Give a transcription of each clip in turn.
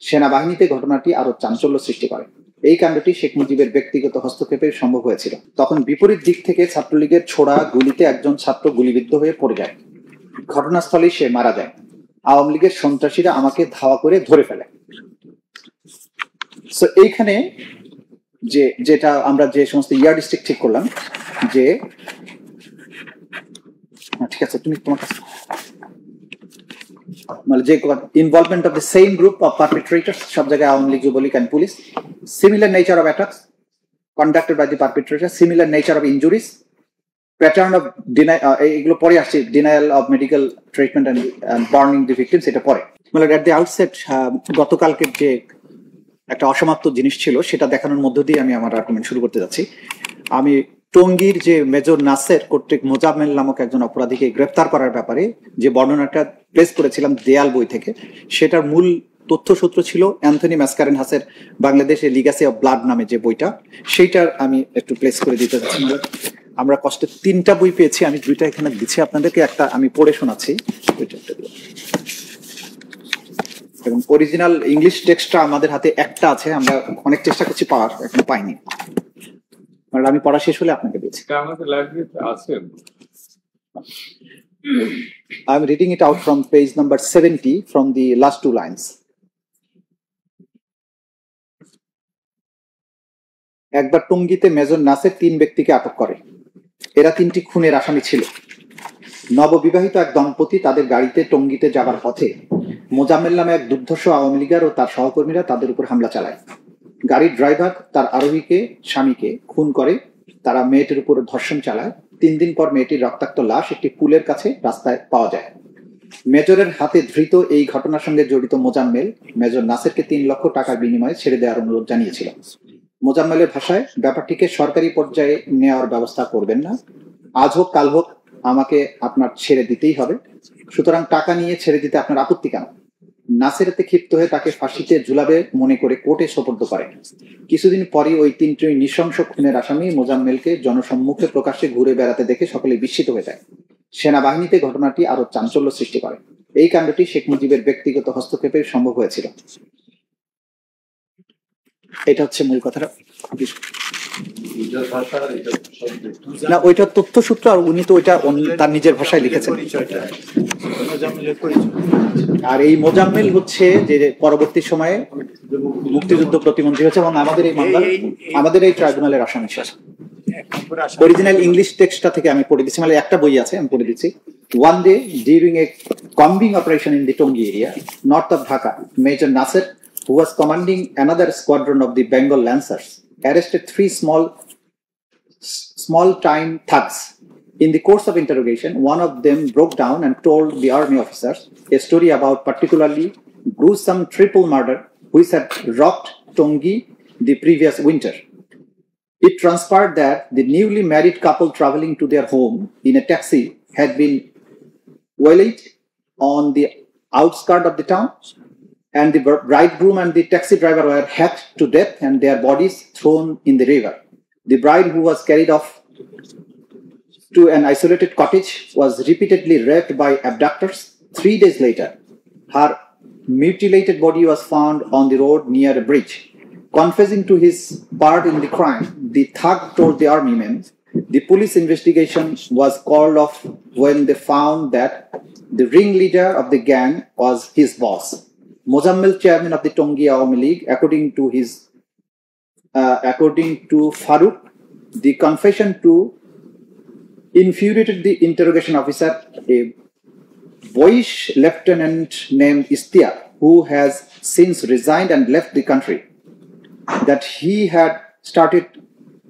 সেনাবাহিনীতে ঘটনাটি আরো চাঞ্চল্য সৃষ্টি করে। এই কাণ্ডটি শেখ মুজিবের ব্যক্তিগত হস্তক্ষেপে সম্ভব হয়েছিল। তখন বিপরীত দিক থেকে ছাত্রলীগের ছোড়া গুলিতে একজন ছাত্র গুলিবিদ্ধ হয়ে পড়ে যায়। ঘটনাস্থলেই সে মারা যায়। আওয়ামী লীগের সন্ত্রাসীরা আমাকে ধাওয়া করে ধরে ফেলে। সো এইখানে যেটা আমরা যে সমস্ত ইয়ার্ডস্টিক ঠিক করলাম, যে ঠিক আছে তুমি তোমার কাছে মানে যে involvement of the same group of perpetrators, সব জায়গায় Awami League, Jubo League and police, similar nature of attacks conducted by the perpetrator, similar nature of injuries, pattern of এগুলো পরে আসছে, denial of medical treatment and burning the victims, এটা পরে। মানে at the outset গতকালকের যে একটা অসমাপ্ত জিনিস ছিল সেটা দেখানোর মধ্য দিয়ে আমি আমার আর্গুমেন্ট শুরু করতে যাচ্ছি। আমি টঙ্গীর যে মেজর নাসের কর্তৃক মোজাম্মেল নামক একজন অপরাধীকে গ্রেপ্তার করার ব্যাপারে যে বর্ণনাটা প্লেস করেছিলাম দেয়াল বই থেকে, সেটার মূল তথ্যসূত্র ছিল অ্যান্থনি ম্যাসকারেনহাসের বাংলাদেশে লিগাসি অফ ব্লাড নামে যে বইটা, সেইটার আমি একটু প্লেস করে দিতে চাচ্ছি। আমরা কষ্টে 3টা বই পেয়েছি, আমি 2টা এখানে দিচ্ছি আপনাদেরকে, একটা আমি পড়ে শোনাচ্ছি এবং অরিজিনাল ইংলিশ টেক্সটটা আমাদের হাতে একটা আছে, আমরা অনেক চেষ্টা করছি পাওয়ার, এখন পাইনি। মানে আমি পড়া শেষ হলে আপনাকে দিচ্ছি। I'm reading it out from page number 70 from the last 2 lines. একবার টঙ্গীতে মেজর নাসের 3 ব্যক্তিকে আটক করে। এরা 3টি খুনের আসামি ছিল। নববিবাহিত এক দম্পতি তাদের গাড়িতে টঙ্গীতে যাবার পথে মোজাম্মেল নামে এক দুর্ধর্ষ আওয়ামী লীগের ও তার সহকর্মীরা তাদের উপর হামলা চালায়। গাড়ির ড্রাইভার তার আরোহীকে স্বামীকে খুন করে। তারা মেয়েটির উপর ধর্ষণ চালায়। 3 দিন পর মেয়েটির রক্তাক্ত লাশ একটি পুলের কাছে রাস্তায় পাওয়া যায়। মেজরের হাতে ধৃত এই ঘটনার সঙ্গে জড়িত মোজাম্মেল মেজর নাসেরকে 3 লক্ষ টাকার বিনিময়ে ছেড়ে দেওয়ার অনুরোধ জানিয়েছিল। মোজাম্মেলের ভাষায়, ব্যাপারটিকে সরকারি পর্যায়ে নেওয়ার ব্যবস্থা করবেন না, আজ হোক কাল হোক আমাকে আপনার ছেড়ে দিতেই হবে, সুতরাং টাকা নিয়ে ছেড়ে দিতে আপনার আপত্তি কেন? নাসের এতে ক্ষিপ্ত হয়ে তাকে ফাঁসিতে ঝুলাবে মনে করে কোর্টে সোপর্দ করে। কিছুদিন পরই ওই 3টি নৃশংস খুনের আসামি মোজাম্মেলকে জনসম্মুখে প্রকাশ্যে ঘুরে বেড়াতে দেখে সকলে বিস্মিত হয়ে যায়। সেনাবাহিনীতে ঘটনাটি আরো চাঞ্চল্য সৃষ্টি করে। এই কাণ্ডটি শেখ মুজিবের ব্যক্তিগত হস্তক্ষেপে সম্ভব হয়েছিল। এটা হচ্ছে মূল কথাটা। না, ওইটা তথ্যসূত্র, আর উনি তো ওইটা তার নিজের ভাষায় লিখেছেন। আর এই মোজাম্মেল হচ্ছে যে পরবর্তী সময়ে মুক্তিযুদ্ধ প্রতিমন্ত্রী হয়েছে এবং আমাদের এই মামলা, আমাদের এই ট্রাইব্যুনালের আসামি ছিল। অরিজিনাল ইংলিশ টেক্সটটা থেকে আমি পড়ে দিচ্ছি, মানে একটা বই আছে, আমি পড়ে দিচ্ছি। One day during a combing operation in the Tongi area north of Dhaka, Major Nasser, who was commanding another squadron of the Bengal Lancers, arrested 3 small-time thugs. In the course of interrogation, one of them broke down and told the army officers a story about particularly gruesome triple murder which had rocked Tongi the previous winter. It transpired that the newly married couple traveling to their home in a taxi had been waylaid on the outskirts of the town, and the bridegroom and the taxi driver were hacked to death and their bodies thrown in the river. The bride, who was carried off to an isolated cottage, was repeatedly raped by abductors. 3 days later, her mutilated body was found on the road near a bridge. Confessing to his part in the crime, the thug told the army men the police investigation was called off when they found that the ringleader of the gang was his boss. Mozammel, chairman of the Tongi Awami League, according to Farooq, the confession to infuriated the interrogation officer, a boyish lieutenant named Istia, who has since resigned and left the country, that he had started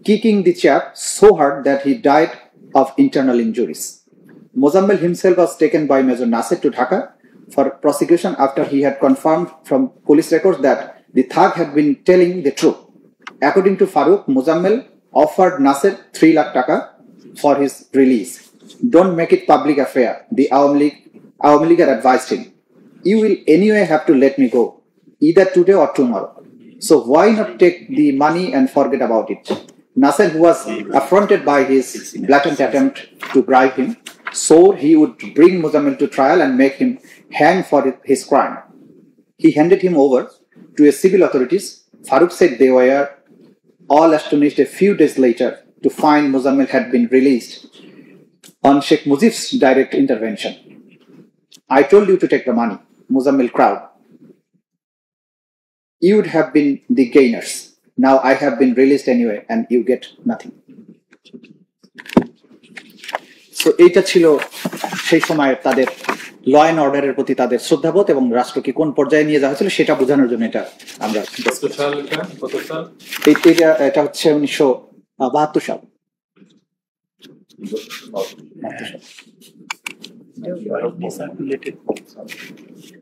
kicking the chap so hard that he died of internal injuries. Mozammel himself was taken by Major Nasser to Dhaka for prosecution after he had confirmed from police records that the thug had been telling the truth. According to Farooq, Mozammel offered Nasser 3 lakh taka for his release. Don't make it public affair, the Awami League had advised him. You will anyway have to let me go, either today or tomorrow. So why not take the money and forget about it? Nasser, who was affronted by his blatant attempt to bribe him, swore he would bring Mozammel to trial and make him hang for his crime. He handed him over to a civil authorities, Farooq said they were all astonished a few days later to find Muzammil had been released on Sheikh Mujib's direct intervention. I told you to take the money, Muzammil crowd. You would have been the gainers. Now I have been released anyway and you get nothing. So এইটা ছিল সেই সময় তাদের law and অর্ডারের প্রতি তাদের শ্রদ্ধাবোধ এবং রাষ্ট্রকে কোন পর্যায়ে নিয়ে যাওয়া হয়েছিল সেটা বোঝানোর জন্য এটা আমরা এটা হচ্ছে 1972 সাল।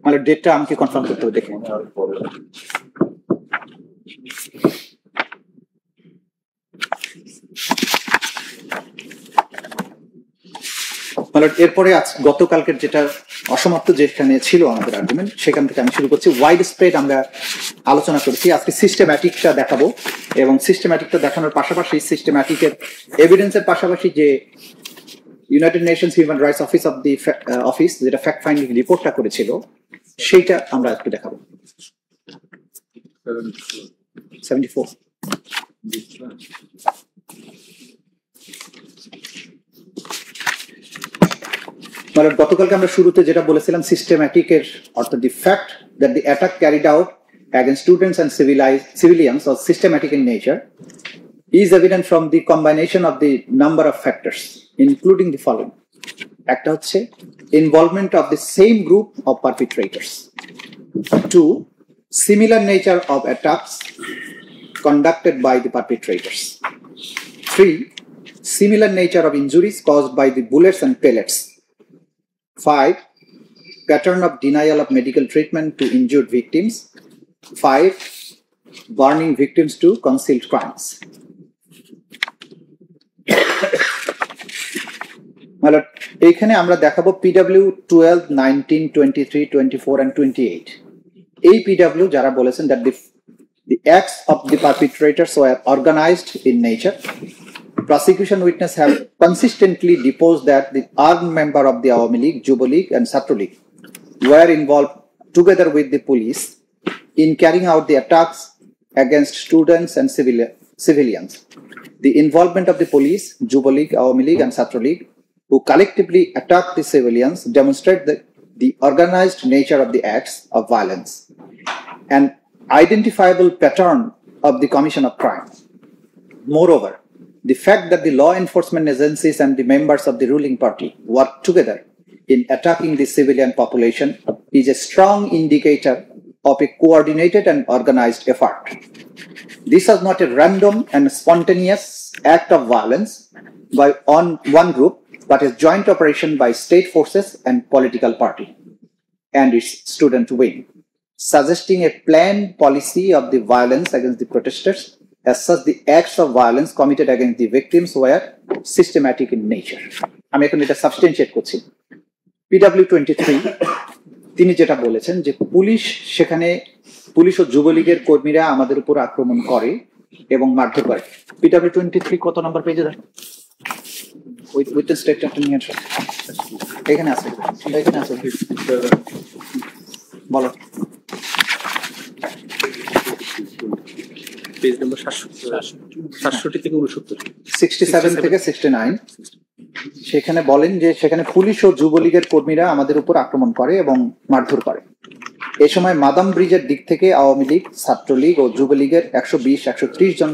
মানে ডেটটা আমাকে কনফার্ম করতে হবে দেখে। এরপরে গতকালকের যেটা অসমাপ্ত যেখানে ছিল আমাদের আর্গুমেন্ট সেখান থেকে আমি শুরু করছি। ওয়াইড স্প্রেড আমরা আলোচনা করেছি, আজকে সিস্টেম্যাটিকটা দেখাবো এবং সিস্টেম্যাটিকটা দেখানোর পাশাপাশি সিস্টেম্যাটিকের এভিডেন্সের পাশাপাশি যে United Nations human rights office of the office যেটা ফ্যাক্ট ফাইন্ডিং রিপোর্টটা করেছিল সেইটা আমরা একটু দেখাবো। 74 মানে গতকালকে আমরা শুরুতে যেটা বলেছিলাম সিস্টেম্যাটিকের অর্থাৎ দি fact that the attack carried out against students and civilians was systematic in nature is evident from the combination of the number of factors including the following. একটা হচ্ছে involvement of the same group of perpetrators. 2. Similar nature of attacks conducted by the perpetrators. 3. Similar nature of injuries caused by the bullets and pellets. 5. Pattern of denial of medical treatment to injured victims. 5. Burning victims to concealed crimes. এইখানে আমরা দেখাবো PW 12, 19, 23, 24 and 28. এই PW যারা বলেছেন that the acts of the perpetrators were organized in nature. Prosecution witnesses have consistently deposed that the armed member of the Awami League, Jubo League and Satro League were involved together with the police in carrying out the attacks against students and civilians. The involvement of the police, Jubo League, Awami League and Satro League, who collectively attacked the civilians, demonstrate the organized nature of the acts of violence and identifiable pattern of the commission of crime. Moreover, the fact that the law enforcement agencies and the members of the ruling party worked together in attacking the civilian population is a strong indicator of a coordinated and organized effort. This was not a random and spontaneous act of violence by one group, but a joint operation by state forces and political party and its student wing, suggesting a planned policy of the violence against the protesters. As such, the acts of violence committed against the victims were systematic in nature. আমি এখন এটা সাবস্টেনশিয়েট করছি। PW 23 তিনি যেটা বলেছেন যে police ও যুবলীগের কর্মীরা আমাদের উপর আক্রমণ করে এবং মারধর করে। PW 23 কত নম্বর পেজে দেখো? উইটনেস স্টেটমেন্ট নিয়ে আসো। এখানে আছে, এখানে আছে, বলো। পেজ নাম্বার 67 থেকে 69, 67 থেকে 69 সেখানে বলেন যে সেখানে পুলিশ ও যুবলীগের কর্মীরা আমাদের উপর আক্রমণ করে এবং মারধর করে। এই সময় মাদাম ব্রিজের দিক থেকে আওয়ামী লীগ, ছাত্রলীগ ও যুবলীগের 120-130 জন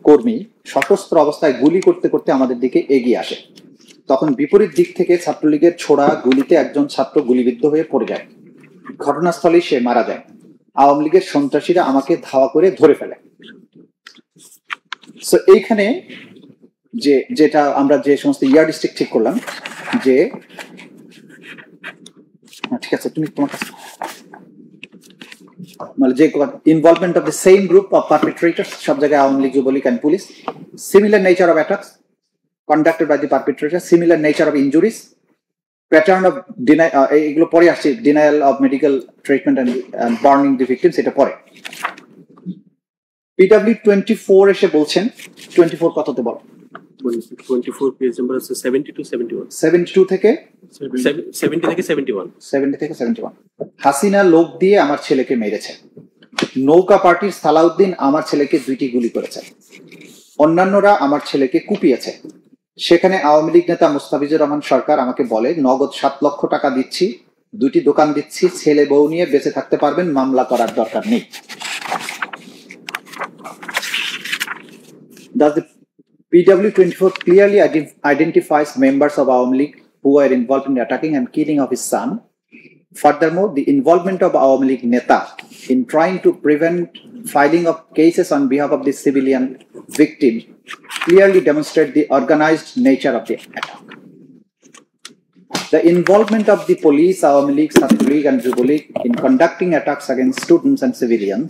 কর্মী সশস্ত্র অবস্থায় গুলি করতে করতে আমাদের দিকে এগিয়ে আসে। তখন বিপরীত দিক থেকে ছাত্রলীগের ছোড়া গুলিতে একজন ছাত্র গুলিবিদ্ধ হয়ে পড়ে যায়। ঘটনাস্থলেই সে মারা যায়। আওয়ামী লীগের সন্ত্রাসীরা আমাকে ধাওয়া করে ধরে ফেলে। সো এইখানে যেটা আমরা যে সমস্ত ইয়ার্ডস্টিক ঠিক করলাম যে ঠিক আছে তুমি তোমার কাছে মানে যে involvement of the same group of perpetrators সব জায়গায় Awami League, Jubo League and police, similar nature of attacks conducted by the perpetrators, similar nature of injuries, pattern of এগুলো পরে আসছে, denial of medical treatment and burning the victims, এটা পরে। PW 24 এসে বলছেন 24 কততে বলো? 24 পেজ নাম্বার আছে 70 to 71, 72 থেকে 70 থেকে 71, 70 থেকে 71। হাসিনা লোক দিয়ে আমার ছেলেকে মেরেছে। নৌকা পার্টির সালাউদ্দিন আমার ছেলেকে 2টি গুলি করেছে, অন্যান্যরা আমার ছেলেকে কুপিয়েছে। সেখানে আওয়ামী লীগ নেতা মুস্তাফিজুর রহমান সরকার আমাকে বলে, নগদ 7 লক্ষ টাকা দিচ্ছি, 2টি দোকান দিচ্ছি, ছেলে বউ নিয়ে বেঁচে থাকতে পারবেন, মামলা করার দরকার নেই। Does the PW24 clearly identifies members of Awami League who were involved in attacking and killing of his son? Furthermore, the involvement of Awami League Neta in trying to prevent filing of cases on behalf of the civilian victim clearly demonstrate the organized nature of the attack. The involvement of the police, Awami League, Chhatra League and Yuva League in conducting attacks against students and civilians,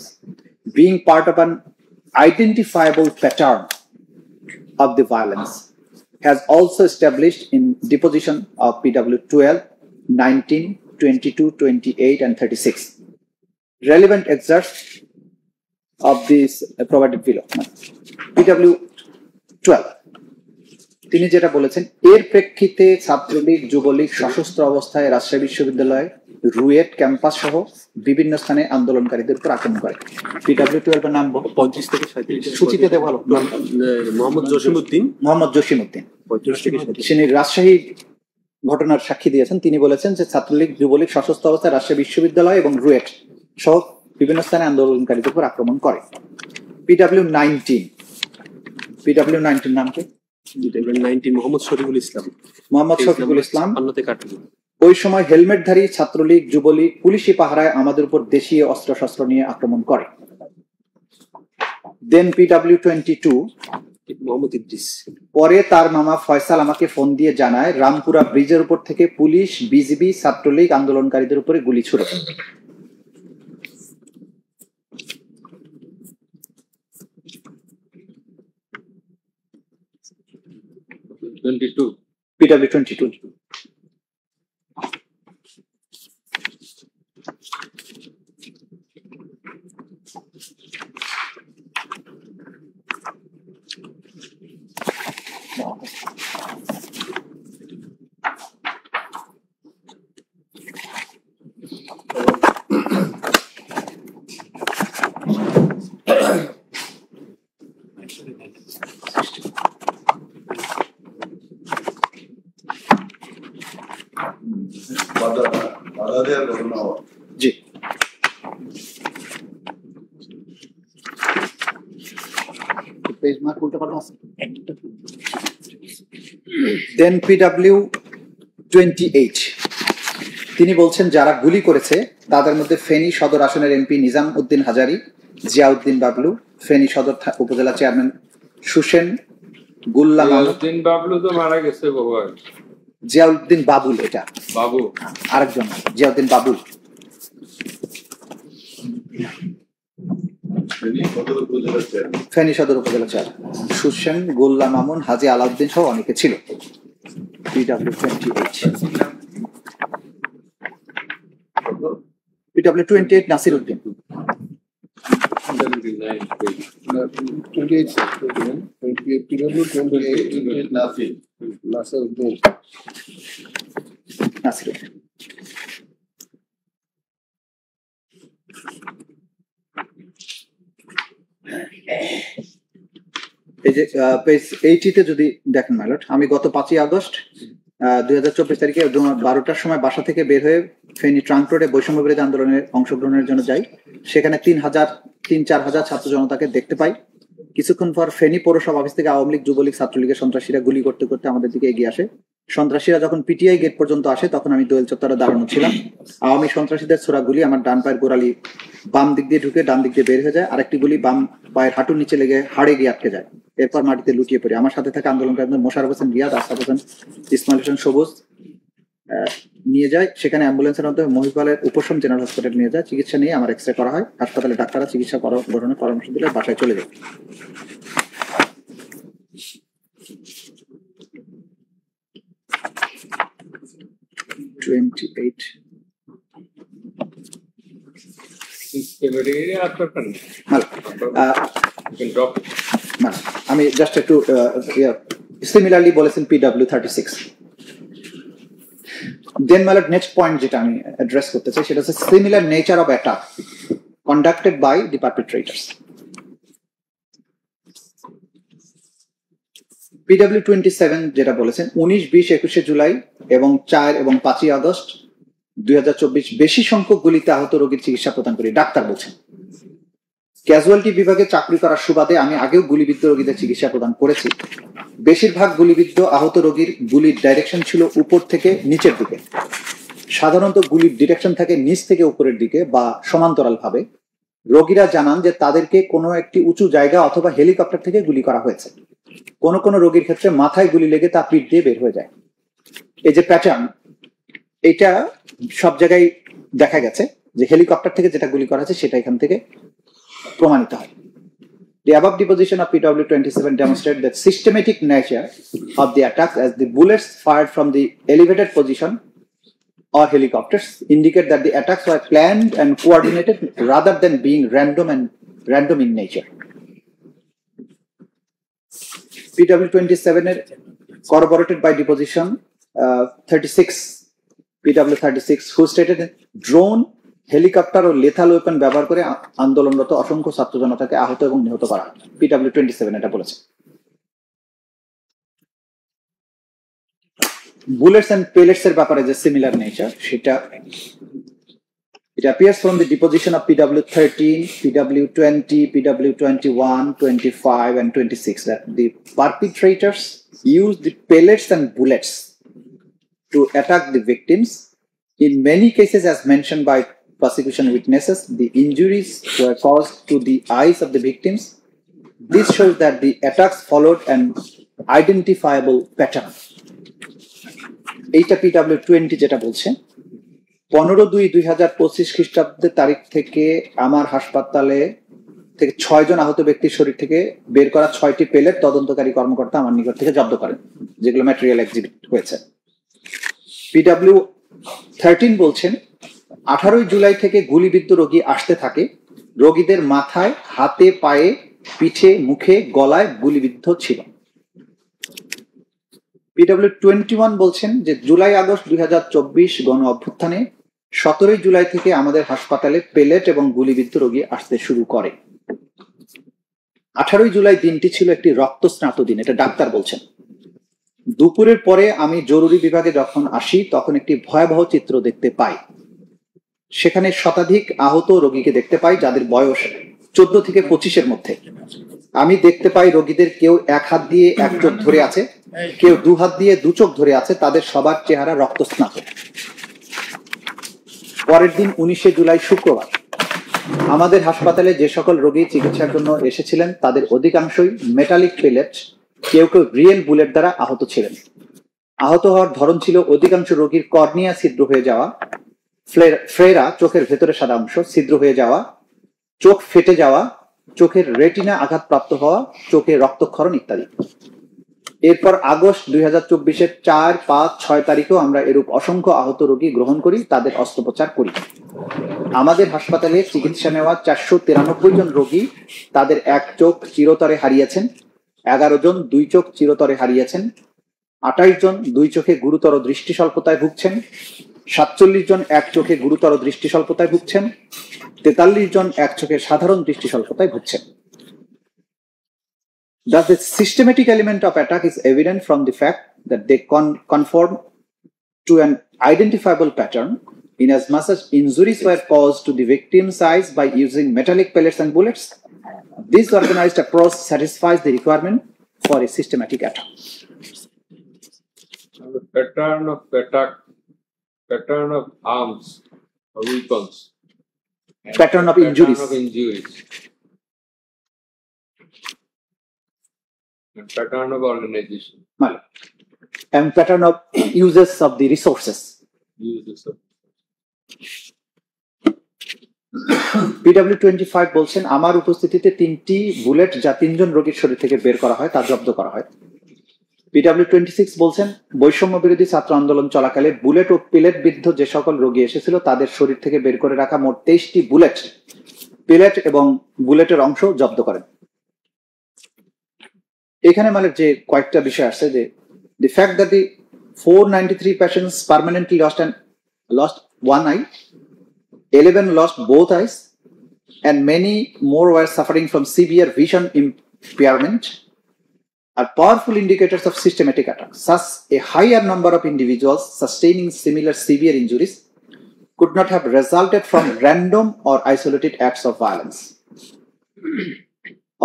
being part of an identifiable pattern of the violence, has also established in deposition of PW12, 19, 22, 28 and 36. Relevant excerpts of this provided below. PW12 তিনি যেটা বলেছেন, এর প্রেক্ষিতে ছাত্রলীগ যুবলীগ সশস্ত্র অবস্থায় রাজশাহী বিশ্ববিদ্যালয়ে RUET campus সহ বিভিন্ন স্থানে আন্দোলনকারীদের উপর আক্রমণ করে। PW12 এর নাম 35 থেকে 37 সূচিতে দেওয়া হলো মোহাম্মদ জসিমউদ্দিন। তিনি রাজশাহী ঘটনার সাক্ষী দিয়েছেন। তিনি বলেছেন যে ছাত্রলীগ যুবলীগ সশস্ত্র অবস্থায় রাজশাহী বিশ্ববিদ্যালয় এবং রুয়েট সহ বিভিন্ন স্থানে আন্দোলনকারীদের উপর আক্রমণ করে। PW19 নাম কি? মোহাম্মদ শরীফুল ইসলাম। ওই সময় হেলমেটধারী ছাত্রলীগ যুবলীগ পুলিশি পাহারায় আমাদের উপর দেশীয় অস্ত্রশস্ত্র নিয়ে আক্রমণ করে। দেন PW22 মোহাম্মদ ইদ্রিস। পরে তার মামা ফয়সাল আমাকে ফোন দিয়ে জানায়, রামপুরা ব্রিজের উপর থেকে পুলিশ, বিজিবি, ছাত্রলীগ আন্দোলনকারীদের উপরে গুলি ছুড়ে। PW22 জি। Then PW28 তিনি বলছেন, যারা গুলি করেছে তাদের মধ্যে ফেনী সদর আসনের এমপি নিজাম উদ্দিন হাজারি, জিয়াউদ্দিন বাবলু, ফেনী সদর উপজেলা চেয়ারম্যান সুসেন, গুল্লা মামুদ্দিন বাবলু তো মারা গেছে বাবা। জিয়াউদ্দিন বাবুল, এটা বাবু আরেকজন, জিয়াউদ্দিন বাবুল। ফেনী সদর উপজেলা চেয়ারম্যান সুসেন, গোল্লা মামুন, হাজি আলাউদ্দিন সহ অনেকে ছিল। PW28 নাসির উদ্দিন। এই যে পেজ 80 যদি দেখেন মাইলট, আমি গত 5ই আগস্ট 2024 তারিখে 12টার সময় বাসা থেকে বের হয়ে ফেনী ট্রাঙ্ক রোডে বৈষম্য বিরোধী আন্দোলনে অংশগ্রহণের জন্য যাই। সেখানে 3-4 হাজার ছাত্র জনতাকে দেখতে পাই। কিছুক্ষণ পর ফেনী পৌরসভা অফিস থেকে আওয়ামী লীগ, যুবলীগ, ছাত্রলীগের সন্ত্রাসীরা গুলি করতে করতে আমাদের দিকে এগিয়ে আসে। সন্ত্রাসীরা যখন পিটিআই গেট পর্যন্ত আসে তখন আমি দোয়েল চত্বরে দাঁড়ানো ছিলাম। আওয়ামী সন্ত্রাসীদের ছোড়া গুলি আমার ডান পায়ের গোড়ালি বাম দিক দিয়ে ঢুকে ডান দিক দিয়ে বের হয়ে যায়, আরেকটি গুলি বাম পায়ের হাঁটুর নিচে লেগে হাড়ে গিয়ে আটকে যায়। এরপর মাটিতে লুটিয়ে পড়ে। আমার সাথে থাকা আন্দোলনকারীদের মোশাররফ হোসেন রিয়াদ, আসাদ হোসেন, ইসমাইল হোসেন সবুজ নিয়ে যায়। সেখানে অ্যাম্বুলেন্সের মাধ্যমে মহিপালের উপশম জেনারেল হসপিটাল নিয়ে যায়। চিকিৎসা নিয়ে আমার এক্সরে করা হয়। হাসপাতালে ডাক্তাররা চিকিৎসা গ্রহণের পরামর্শ দিলে বাসায় চলে যায়। আমি জাস্ট একটু সিমিলারলি বলেছেন PW36। দেন নেক্সট পয়েন্ট যেটা আমি অ্যাড্রেস করতে চাই সেটা হচ্ছে similar nature of attack conducted by the perpetrators. PW 27 যেটা বলেছেন 19, 20, 21 জুলাই এবং 4 এবং 5 আগস্ট 2024 বেশি সংখ্যক গুলিতে আহত রোগীর চিকিৎসা প্রদান করি। ডাক্তার বলছেন ক্যাজুয়ালিটি বিভাগে চাকরি করার সুবাদে আমি আগেও গুলিবিদ্ধ রোগীদের চিকিৎসা প্রদান করেছি। বেশিরভাগ গুলিবিদ্ধ আহত রোগীর গুলির ডাইরেকশন ছিল উপর থেকে নিচের দিকে। সাধারণত গুলির ডিরেকশন থাকে নিচ থেকে উপরের দিকে বা সমান্তরাল ভাবে। রোগীরা জানান যে তাদেরকে কোনো একটি উঁচু জায়গা অথবা হেলিকপ্টার থেকে গুলি করা হয়েছে। কোন কোন রোগীর ক্ষেত্রে মাথায় গুলি লেগে তা পিঠ দিয়ে বের হয়ে যায়। এই যে প্যাটার্ন, এটা সব জায়গায় দেখা গেছে যে হেলিকপ্টার থেকে যেটা গুলি করা হয়েছে সেটা এখান থেকে প্রমাণিত হয়। The above deposition of PW 27 demonstrate the systematic nature of the attack as the bullets fired from the elevated position or helicopters indicate that the attacks were planned and coordinated rather than being random in nature. PW 27 corroborated by deposition 36 PW 36 who stated drone, helicopter ও lethal weapon ব্যবহার করে আন্দোলনরত অসংখ্য ছাত্র জনতাকে আহত এবং নিহত করা। PW 27 এটা বলেছে। বুলেটস এন্ড পেলেটস এর ব্যাপারে যে সিমিলার নেচার সেটা it appears from the deposition of PW 13, PW 20, PW 21, 25 and 26 that the perpetrators used the pellets and bullets to attack the victims. In many cases, as mentioned by prosecution witnesses, the injuries were caused to the eyes of the victims. This shows that the attacks followed an identifiable pattern. এইটা PW 20 যেটা বলছে 15/2/2025 খ্রিস্টাব্দের তারিখ থেকে আমার হাসপাতালে থেকে 6 জন আহত ব্যক্তির শরীর থেকে বের করা 6টি পেলেট তদন্তকারী কর্মকর্তা আমার নিকট থেকে জব্দ করেন, যেগুলো ম্যাটেরিয়াল এক্সিবিট হয়েছে। PW 13 বলছেন 18 জুলাই থেকে গুলিবিদ্ধ রোগী আসতে থাকে। রোগীদের মাথায়, হাতে, পায়ে, পিঠে, মুখে, গলায় গুলিবিদ্ধ ছিল। PW 21 বলছেন যে জুলাই আগস্ট 2024 গণ অভ্যুত্থানে 17 জুলাই থেকে আমাদের হাসপাতালে পেলেট এবং গুলিবিদ্ধ রোগী আসতে শুরু করে। 18 জুলাই দিনটি ছিল একটি রক্তস্নাত দিন, এটা ডাক্তার বলছেন। দুপুরের পরে আমি জরুরি বিভাগে যখন আসি তখন একটি ভয়াবহ চিত্র দেখতে পাই। সেখানে শতাধিক আহত রোগীকে দেখতে পাই যাদের বয়স 14 থেকে 25-এর মধ্যে। আমি দেখতে পাই রোগীদের কেউ এক হাত দিয়ে এক চোখ ধরে আছে, কেউ দু হাত দিয়ে দু চোখ ধরে আছে, তাদের সবার চেহারা রক্তস্নাত। পরের দিন 19 জুলাই শুক্রবার আমাদের হাসপাতালে যে সকল রোগী চিকিৎসার জন্য এসেছিলেন তাদের অধিকাংশই মেটালিক পেলেট, কেউ কেউ রিয়েল বুলেট দ্বারা আহত ছিলেন। আহত হওয়ার ধরন ছিল অধিকাংশ রোগীর কর্নিয়া ছিদ্র হয়ে যাওয়া, ফ্লেরা চোখের ভেতরে সাদা অংশ ছিদ্র হয়ে যাওয়া, চোখ ফেটে যাওয়া, চোখের রেটিনা আঘাতপ্রাপ্ত হওয়া, চোখে রক্তক্ষরণ ইত্যাদি। এরপর আগস্ট 2024-এর 4, 5, 6 তারিখেও আমরা এরূপ অসংখ্য আহত রোগী গ্রহণ করি, তাদের অস্ত্রোপচার করি। আমাদের হাসপাতালে চিকিৎসা নেওয়া 493 জন রোগী তাদের এক চোখ চিরতরে হারিয়েছেন, 11 জন 2 চোখ চিরতরে হারিয়েছেন, 28 জন 2 চোখে গুরুতর দৃষ্টি স্বল্পতায় ভুগছেন, 47 জন এক চোখে গুরুতর দৃষ্টি স্বল্পতায় ভুগছেন, 43 জন এক চোখে সাধারণ দৃষ্টি স্বল্পতায় ভুগছেন। Thus, the systematic element of attack is evident from the fact that they conform to an identifiable pattern, in as much as injuries were caused to the victim's eyes by using metallic pellets and bullets. This organized approach satisfies the requirement for a systematic attack. The pattern of attack, pattern of arms or weapons, and Pattern of injuries. And pattern of organization. And pattern of uses of the resources. PW 25 বলছেন আমার উপস্থিতিতে 3টি bullet যা 3 জন রোগীর শরীর থেকে বের করা হয় তা জব্দ করা হয়। PW 26 বলছেন বৈষম্য বিরোধী ছাত্র আন্দোলন চলাকালে বুলেট ও পেলেট বিদ্ধ যে সকল রোগী এসেছিল তাদের শরীর থেকে বের করে রাখা মোট 23টি বুলেট, পেলেট এবং বুলেটের অংশ জব্দ করেন। এখানে মানে যে কয়েকটা বিষয় আছে যে the fact that the 493 patients permanently lost one eye, 11 lost both eyes, and many more were suffering from severe vision impairment, are powerful indicators of systematic attacks. Thus, a higher number of individuals sustaining similar severe injuries could not have resulted from random or isolated acts of violence.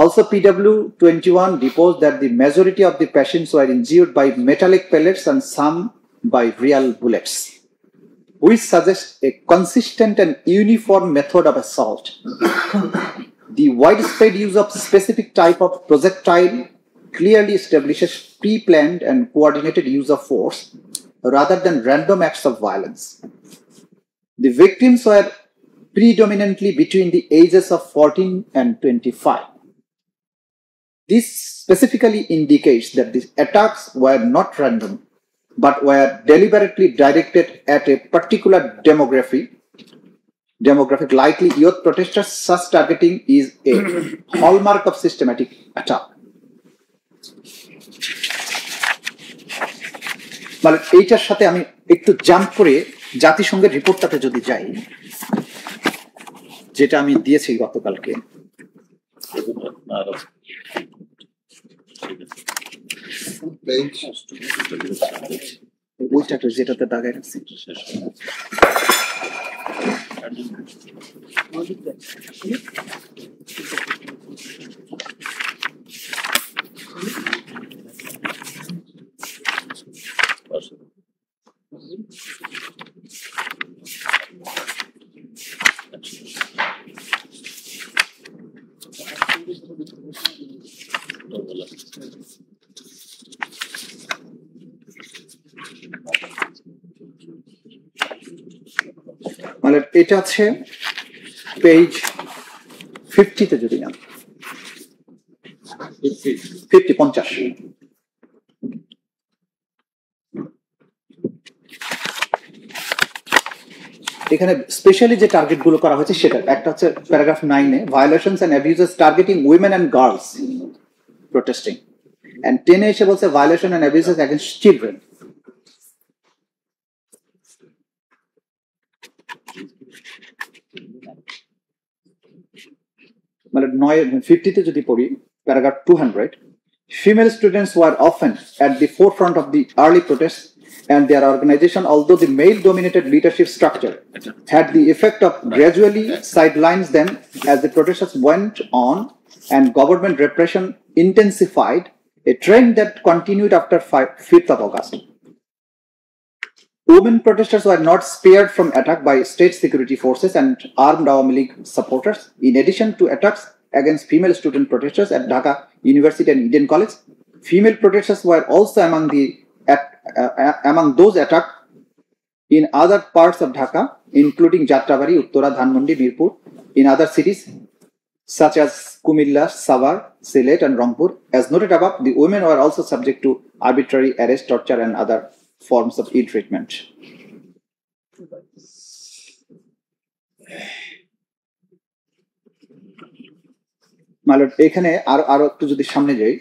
Also, PW21 deposed that the majority of the patients were injured by metallic pellets and some by real bullets, which suggests a consistent and uniform method of assault. The widespread use of specific type of projectile clearly establishes pre-planned and coordinated use of force rather than random acts of violence. The victims were predominantly between the ages of 14 and 25. This specifically indicates that these attacks were not random, but were deliberately directed at a particular demographic, likely youth protesters. Such targeting is a hallmark of systematic attack. মানে এইটার সাথে আমি একটু jump করে জাতিসংঘের রিপোর্টটাতে যদি যাই, যেটা আমি দিয়েছি গতকালকে, ওইটাকে যেটাতে দাগায় রাখছি, মানে এটা আছে পেজ 50-তে যদি না 50 এখানে স্পেশালি যে টার্গেট গুলো করা হয়েছে সেটা একটা হচ্ছে প্যারাগ্রাফ 9-এ violations and abuses targeting women and girls protesting, and 10-এ এসে বলছে violation and abuses against children. মানে 50-তে যদি পড়ি paragraph 200, female students were often at the forefront of the early protests, and their organization, although the male-dominated leadership structure had the effect of gradually sidelines them as the protesters went on and government repression intensified, a trend that continued after 5th of August. Women protesters were not spared from attack by state security forces and armed Awami League supporters. In addition to attacks against female student protesters at Dhaka University and Eden College, female protesters were also among those attacked in other parts of Dhaka, including Jatrabari, Uttara, Dhanmondi, Mirpur, in other cities such as Kumilla, Savar, Sylhet, and Rangpur. As noted above, the women were also subject to arbitrary arrest, torture, and other forms of ill treatment. মালট এখানে আরো একটু যদি সামনে যাই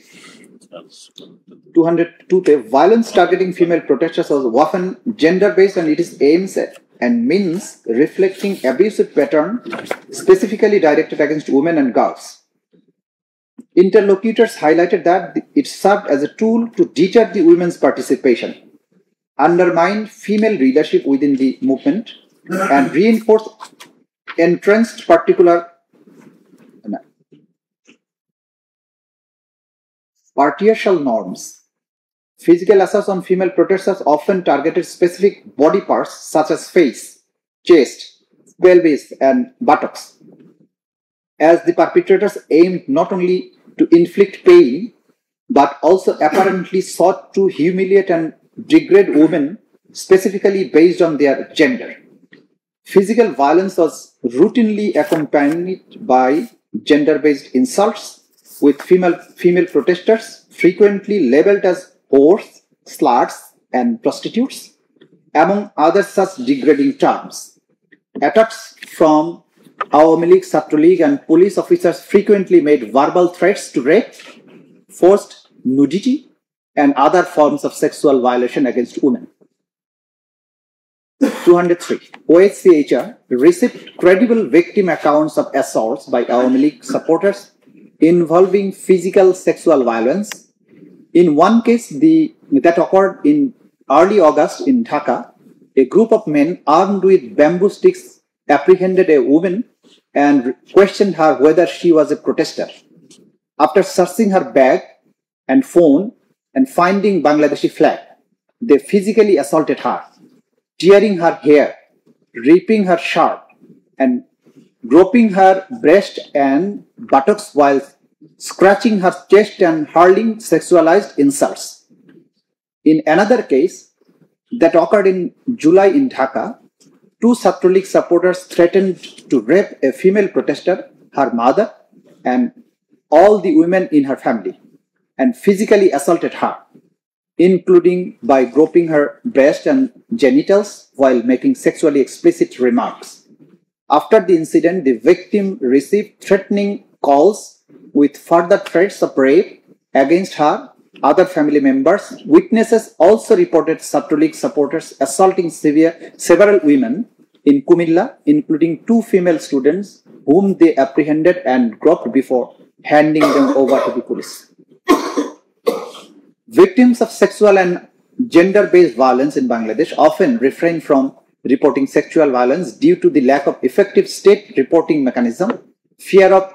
202-তে violence targeting female protesters was often gender based, and it is aims at and means reflecting abusive pattern specifically directed against women and girls. Interlocutors highlighted that it served as a tool to deter the women's participation, undermine female leadership within the movement, and reinforce entrenched patriarchal norms. Physical assaults on female protesters often targeted specific body parts such as face, chest, pelvis, and buttocks, as the perpetrators aimed not only to inflict pain but also apparently sought to humiliate and degrade women specifically based on their gender. Physical violence was routinely accompanied by gender-based insults, with female protesters frequently labeled as whores, sluts, and prostitutes, among other such degrading terms. Attacks from Awami League, Chhatra League, and police officers frequently made verbal threats to rape, forced nudity, and other forms of sexual violation against women. 203. OHCHR received credible victim accounts of assaults by Awami League supporters involving physical sexual violence. In one case that occurred in early August in Dhaka, a group of men armed with bamboo sticks apprehended a woman and questioned her whether she was a protester. After searching her bag and phone and finding Bangladeshi flag, they physically assaulted her, tearing her hair, ripping her shirt, and groping her breast and buttocks while scratching her chest and hurling sexualized insults. In another case that occurred in July in Dhaka, 2 Chhatraleague supporters threatened to rape a female protester, her mother, and all the women in her family, and physically assaulted her, including by groping her breast and genitals while making sexually explicit remarks. After the incident, the victim received threatening calls with further threats of rape against her, other family members. Witnesses also reported Chhatraleague supporters assaulting several women in Kumilla, including 2 female students whom they apprehended and groped before handing them over to the police. Victims of sexual and gender-based violence in Bangladesh often refrain from reporting sexual violence due to the lack of effective state reporting mechanism, fear of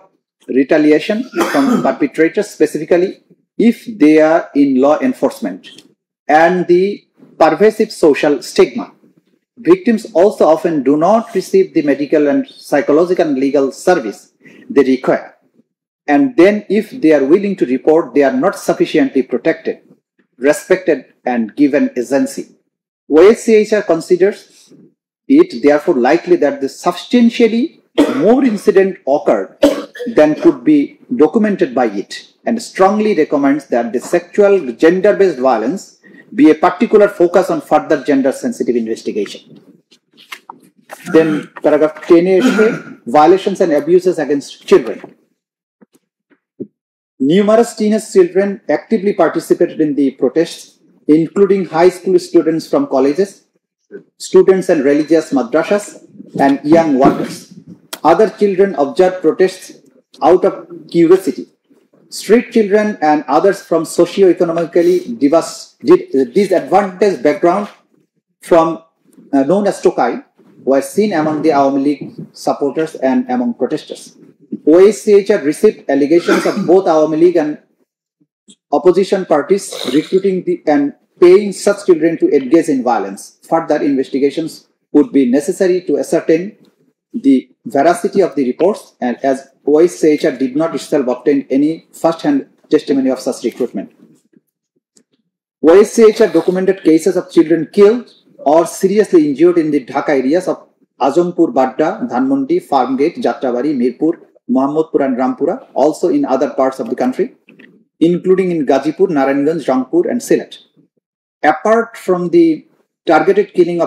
retaliation from perpetrators, specifically if they are in law enforcement, and the pervasive social stigma. Victims also often do not receive the medical and psychological and legal service they require. And then if they are willing to report, they are not sufficiently protected, respected, and given agency. OHCHR considers it therefore likely that the substantially more incident occurred than could be documented by it, and strongly recommends that the sexual gender-based violence be a particular focus on further gender-sensitive investigation. Then paragraph 10A, violations and abuses against children. Numerous teenage children actively participated in the protests, including high school students from colleges, students and religious madrasas, and young workers. Other children observed protests out of curiosity. Street children and others from socio-economically disadvantaged background from known as Tokai were seen among the Awami League supporters and among protesters. OHCHR received allegations of both Awami League and opposition parties recruiting and paying such children to engage in violence. Further investigations would be necessary to ascertain the veracity of the reports, and as OHCHR did not itself obtain any first-hand testimony of such recruitment. OHCHR documented cases of children killed or seriously injured in the Dhaka areas of Azampur, Badda, Dhanmondi, Farmgate, Jatrabari, Mirpur, Mohammadpur and Rampura, also in other parts of the country, including in Gazipur, Narayanganj, Rangpur and Sylhet. Apart from the targeted killings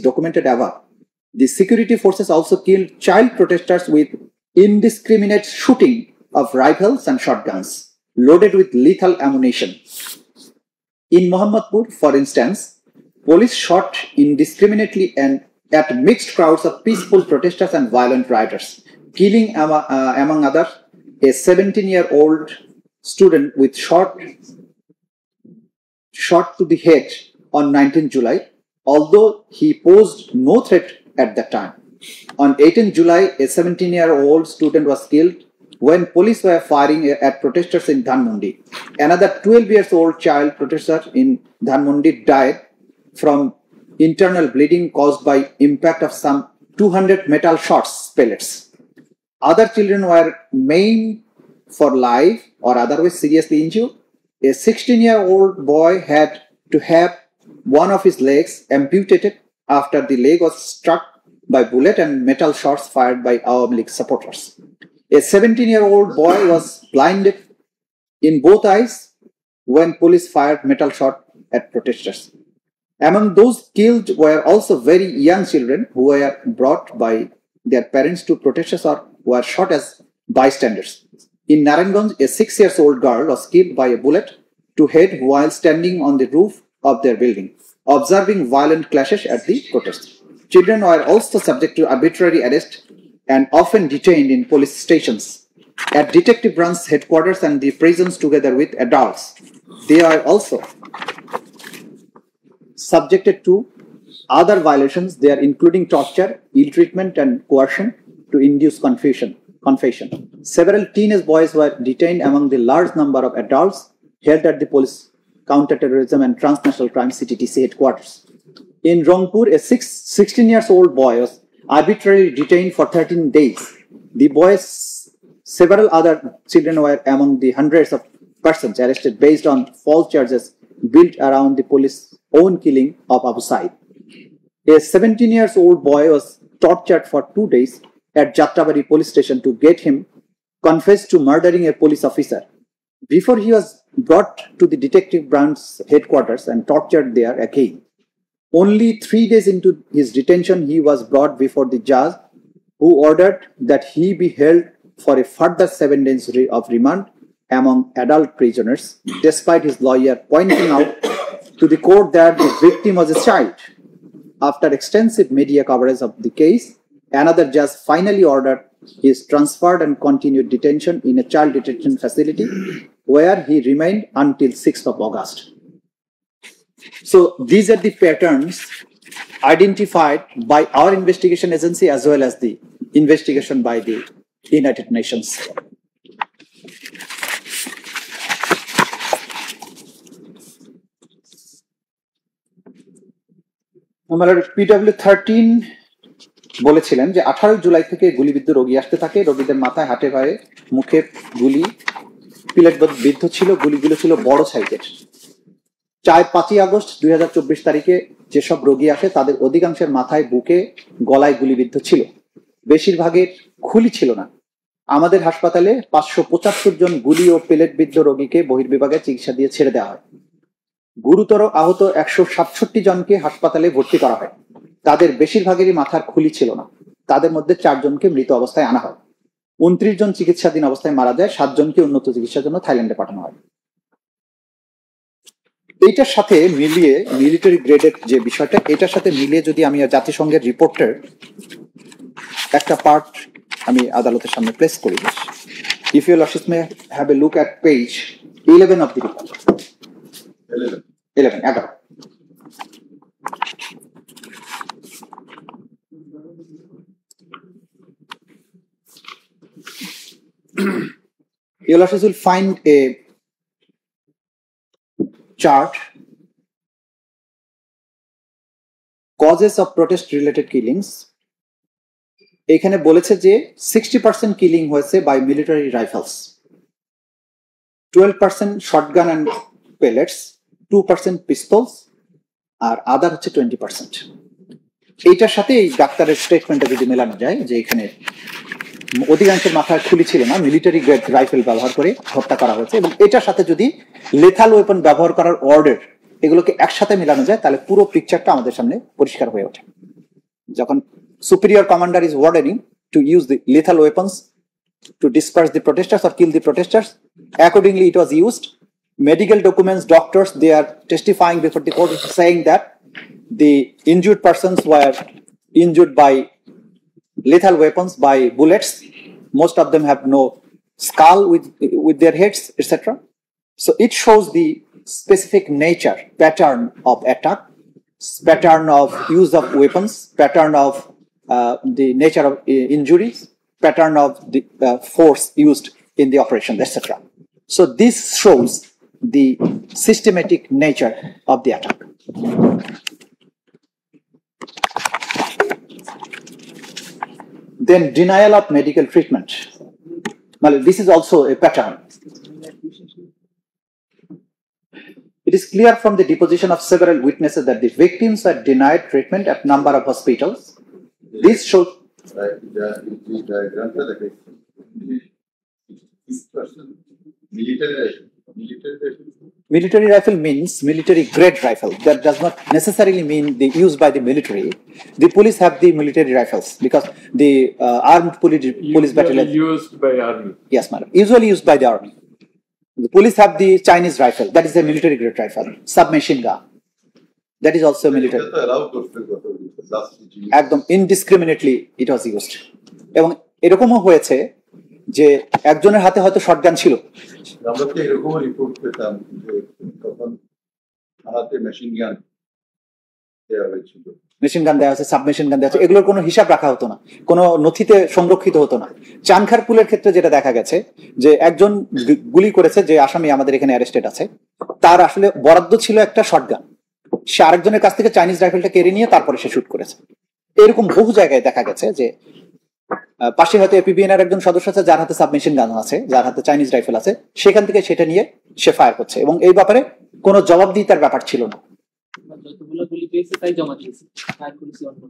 documented above, the security forces also killed child protesters with indiscriminate shooting of rifles and shotguns loaded with lethal ammunition. In Mohammadpur, for instance, police shot indiscriminately and at mixed crowds of peaceful protesters and violent rioters, killing among others a 17-year-old student with shot to the head on 19 July, although he posed no threat at that time. On 18 July, a 17-year-old student was killed when police were firing at protesters in Dhanmondi. Another 12-year-old child protester in Dhanmondi died from internal bleeding caused by impact of some 200 metal shots pellets. Other children were maimed for life or otherwise seriously injured. A 16-year-old boy had to have one of his legs amputated after the leg was struck by bullet and metal shots fired by Awami League supporters. A 17-year-old boy was blinded in both eyes when police fired metal shot at protesters. Among those killed were also very young children who were brought by their parents to protesters or were shot as bystanders. In Narayanganj, a 6-year-old girl was killed by a bullet to head while standing on the roof of their building. observing violent clashes at the protests. Children were also subject to arbitrary arrest and often detained in police stations, at detective branch headquarters and the prisons together with adults. They are also subjected to other violations there, including torture, ill treatment, and coercion to induce confession. Several teenage boys were detained among the large number of adults held at the police counterterrorism and transnational crime CTTC headquarters. In Rangpur, a 16-year-old boy was arbitrarily detained for 13 days. The boys, several other children were among the hundreds of persons arrested based on false charges built around the police's own killing of Abu Said. A 17-year-old boy was tortured for 2 days at Jatrabari police station to get him confessed to murdering a police officer. Before he was brought to the detective branch headquarters and tortured there again. Only 3 days into his detention, he was brought before the judge, who ordered that he be held for a further 7 days of remand among adult prisoners, despite his lawyer pointing out to the court that the victim was a child. After extensive media coverage of the case, another judge finally ordered his transferred and continued detention in a child detention facility, where he remained until 6th of August. So these are the patterns identified by our investigation agency as well as the investigation by the United Nations. আমাদের PW13 বলেছিলেন যে 18 জুলাই থেকে গুলিবিদ্ধ রোগী আসতে থাকে, রোগীদের মাথায়, হাতে, পায়ে, মুখে গুলি, পিলেট বিদ্ধ ছিল, গুলিগুলো ছিল বড় সাইজের। 5ই আগস্ট 2024 তারিখে যেসব রোগী আসে তাদের অধিকাংশের মাথায়, বুকে, গলায় গুলিবিদ্ধ ছিল, বেশিরভাগের খুলি ছিল না। আমাদের হাসপাতালে 575 জন গুলি ও পেলেট বিদ্ধ রোগীকে বহির্বিভাগে চিকিৎসা দিয়ে ছেড়ে দেওয়া হয়। গুরুতর আহত 167 জনকে হাসপাতালে ভর্তি করা হয়। তাদের বেশিরভাগেরই মাথার খুলি ছিল না। তাদের মধ্যে 4 জনকে মৃত অবস্থায় আনা হয়। 29 জন চিকিৎসাধীন অবস্থায় মারা যায়। 7 জনকে উন্নত চিকিৎসার জন্য থাইল্যান্ডে পাঠানো হয়। এইটার সাথে মিলিয়ে মিলিটারি গ্রেডের যে বিষয়টা, এটার সাথে মিলিয়ে যদি আমি জাতিসংঘের রিপোর্টের একটা পার্ট আমি আদালতের সামনে প্লেস করি, if you lordship may have a look at page 11 of the report. 11 Your Lordship will find a chart, causes of protest related killings. এখানে বলেছে যে 60% কিলিং হয়েছে by military rifles, 12% shotgun and pellets, 2% pistols, আর other হচ্ছে 20%। এইটার সাথে এই ডাক্তারের স্টেটমেন্টটা যদি মেলানো যায় যে এখানে অধিকাংশের মাথায় খুলি ছিল না, মিলিটারি গ্রেড রাইফেল ব্যবহার করে হত্যা করা হয়েছে, এবং এটার সাথে যদি লেথাল ওয়েপন ব্যবহার করার অর্ডার, এগুলোকে একসাথে মেলানো যায়, তাহলে পুরো পিকচারটা আমাদের সামনে পরিষ্কার হয়ে ওঠে। যখন superior commander is ordering to use the lethal weapons to disperse the protesters or kill the protesters, accordingly it was used. Medical documents, doctors, they are testifying before the court saying that the injured persons were injured by lethal weapons, by bullets. Most of them have no skull with their heads, etc. So it shows the specific nature, pattern of attack, pattern of use of weapons, pattern of the nature of injuries, pattern of the force used in the operation, etc. So this shows the systematic nature of the attack. Then denial of medical treatment. Well, this is also a pattern. It is clear from the deposition of several witnesses that the victims are denied treatment at number of hospitals. This shows military rifle means military grade rifle. That does not necessarily mean the used by the military. The police have the military rifles because the armed police battalion used by army. Yes, madam. Usually used by the army. The police have the Chinese rifle. That is a military grade rifle, submachine gun. That is also military. একদম indiscriminately ইট ওয়াজ used. এবং এরকমও হয়েছে যে একজনের হাতে হয়তো shotgun ছিল, আমরা তো এরকম রিপোর্ট পেতাম যে তখন হাতে মেশিন গান দেওয়া হয়েছিল, মেশিন গান দেওয়া হচ্ছে, সাবমেশিন গান দেওয়া হচ্ছে, এগুলোর কোনো হিসাব রাখা হতো না, কোনো নথিতে সংরক্ষিত হতো না। চানখারপুলের ক্ষেত্রে যেটা দেখা গেছে যে একজন গুলি করেছে, যে আসামি আমাদের এখানে অ্যারেস্টেড আছে, তার আসলে বরাদ্দ ছিল একটা শটগান, সে আরেকজনের কাছ থেকে চাইনিজ রাইফেলটা কেড়ে নিয়ে তারপরে সে শুট করেছে। এরকম বহু জায়গায় দেখা গেছে যে পাশে হয়তো এপিবিএন এর একজন সদস্য আছে যার হাতে সাবমেশিন গান আছে, যার হাতে চাইনিজ রাইফেল আছে, সেখান থেকে সেটা নিয়ে সে ফায়ার করছে এবং এই ব্যাপারে কোনো জবাবদিহিতার ব্যাপার ছিল না। যতগুলো গুলি পেয়েছে তাই জমা দিয়েছে, ফায়ার করেছে অন্য।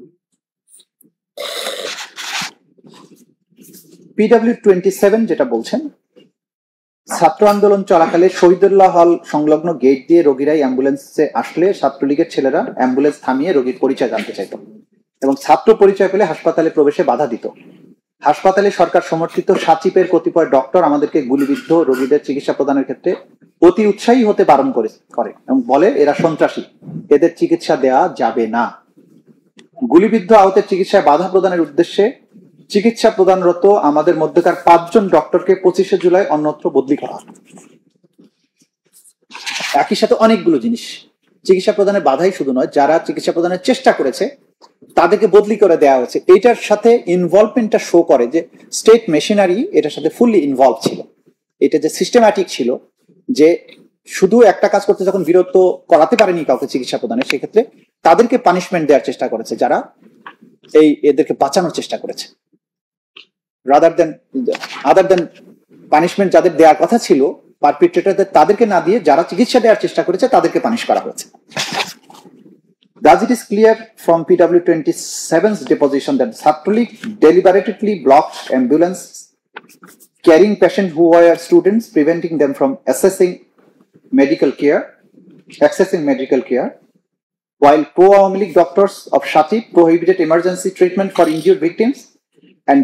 PW27 যেটা বলছেন, ছাত্র আন্দোলন চলাকালে শহীদুল্লাহ হল সংলগ্ন গেট দিয়ে রোগীরাই অ্যাম্বুলেন্সে আসলে ছাত্রলীগের ছেলেরা অ্যাম্বুলেন্স থামিয়ে রোগীর পরিচয় জানতে চাইত এবং ছাত্র পরিচয় পেলে হাসপাতালে প্রবেশে বাধা দিত। হাসপাতালে সরকার সমর্থিত সাচিপের কতিপয় ডক্টর আমাদেরকে গুলিবিদ্ধ রোগীদের চিকিৎসা প্রদানের ক্ষেত্রে অতি উৎসাহী হতে বারণ করে এবং বলে এরা সন্ত্রাসী, এদের চিকিৎসা দেওয়া যাবে না। গুলিবিদ্ধ আহতের চিকিৎসায় বাধা প্রদানের উদ্দেশ্যে চিকিৎসা প্রদানরত আমাদের মধ্যকার 5 জন ডক্টরকে 25শে জুলাই অন্যত্র বদলি করা হয়। একই সাথে অনেকগুলো জিনিস, চিকিৎসা প্রদানের বাধাই শুধু নয়, যারা চিকিৎসা প্রদানের চেষ্টা করেছে তাদেরকে বদলি করে দেওয়া হয়েছে। এইটার সাথে ইনভলভমেন্টটা শো করে যে স্টেট মেশিনারি এটার সাথে ফুললি ইনভলভ ছিল। এটা যে সিস্টেম্যাটিক ছিল, যে শুধু একটা কাজ করতে যখন বিরত করাতে পারেনি কাউকে চিকিৎসা প্রদানে, সেক্ষেত্রে তাদেরকে পানিশমেন্ট দেওয়ার চেষ্টা করেছে যারা এদেরকে বাঁচানোর চেষ্টা করেছে, আদার দেন পানিশমেন্ট যাদের দেওয়ার কথা ছিল পারপিট্রেটরদের, তাদেরকে না দিয়ে যারা চিকিৎসা দেওয়ার চেষ্টা করেছে তাদেরকে পানিশ করা হয়েছে। Thus, it is clear from PW27's deposition that Chhatraleague deliberately blocked ambulance carrying patients who were students, preventing them from accessing medical care, while pro-Awami League doctors of Shatip prohibited emergency treatment for injured victims and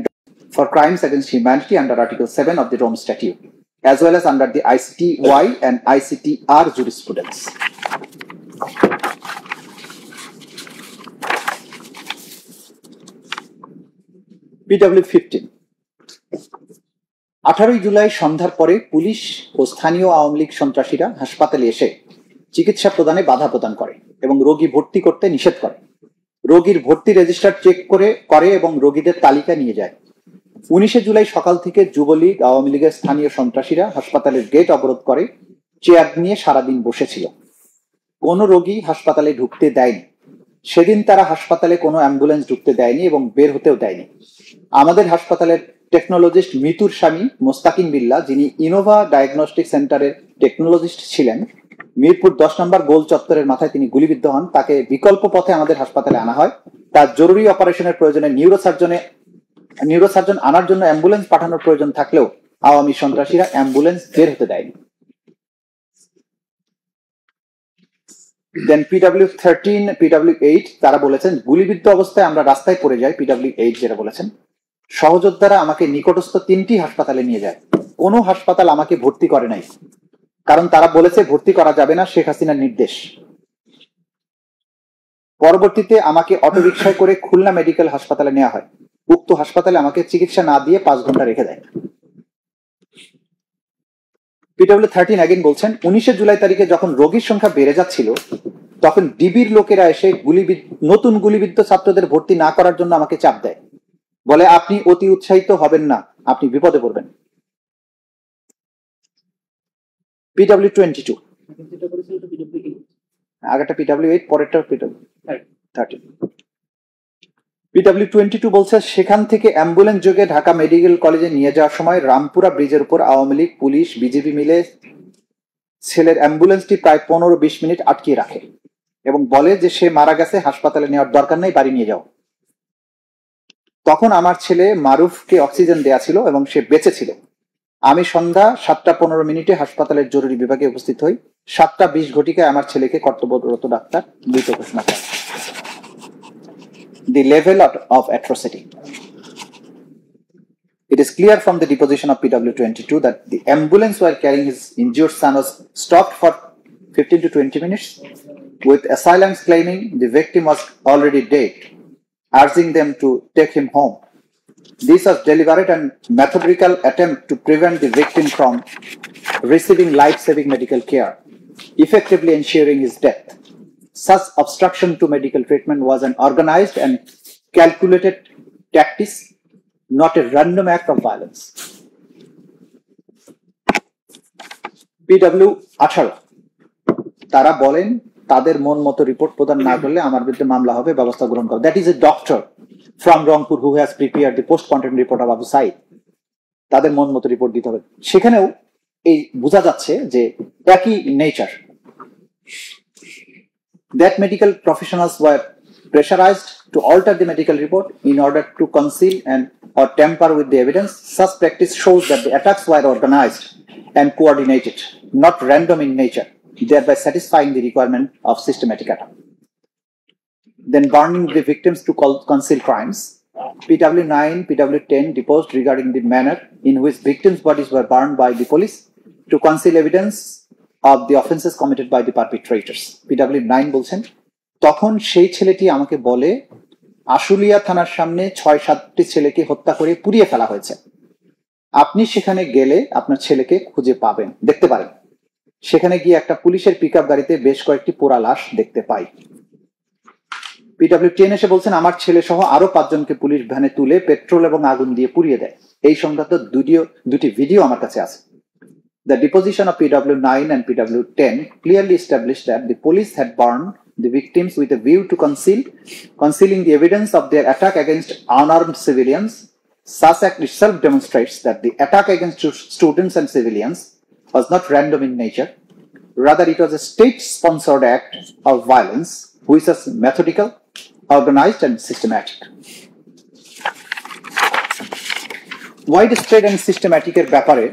for crimes against humanity under Article 7 of the Rome Statute, as well as under the ICTY and ICTR jurisprudence. PW15 18 July সন্ধ্যার পরে police ও স্থানীয় আওয়ামী লীগ সন্ত্রাসীরা হাসপাতালে এসে চিকিৎসা প্রদানে বাধা প্রদান করে এবং রোগী ভর্তি করতে নিষেধ করে। রোগীর ভর্তি রেজিস্টার চেক করে এবং রোগীদের তালিকা নিয়ে যায়। 19শে জুলাই সকাল থেকে যুবলীগ আওয়ামী লীগের স্থানীয় সন্ত্রাসীরা হাসপাতালের গেট অবরোধ করে চেয়ার নিয়ে সারাদিন বসেছিল। কোনো রোগী হাসপাতালে ঢুকতে দেয়নি। সেদিন তারা হাসপাতালে কোনো অ্যাম্বুলেন্স ঢুকতে দেয়নি এবং বের হতেও দেয়নি। আমাদের হাসপাতালের টেকনোলজিস্ট মিতুর স্বামী মোস্তাকিম বিল্লাহ, যিনি ইনোভা ডায়াগনস্টিক সেন্টারের টেকনোলজিস্ট ছিলেন, মিরপুর 10 নম্বর গোল চত্বরের মাথায় তিনি গুলিবিদ্ধ হন। তাকে বিকল্প পথে আমাদের হাসপাতালে আনা হয়। তার জরুরি অপারেশনের প্রয়োজনে নিউরোসার্জন আনার জন্য অ্যাম্বুলেন্স পাঠানোর প্রয়োজন থাকলেও আওয়ামী সন্ত্রাসীরা অ্যাম্বুলেন্স বের হতে দেয়নি। দেন PW13, PW8 তারা বলেছেন গুলিবিদ্ধ অবস্থায় আমরা রাস্তায় পড়ে যাই। PW8 যেটা বলেছেন, সহযোদ্ধারা আমাকে নিকটস্থ 3টি হাসপাতালে নিয়ে যায়। কোনো হাসপাতাল আমাকে ভর্তি করে নাই, কারণ তারা বলেছে ভর্তি করা যাবে না, শেখ হাসিনার নির্দেশ। পরবর্তীতে আমাকে অটোরিকশায় করে খুলনা মেডিকেল হাসপাতালে নেওয়া হয়। উক্ত হাসপাতালে আমাকে চিকিৎসা না দিয়ে 5 ঘন্টা রেখে দেয়। PW13 আগেন বলছেন 19শে জুলাই তারিখে যখন রোগীর সংখ্যা বেড়ে যাচ্ছিল, তখন ডিবির লোকেরা এসে নতুন গুলিবিদ্ধ ছাত্রদের ভর্তি না করার জন্য আমাকে চাপ দেয়, বলে আপনি অতি উৎসাহিত হবেন না, আপনি বিপদে পড়বেন। PW22 আগেরটা PW8, পরেরটা PW13। PW22 বলছে সে-খান থেকে অ্যাম্বুলেন্স যোগে ঢাকা মেডিকেল কলেজে নিয়ে যাওয়ার সময় রামপুরা ব্রিজের উপর আওয়ামী লীগ, পুলিশ, বিজেপি মিলে ছেলের অ্যাম্বুলেন্সটি প্রায় 15-20 মিনিট আটকিয়ে রাখে এবং বলে যে সে মারা গেছে, হাসপাতালে নেওয়ার দরকার নেই, বাড়ি নিয়ে যাও। তখন আমার ছেলে মারুফকে অক্সিজেন দেয়া ছিল এবং সে বেঁচে ছিল। আমি সন্ধ্যা 7টা 15 মিনিটে হাসপাতালের জরুরি বিভাগে উপস্থিত হই। 7টা 20 ঘটিকায় আমার ছেলেকে কর্তব্যরত ডাক্তার মৃত ঘোষণা করেন। The level of atrocity. It is clear from the deposition of PW22 that the ambulance while carrying his injured son was stopped for 15 to 20 minutes with assailants claiming the victim was already dead, urging them to take him home. This was deliberate and methodical attempt to prevent the victim from receiving life-saving medical care, effectively ensuring his death. Such obstruction to medical treatment was an organized and calculated tactic, not a random act of violence. PW 18 তারা বলেন তাদের মন মতো report প্রদান না করলে আমার বিরুদ্ধে মামলা হবে, ব্যবস্থা গ্রহণ করবে। That is a doctor from Rangpur who has prepared the post content report of Abu Sayed. তাদের মন মতো রিপোর্ট দিতে হবে। সেখানেও এই বোঝা যাচ্ছে যে একই nature. That medical professionals were pressurized to alter the medical report in order to conceal and or tamper with the evidence. Such practice shows that the attacks were organized and coordinated, not random in nature, thereby satisfying the requirement of systematic attack. Then burning the victims to conceal crimes. PW9, PW10 deposed regarding the manner in which victims' bodies were burned by the police to conceal evidence of the offenses committed by the perpetrators. PW9 বলছেন, তখন সেই ছেলেটি আমাকে বলে আশুলিয়া থানার সামনে ৬-৭টি ছেলেকে হত্যা করে পুড়িয়ে ফেলা হয়েছে। আপনি সেখানে গেলে আপনার ছেলেকে খুঁজে পাবেন, দেখতে পারেন। সেখানে গিয়ে একটা পুলিশের পিকআপ গাড়িতে বেশ কয়েকটি পোড়া লাশ দেখতে পাই। PW10 এসে বলছেন, আমার ছেলে সহ আরো 5 জনকে পুলিশ ভ্যানে তুলে পেট্রোল এবং আগুন দিয়ে পুড়িয়ে দেয়। এই সংক্রান্ত দুটি ভিডিও আমার কাছে আছে। The deposition of PW9 and PW10 clearly established that the police had burned the victims with a view to concealing the evidence of their attack against unarmed civilians. Such act itself demonstrates that the attack against students and civilians was not random in nature. Rather, it was a state-sponsored act of violence, which was methodical, organized, and systematic. Widespread and systematic ব্যাপারে,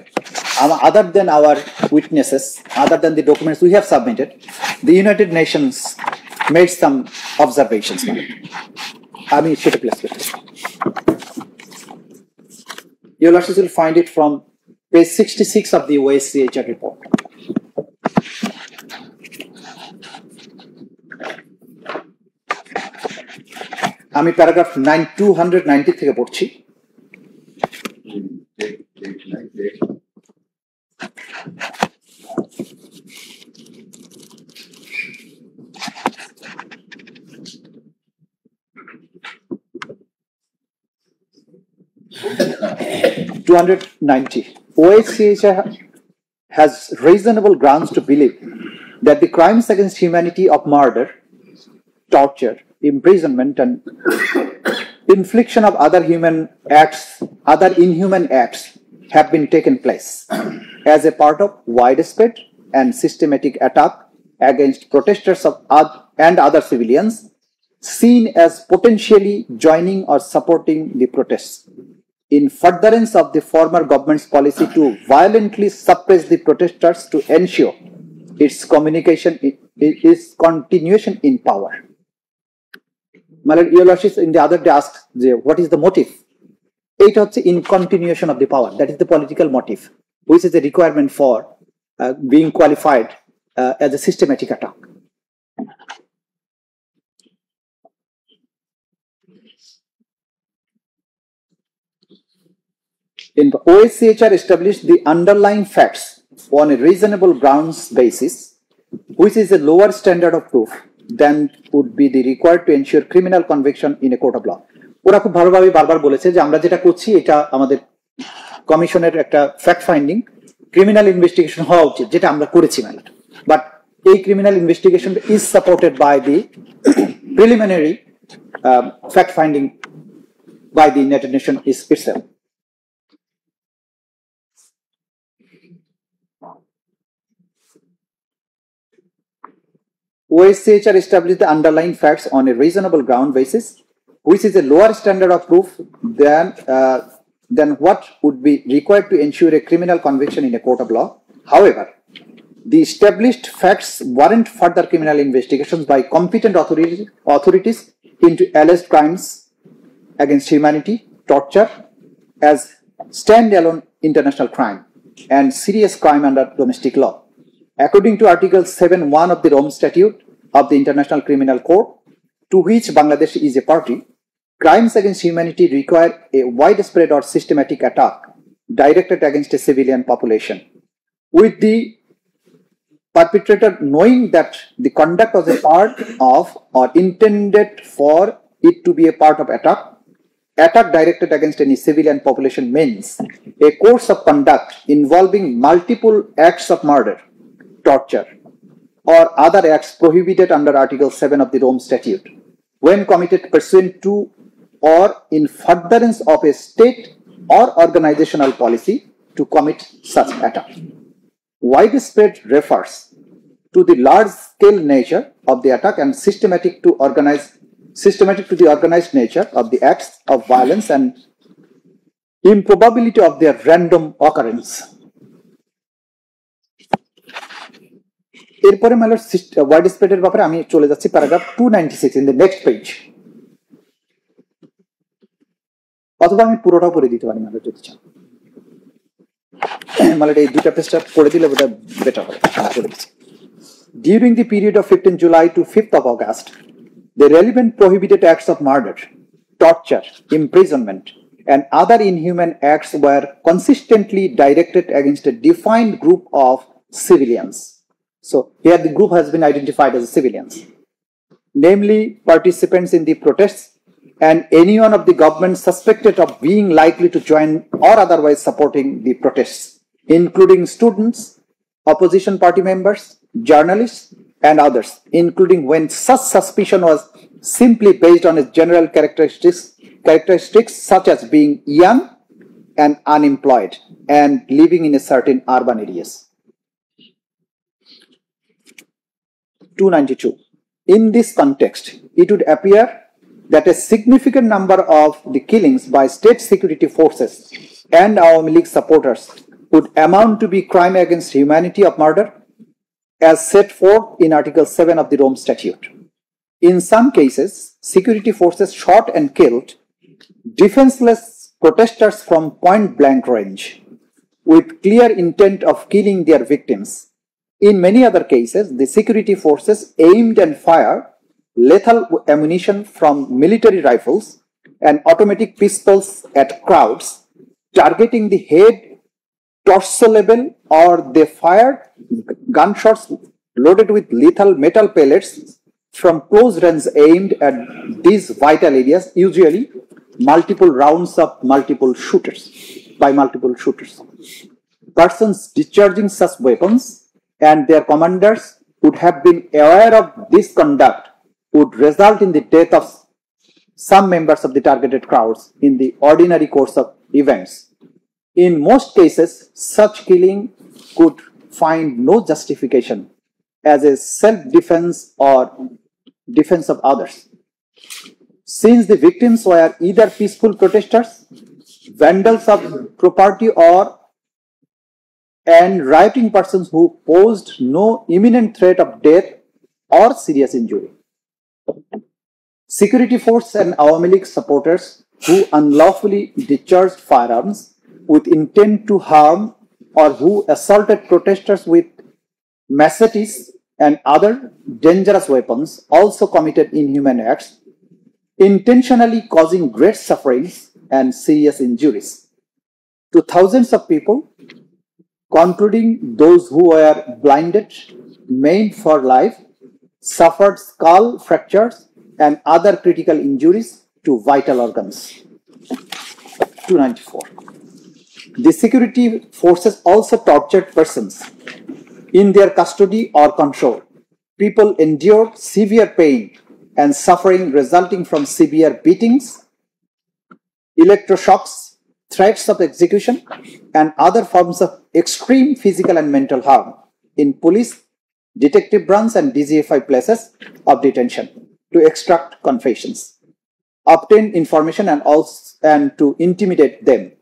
other than our witnesses, other than the documents we have submitted, the United Nations made some observations. I mean, you'll also find it from page 66 of the OSCHR report. আমি paragraph 290 থেকে পড়ছি। OSCHR has reasonable grounds to believe that the crimes against humanity of murder, torture, imprisonment, and infliction of other inhuman acts have been taken place as a part of widespread and systematic attack against protesters and other civilians seen as potentially joining or supporting the protests, in furtherance of the former government's policy to violently suppress the protesters to ensure its continuation in power. Malad Iolashis in the other day asked, what is the motive? It is in continuation of the power. That is the political motive, which is a requirement for being qualified as a systematic attack. In OSCHR established the underlying facts on a reasonable grounds basis, which is a lower standard of proof than would be the required to ensure criminal conviction in a court of law. ওরা খুব ভালোভাবে বারবার বলেছে যে আমরা যেটা করছি এটা আমাদের কমিশনের একটা ফ্যাক্ট ফাইন্ডিং, ক্রিমিনাল ইনভেস্টিগেশন হওয়া উচিত, যেটা আমরা করেছি ম্যাডাম। বাট এই criminal investigation is supported by the preliminary fact finding by the United Nation itself. OSCHR established the underlying facts on a reasonable ground basis, which is a lower standard of proof than what would be required to ensure a criminal conviction in a court of law. However, the established facts warrant further criminal investigations by competent authorities into alleged crimes against humanity, torture, as standalone international crime and serious crime under domestic law. According to Article 7.1 of the Rome Statute, of the International Criminal Court, to which Bangladesh is a party, crimes against humanity require a widespread or systematic attack directed against a civilian population, with the perpetrator knowing that the conduct was a part of or intended for it to be a part of attack. Attack directed against any civilian population means a course of conduct involving multiple acts of murder, torture, or other acts prohibited under Article 7 of the Rome Statute, when committed pursuant to or in furtherance of a state or organizational policy to commit such attack. Widespread refers to the large-scale nature of the attack and systematic to the organized nature of the acts of violence and improbability of their random occurrence. এরপরে মানে wide স্প্রেডের ব্যাপারে আমি চলে যাচ্ছি paragraph 296 in the next page, অথবা আমি পুরোটা পড়ে দিতে পারি মানে যদি চান, মানে এই দুটো পেজটা পড়ে দিলে ওটা বেটার হবে। পড়ে দিচ্ছি। During the period of 15 July to 5th of August, the relevant prohibited acts of murder, torture, imprisonment, and other inhuman acts were consistently directed against a defined group of civilians. So here the group has been identified as civilians, namely participants in the protests and anyone of the government suspected of being likely to join or otherwise supporting the protests, including students, opposition party members, journalists, and others, including when such suspicion was simply based on its general characteristics such as being young and unemployed and living in a certain urban areas. 292. In this context, it would appear that a significant number of the killings by state security forces and Awami League supporters would amount to be crime against humanity of murder as set forth in Article 7 of the Rome Statute. In some cases, security forces shot and killed defenseless protesters from point-blank range with clear intent of killing their victims. In many other cases, the security forces aimed and fired lethal ammunition from military rifles and automatic pistols at crowds, targeting the head, torso level, or they fired gunshots loaded with lethal metal pellets from close range aimed at these vital areas, usually multiple rounds of multiple shooters. Persons discharging such weapons and their commanders would have been aware of this conduct would result in the death of some members of the targeted crowds in the ordinary course of events. In most cases, such killing could find no justification as a self-defense or defense of others, since the victims were either peaceful protesters, vandals of property, and rioting persons who posed no imminent threat of death or serious injury. Security force and Awami League supporters who unlawfully discharged firearms with intent to harm or who assaulted protesters with machetes and other dangerous weapons also committed inhuman acts, intentionally causing great sufferings and serious injuries to thousands of people, concluding those who were blinded, maimed for life, suffered skull fractures and other critical injuries to vital organs. 294. The security forces also tortured persons in their custody or control. People endured severe pain and suffering resulting from severe beatings, electroshocks, threats of execution, and other forms of extreme physical and mental harm in police, detective branch, and DGFI places of detention to extract confessions, obtain information, and to intimidate them.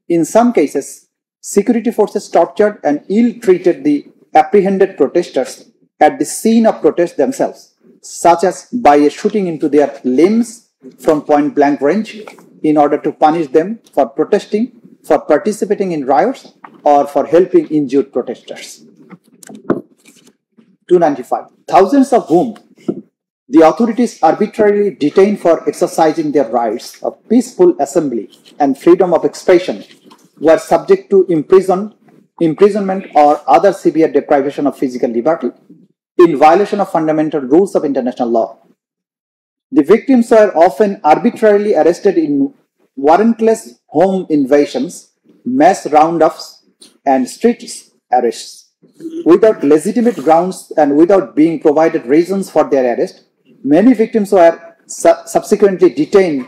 In some cases, security forces tortured and ill-treated the apprehended protesters at the scene of protest themselves, such as by a shooting into their limbs from point-blank range in order to punish them for protesting, for participating in riots, or for helping injured protesters. 295. Thousands of whom the authorities arbitrarily detained for exercising their rights of peaceful assembly and freedom of expression were subject to imprisonment or other severe deprivation of physical liberty in violation of fundamental rules of international law. The victims were often arbitrarily arrested in warrantless home invasions, mass roundups, and street arrests. Without legitimate grounds and without being provided reasons for their arrest, many victims were subsequently detained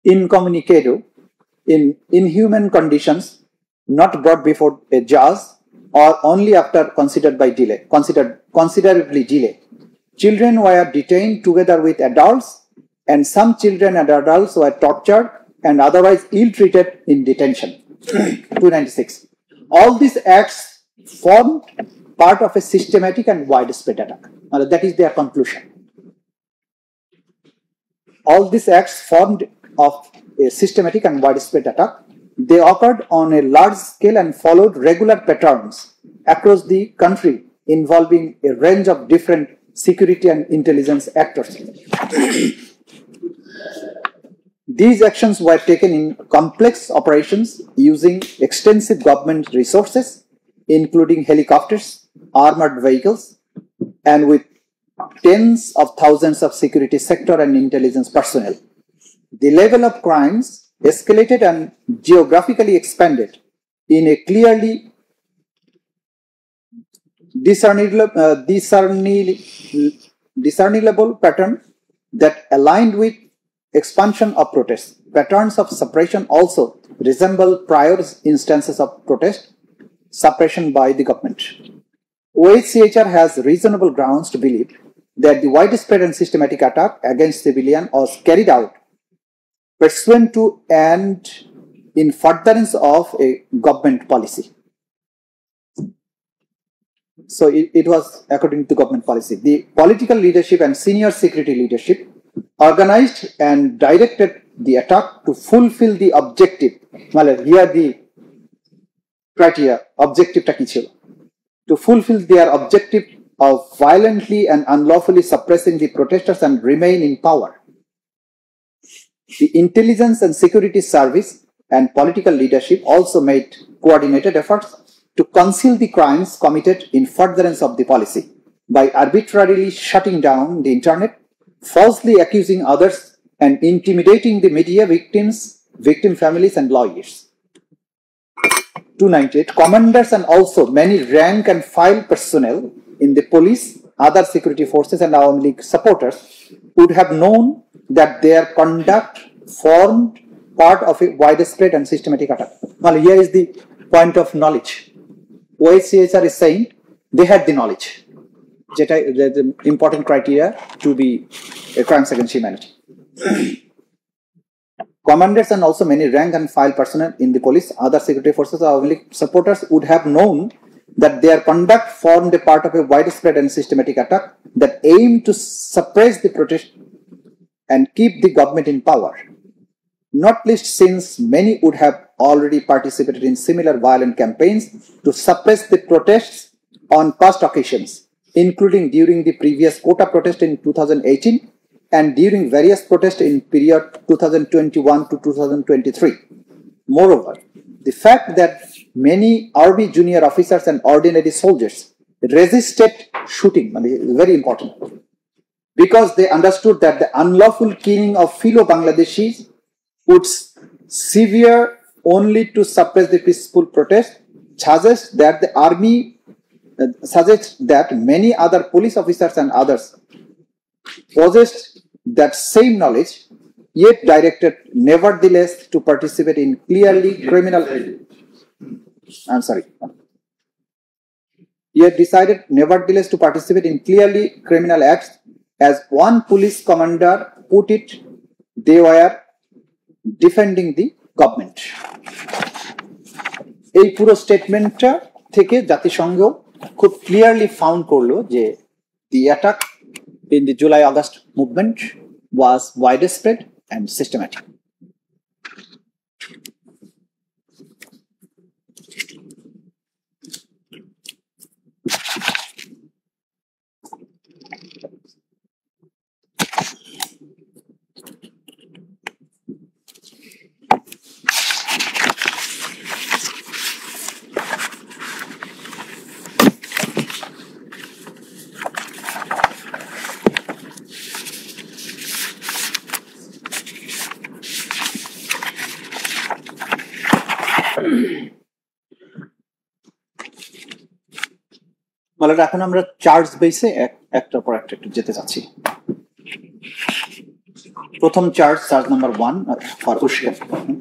incommunicado in inhuman conditions, not brought before a judge, or only after considerably delay. Children were detained together with adults, and some children and adults were tortured and otherwise ill-treated in detention. 296. All these acts formed part of a systematic and widespread attack. That is their conclusion. All these acts formed of a systematic and widespread attack. They occurred on a large scale and followed regular patterns across the country involving a range of different security and intelligence actors. These actions were taken in complex operations using extensive government resources, including helicopters, armored vehicles, and with tens of thousands of security sector and intelligence personnel. The level of crimes escalated and geographically expanded in a clearly discernible pattern that aligned with expansion of protests. Patterns of suppression also resemble prior instances of protest suppression by the government. OHCHR has reasonable grounds to believe that the widespread and systematic attack against civilians was carried out pursuant to and in furtherance of a government policy. So it was according to government policy. The political leadership and senior security leadership organized and directed the attack to fulfill the objective. Here the criteria, objective to fulfill their objective of violently and unlawfully suppressing the protesters and remain in power. The intelligence and security service and political leadership also made coordinated efforts to conceal the crimes committed in furtherance of the policy by arbitrarily shutting down the internet, falsely accusing others, and intimidating the media, victims, victim families, and lawyers. 298. Commanders and also many rank and file personnel in the police, other security forces, and Awami League supporters would have known that their conduct formed part of a widespread and systematic attack. Well, here is the point of knowledge. OHCHR is saying they had the knowledge. The important criteria to be a crimes against humanity. Commanders and also many rank and file personnel in the police, other security forces, or only supporters would have known that their conduct formed a part of a widespread and systematic attack that aimed to suppress the protest and keep the government in power. Not least since many would have already participated in similar violent campaigns to suppress the protests on past occasions, including during the previous quota protest in 2018 and during various protests in period 2021 to 2023. Moreover, the fact that many army junior officers and ordinary soldiers resisted shooting is very important, because they understood that the unlawful killing of fellow Bangladeshis would severe only to suppress the peaceful protest, suggests that the army suggests that many other police officers and others possessed that same knowledge, yet directed nevertheless to participate in clearly criminal. Yet decided nevertheless to participate in clearly criminal acts. As one police commander put it, they were defending the government. এই পুরো স্টেটমেন্টটা থেকে জাতিসংঘ খুব clearly found করলো যে the attack in the July-August movement was widespread and systematic. মানে এখন আমরা চার্জ বেসে একটার পর একটা একটু যেতে চাচ্ছি। প্রথম চার্জ নাম্বার 1 ফর উস্কান।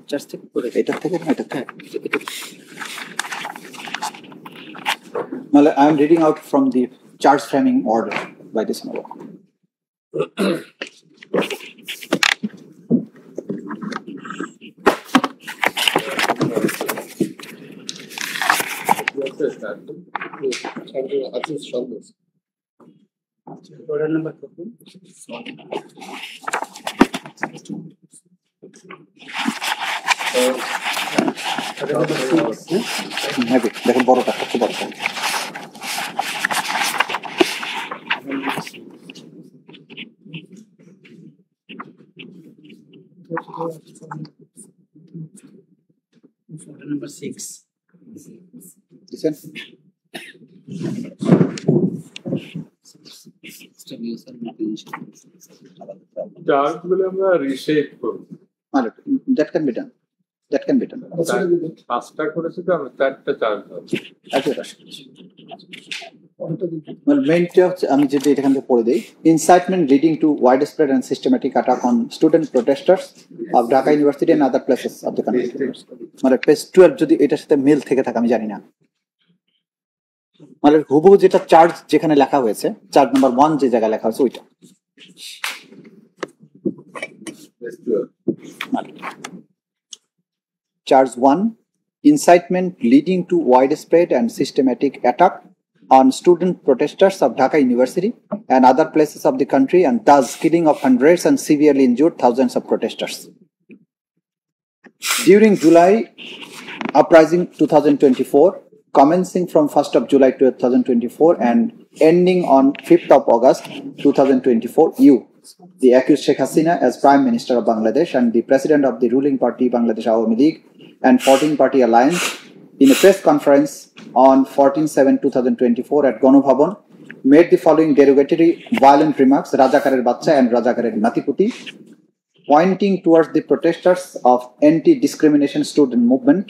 চার্জ থেকে এটা থেকে না এটা থেকে মানে I am reading out from the charge framing order by this number. order number কত? order number 6 হ্যাঁ দেখেন বড়টা কত বড়টা। order number 6 দিছেন চার্জ গুলো আমরা রিশেপ করব। মানে that can be done, that can be done. 5টা করেছি তো আমরা 4টা চার্জ হবে। আচ্ছা well মেইনটা হচ্ছে আমি যদি এখান থেকে পড়ে দেই, incitement leading to widespread and systematic attack on student protesters of Dhaka University and other places of the country. মানে পেজ 12 যদি এটার সাথে মিল থেকে থাকে আমি জানি না, মানে হুবহু যেটা চার্জ যেখানে লেখা হয়েছে চার্জ নাম্বার 1 যে জায়গায় লেখা হয়েছে ওইটা। Charge 1, incitement leading to widespread and systematic attack on student protesters of Dhaka University and other places of the country, and thus killing of hundreds and severely injured thousands of protesters. During July uprising 2024, commencing from 1st of July 2024 and ending on 5th of August 2024, you, the accused Sheikh Hasina as Prime Minister of Bangladesh and the President of the ruling party Bangladesh Awami League and 14 Party Alliance, in a press conference on 14/7/2024 at Ganobhavan, made the following derogatory violent remarks: Rajakarer Bachcha and Rajakarer Natiputi, pointing towards the protesters of anti-discrimination student movement,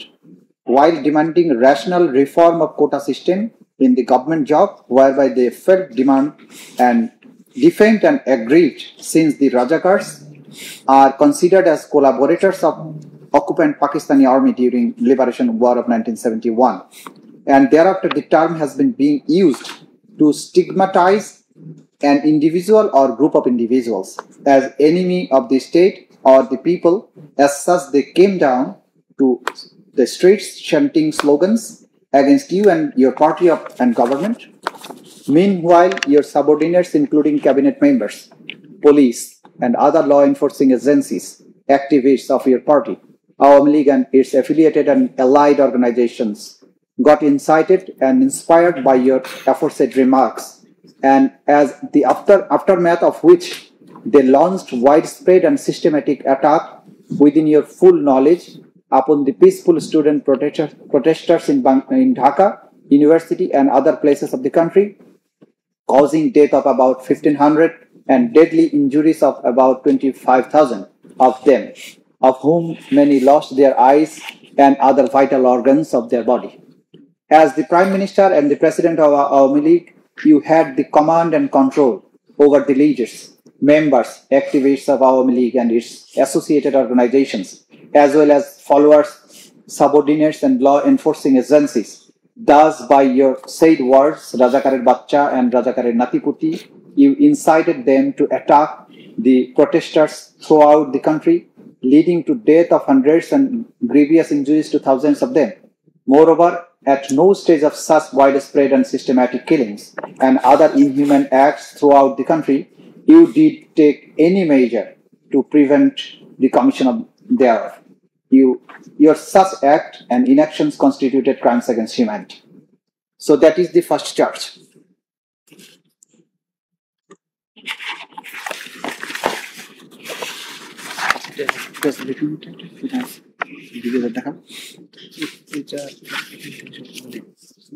while demanding rational reform of quota system in the government job, whereby they felt demand and defamed and aggrieved, since the Rajakars are considered as collaborators of occupant Pakistani army during liberation war of 1971, and thereafter the term has been being used to stigmatize an individual or group of individuals as enemy of the state or the people. As such, they came down to the streets chanting slogans against you and your party and government. Meanwhile, your subordinates, including cabinet members, police, and other law enforcing agencies, activists of your party, Awami League and its affiliated and allied organizations, got incited and inspired by your aforesaid remarks, and as the aftermath of which they launched widespread and systematic attack within your full knowledge upon the peaceful student protesters in Dhaka University and other places of the country, causing death of about 1,500 and deadly injuries of about 25,000 of them, of whom many lost their eyes and other vital organs of their body. As the Prime Minister and the President of Awami League, you had the command and control over the leaders, members, activists of Awami League and its associated organizations, as well as followers, subordinates, and law enforcing agencies. Thus, by your said words, Rajakarer Bachcha and Rajakarer Natiputi, you incited them to attack the protesters throughout the country, leading to death of hundreds and grievous injuries to thousands of them. Moreover, at no stage of such widespread and systematic killings and other inhuman acts throughout the country, you did take any measure to prevent the commission of thereof. Your such act and inactions constituted crimes against humanity. So that is the first charge.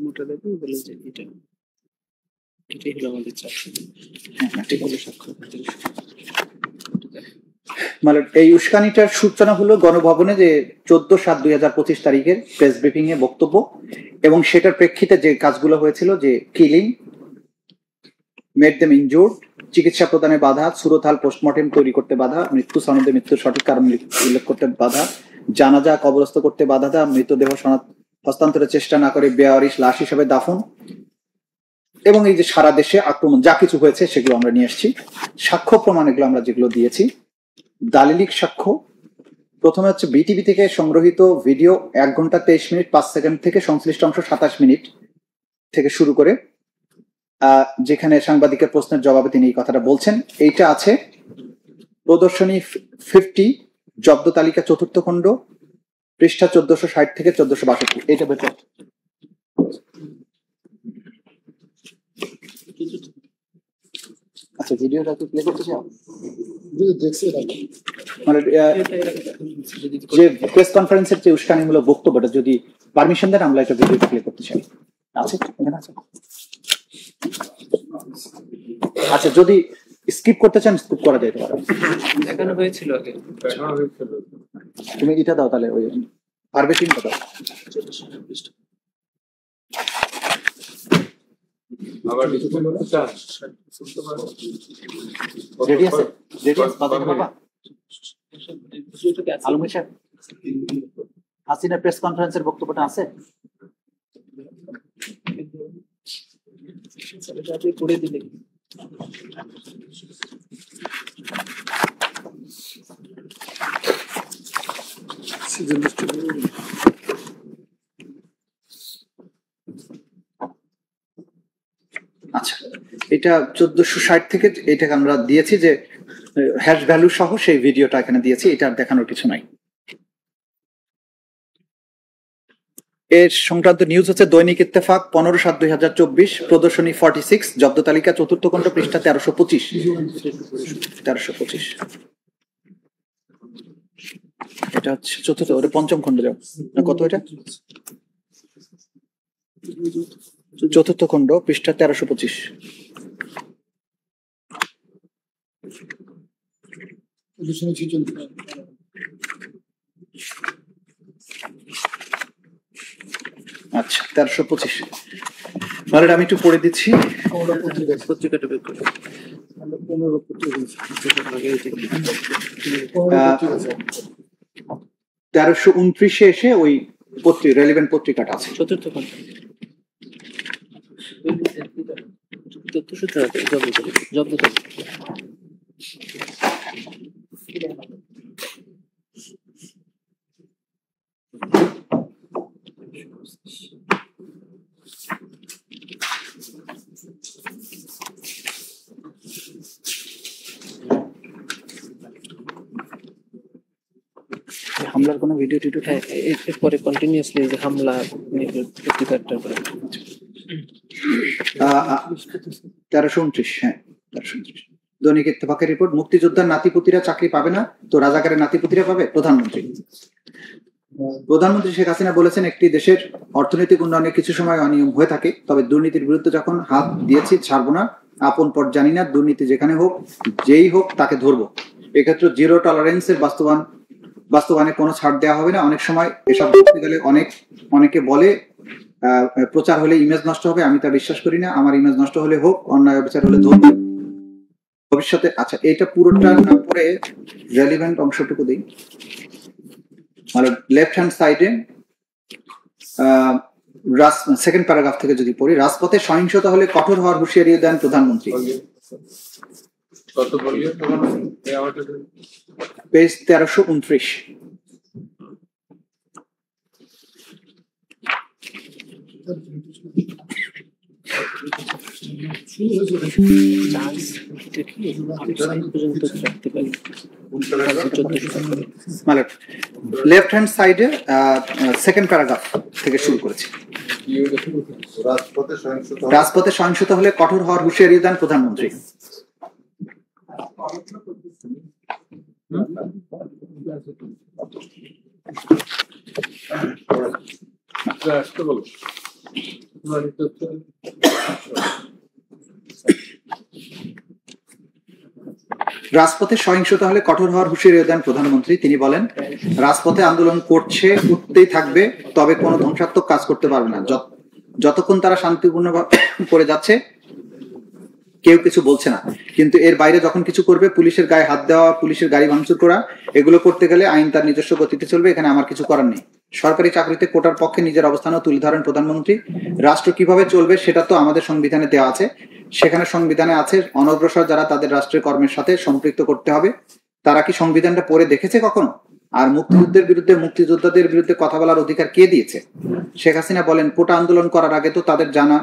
মোটা দেখুন বলে যে এটাই হলো আমাদের চাপ। ঠিক হলো সাক্ষর মানে এই উস্কানিটার সূচনা হলো গণভবনে যে 14/7/2025 তারিখের প্রেস ব্রিফিং এ বক্তব্য, এবং সেটার প্রেক্ষিতে যে কাজগুলো হয়েছিল, যে কিলিং, মেড দেম ইনজুর্ড, চিকিৎসা প্রদানে বাধা, সুরতহাল পোস্টমর্টেম তৈরি করতে বাধা, মৃত্যু সনদে মৃত্যুর সঠিক কারণ উল্লেখ করতে বাধা, জানাজা কবরস্থ করতে বাধা দেওয়া, মৃতদেহ হস্তান্তরের চেষ্টা না করে বেওয়ারিশ লাশ হিসেবে দাফন, এবং এই যে সারা দেশে আক্রমণ যা কিছু হয়েছে সেগুলো আমরা নিয়ে এসেছি। সাক্ষ্য প্রমাণ এগুলো আমরা যেগুলো দিয়েছি, দালিলিক সাক্ষ্য, প্রথমে হচ্ছে বিটিভি থেকে সংগ্রহিত ভিডিও 1 ঘন্টা 23 মিনিট 5 সেকেন্ড থেকে সংশ্লিষ্ট অংশ 27 মিনিট থেকে শুরু করে, যেখানে সাংবাদিকের প্রশ্নের জবাবে তিনি এই কথাটা বলছেন। এইটা আছে প্রদর্শনী 50, জব্দ তালিকা 4th খণ্ড, পৃষ্ঠা 1460 থেকে 1462। এইটা বেতন। আচ্ছা, ভিডিওটা কি প্লে করতে চাও? মানে যে প্রেস কনফারেন্সের যে উস্কানিমূলক বক্তব্যটা যদি পারমিশন দেন, আমরা একটা ভিডিও প্লে করতে চাই। আছে এখানে আছে? আচ্ছা, যদি স্কিপ করতে চান স্কিপ করা যেতে পারে। দেখানো হয়েছিল আগে। তুমি এটা দাও তাহলে, ওই পারমিশনটা দাও। আবার কিছু বলতে চান? রেডি আছে? রেডি আছে বাবা? আলমগীর সাহেব, হাসিনা প্রেস কনফারেন্সের বক্তব্যটা আছে? করে দিলে আচ্ছা, এটা 1460 থেকে এটাকে আমরা দিয়েছি, যে হ্যাশ ভ্যালু সহ সেই ভিডিওটা এখানে দিয়েছি। এটা আর দেখানোর কিছু নাই। এর সংক্রান্ত নিউজ হচ্ছে দৈনিক ইত্তেফাক 15/7/2024, প্রদর্শনী 46, জব্দ তালিকা 4th খণ্ড, পৃষ্ঠা 1325। এটা হচ্ছে 4th, ওটা 5ম খণ্ড যাও না, কত এটা? 4th খণ্ড, পৃষ্ঠা 1325। আচ্ছা, 1325। তাহলে আমি একটু পড়ে দিচ্ছি। পত্রিকাটা বের করে 1329 এসে ওই রেলিভেন্ট পত্রিকাটা আছে। 4th খণ্ড তথ্যসূত্র আছে, জব্দ তালিকা। হামলার কোনো ভিডিও টিডিও? হ্যাঁ, এরপরে কন্টিনিউয়াসলি যে হামলা পত্রিকাটার পরে 1329। হ্যাঁ, 1329। দৈনিক ইত্তেফাকের রিপোর্ট, মুক্তিযোদ্ধার নাতিপুতিরা চাকরি পাবে না তো রাজাকারের নাতিপুতিরা পাবে? প্রধানমন্ত্রী শেখ হাসিনা বলেছেন, একটি দেশের অর্থনৈতিক উন্নয়নে কিছু সময় অনিয়ম হয়ে থাকে, তবে দুর্নীতির বিরুদ্ধে যখন হাত দিয়েছি ছাড়বো না। আপন পর জানি না, দুর্নীতি যেখানে হোক যেই হোক তাকে ধরবো। এক্ষেত্রে জিরো টলারেন্সের বাস্তবায়নে কোনো ছাড় দেওয়া হবে না। অনেক সময় এসব করতে গেলে অনেকে বলে প্রচার হলে ইমেজ নষ্ট হবে, আমি তা বিশ্বাস করি না। আমার ইমেজ নষ্ট হলে হোক, অন্যায় বিচার হলে ধরবে ভবিষ্যতে। আচ্ছা, এটা পুরোটা না পরে রেলিভেন্ট অংশটুকু দিই। মানে লেফট হ্যান্ড সাইডে 2nd প্যারাগ্রাফ থেকে যদি পড়ি, রাজপথে সহিংসতা হলে কঠোর হওয়ার হুঁশিয়ারি দেন প্রধানমন্ত্রী। কত বলিয়ে তোমার পেজ 1329। মানে লেফট হ্যান্ড সাইডে 2nd প্যারাগ্রাফ থেকে শুরু করেছি। রাজপথে সহিংসতা হলে কঠোর হওয়ার হুঁশিয়ারি দেন প্রধানমন্ত্রী। আসতে বলো। রাজপথে সহিংসতা হলে কঠোর হওয়ার হুঁশিয়ারি দেন প্রধানমন্ত্রী। তিনি বলেন, রাজপথে আন্দোলন করছে, উঠতেই থাকবে, তবে কোনো ধ্বংসাত্মক কাজ করতে পারবে না। যতক্ষণ তারা শান্তিপূর্ণ করে যাচ্ছে কেউ কিছু বলছে না, কিন্তু এর বাইরে যখন কিছু করবে, পুলিশের গায়ে হাত দেওয়া, পুলিশের গাড়ি ভাঙচুর করা, এগুলো করতে গেলে আইন তার নিজস্ব গতিতে চলবে, এখানে আমার কিছু করার নেই। সরকারি চাকরিতে কোটার পক্ষে নিজের অবস্থানও তুলে ধরেন প্রধানমন্ত্রী। রাষ্ট্র কিভাবে চলবে সেটা তো আমাদের সংবিধানে দেওয়া আছে, সেখানে সংবিধানে আছে অনগ্রসর যারা তাদের রাষ্ট্রের কর্মের সাথে সম্পৃক্ত করতে হবে। তারা কি সংবিধানটা পড়ে দেখেছে কখনো? আর মুক্তিযোদ্ধাদের বিরুদ্ধে কথা বলার অধিকার কে দিয়েছে? শেখ হাসিনা বলেন, কোটা আন্দোলন করার আগে তো তাদের জানা,